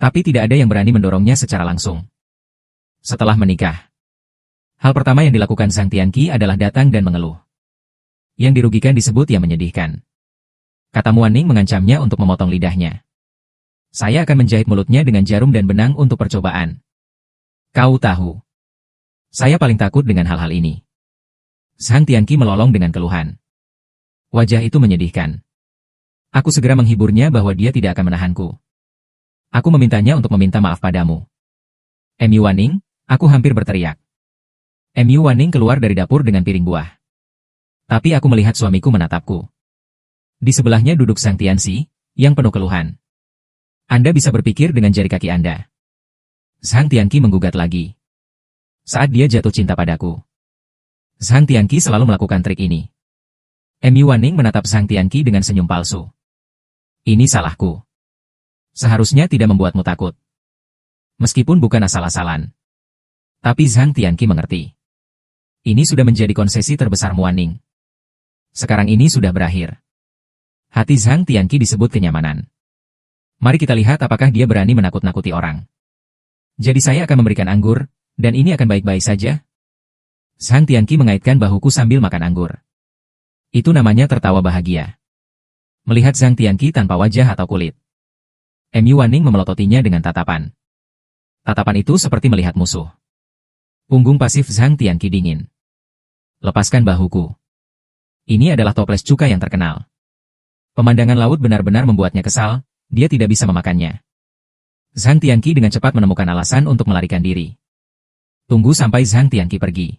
Tapi tidak ada yang berani mendorongnya secara langsung. Setelah menikah. Hal pertama yang dilakukan Zhang Tianqi adalah datang dan mengeluh. Yang dirugikan disebut yang menyedihkan. Kata Muaning mengancamnya untuk memotong lidahnya. Saya akan menjahit mulutnya dengan jarum dan benang untuk percobaan. Kau tahu. Saya paling takut dengan hal-hal ini. Zhang Tianqi melolong dengan keluhan. Wajah itu menyedihkan. Aku segera menghiburnya bahwa dia tidak akan menahanku. Aku memintanya untuk meminta maaf padamu. Muaning, aku hampir berteriak. Muaning keluar dari dapur dengan piring buah. Tapi aku melihat suamiku menatapku. Di sebelahnya duduk Zhang Tianxi, yang penuh keluhan. Anda bisa berpikir dengan jari kaki Anda. Zhang Tianqi menggugat lagi. Saat dia jatuh cinta padaku. Zhang Tianqi selalu melakukan trik ini. Muaning menatap Zhang Tianqi dengan senyum palsu. Ini salahku. Seharusnya tidak membuatmu takut. Meskipun bukan asal-asalan. Tapi Zhang Tianqi mengerti. Ini sudah menjadi konsesi terbesar Muaning. Sekarang ini sudah berakhir. Hati Zhang Tianqi disebut kenyamanan. Mari kita lihat apakah dia berani menakut-nakuti orang. Jadi saya akan memberikan anggur, dan ini akan baik-baik saja. Zhang Tianqi mengaitkan bahuku sambil makan anggur. Itu namanya tertawa bahagia. Melihat Zhang Tianqi tanpa wajah atau kulit. Muaning memelototinya dengan tatapan. Tatapan itu seperti melihat musuh. Punggung pasif Zhang Tianqi dingin. Lepaskan bahuku. Ini adalah toples cuka yang terkenal. Pemandangan laut benar-benar membuatnya kesal, dia tidak bisa memakannya. Zhang Tianqi dengan cepat menemukan alasan untuk melarikan diri. Tunggu sampai Zhang Tianqi pergi.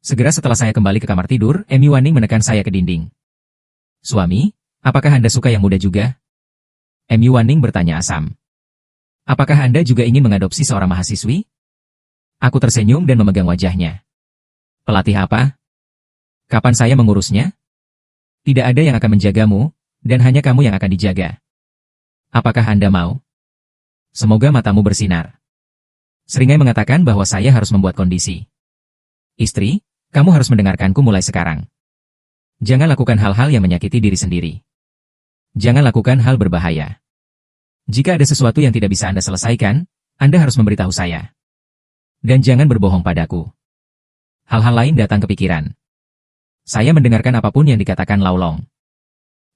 Segera setelah saya kembali ke kamar tidur, Muaning menekan saya ke dinding. Suami, apakah Anda suka yang muda juga? Muaning bertanya asam. Apakah Anda juga ingin mengadopsi seorang mahasiswi? Aku tersenyum dan memegang wajahnya. Pelatih apa? Kapan saya mengurusnya? Tidak ada yang akan menjagamu, dan hanya kamu yang akan dijaga. Apakah Anda mau? Semoga matamu bersinar. Seringai mengatakan bahwa saya harus membuat kondisi. Istri, kamu harus mendengarkanku mulai sekarang. Jangan lakukan hal-hal yang menyakiti diri sendiri. Jangan lakukan hal berbahaya. Jika ada sesuatu yang tidak bisa Anda selesaikan, Anda harus memberitahu saya. Dan jangan berbohong padaku. Hal-hal lain datang ke pikiran. Saya mendengarkan apapun yang dikatakan Laolong.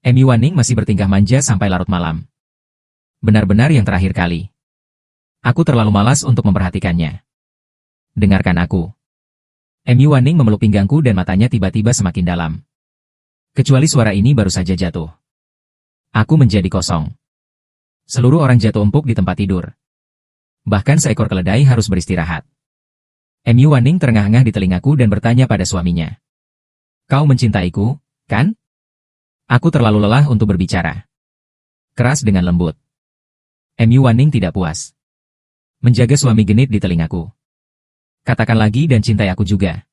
Muaning masih bertingkah manja sampai larut malam. Benar-benar yang terakhir kali. Aku terlalu malas untuk memperhatikannya. Dengarkan aku. Muaning memeluk pinggangku dan matanya tiba-tiba semakin dalam. Kecuali suara ini baru saja jatuh. Aku menjadi kosong. Seluruh orang jatuh empuk di tempat tidur. Bahkan seekor keledai harus beristirahat. Muaning terengah-engah di telingaku dan bertanya pada suaminya. Kau mencintaiku, kan? Aku terlalu lelah untuk berbicara. Keras dengan lembut. Mu Wanning tidak puas. Menjaga suami genit di telingaku. Katakan lagi dan cintai aku juga.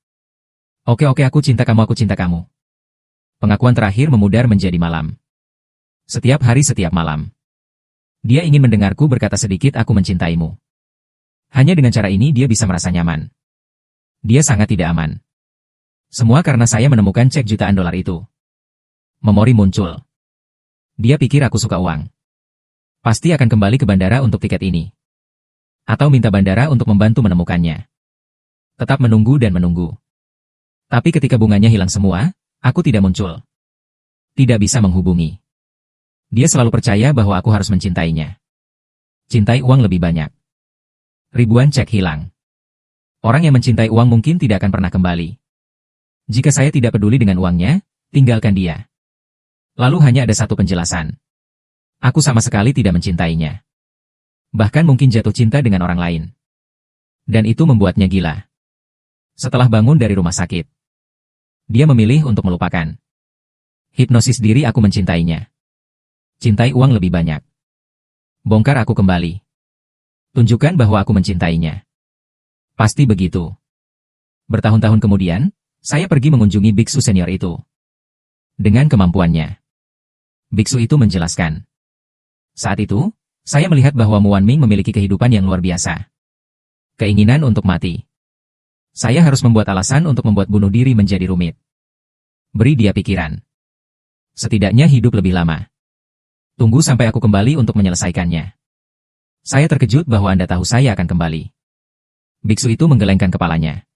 Oke aku cinta kamu. Pengakuan terakhir memudar menjadi malam. Setiap hari setiap malam. Dia ingin mendengarku berkata sedikit aku mencintaimu. Hanya dengan cara ini dia bisa merasa nyaman. Dia sangat tidak aman. Semua karena saya menemukan cek jutaan dolar itu. Memori muncul. Dia pikir aku suka uang. Pasti akan kembali ke bandara untuk tiket ini. Atau minta bandara untuk membantu menemukannya. Tetap menunggu dan menunggu. Tapi ketika bunganya hilang semua, aku tidak muncul. Tidak bisa menghubungi. Dia selalu percaya bahwa aku harus mencintainya. Cintai uang lebih banyak. Ribuan cek hilang. Orang yang mencintai uang mungkin tidak akan pernah kembali. Jika saya tidak peduli dengan uangnya, tinggalkan dia. Lalu hanya ada satu penjelasan. Aku sama sekali tidak mencintainya. Bahkan mungkin jatuh cinta dengan orang lain. Dan itu membuatnya gila. Setelah bangun dari rumah sakit, dia memilih untuk melupakan. Hipnosis diri aku mencintainya. Cintai uang lebih banyak. Bongkar aku kembali. Tunjukkan bahwa aku mencintainya. Pasti begitu. Bertahun-tahun kemudian, saya pergi mengunjungi biksu senior itu. Dengan kemampuannya. Biksu itu menjelaskan. Saat itu, saya melihat bahwa Mu Wanming memiliki kehidupan yang luar biasa. Keinginan untuk mati. Saya harus membuat alasan untuk membuat bunuh diri menjadi rumit. Beri dia pikiran. Setidaknya hidup lebih lama. Tunggu sampai aku kembali untuk menyelesaikannya. Saya terkejut bahwa Anda tahu saya akan kembali. Biksu itu menggelengkan kepalanya.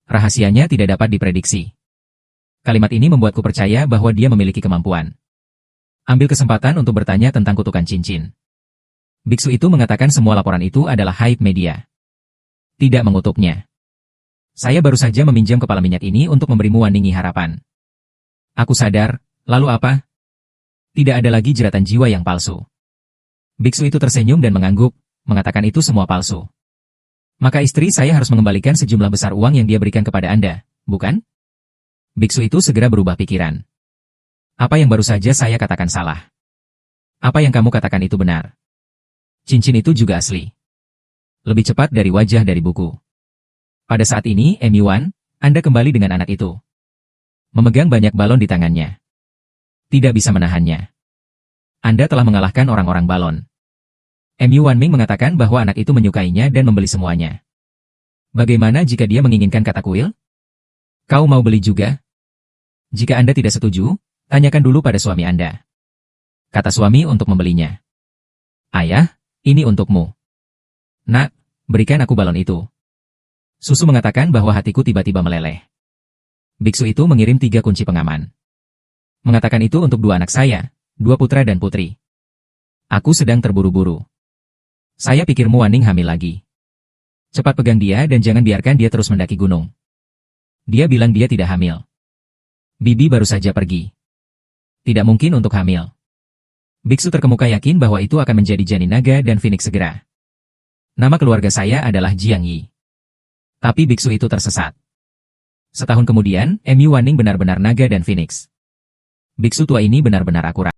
Rahasianya tidak dapat diprediksi. Kalimat ini membuatku percaya bahwa dia memiliki kemampuan. Ambil kesempatan untuk bertanya tentang kutukan cincin. Biksu itu mengatakan semua laporan itu adalah hype media. Tidak mengutuknya. Saya baru saja meminjam kepala minyak ini untuk memberimu Wanningi harapan. Aku sadar, lalu apa? Tidak ada lagi jeratan jiwa yang palsu. Biksu itu tersenyum dan mengangguk, mengatakan itu semua palsu. Maka istri saya harus mengembalikan sejumlah besar uang yang dia berikan kepada Anda, bukan? Biksu itu segera berubah pikiran. Apa yang baru saja saya katakan salah? Apa yang kamu katakan itu benar? Cincin itu juga asli. Lebih cepat dari wajah dari buku. Pada saat ini, Wan, Anda kembali dengan anak itu. Memegang banyak balon di tangannya. Tidak bisa menahannya. Anda telah mengalahkan orang-orang balon. Mu Wanming mengatakan bahwa anak itu menyukainya dan membeli semuanya. Bagaimana jika dia menginginkan kata kuil? Kau mau beli juga? Jika Anda tidak setuju, tanyakan dulu pada suami Anda. Kata suami untuk membelinya. Ayah, ini untukmu. Nak, berikan aku balon itu. Susu mengatakan bahwa hatiku tiba-tiba meleleh. Biksu itu mengirim 3 kunci pengaman. Mengatakan itu untuk 2 anak saya, 2 putra dan putri. Aku sedang terburu-buru. Saya pikir Mu Wanning hamil lagi. Cepat pegang dia dan jangan biarkan dia terus mendaki gunung. Dia bilang dia tidak hamil. Bibi baru saja pergi. Tidak mungkin untuk hamil. Biksu terkemuka yakin bahwa itu akan menjadi janin naga dan Phoenix segera. Nama keluarga saya adalah Jiang Yi. Tapi biksu itu tersesat. Setahun kemudian, Mu Wanning benar-benar naga dan Phoenix. Biksu tua ini benar-benar akurat.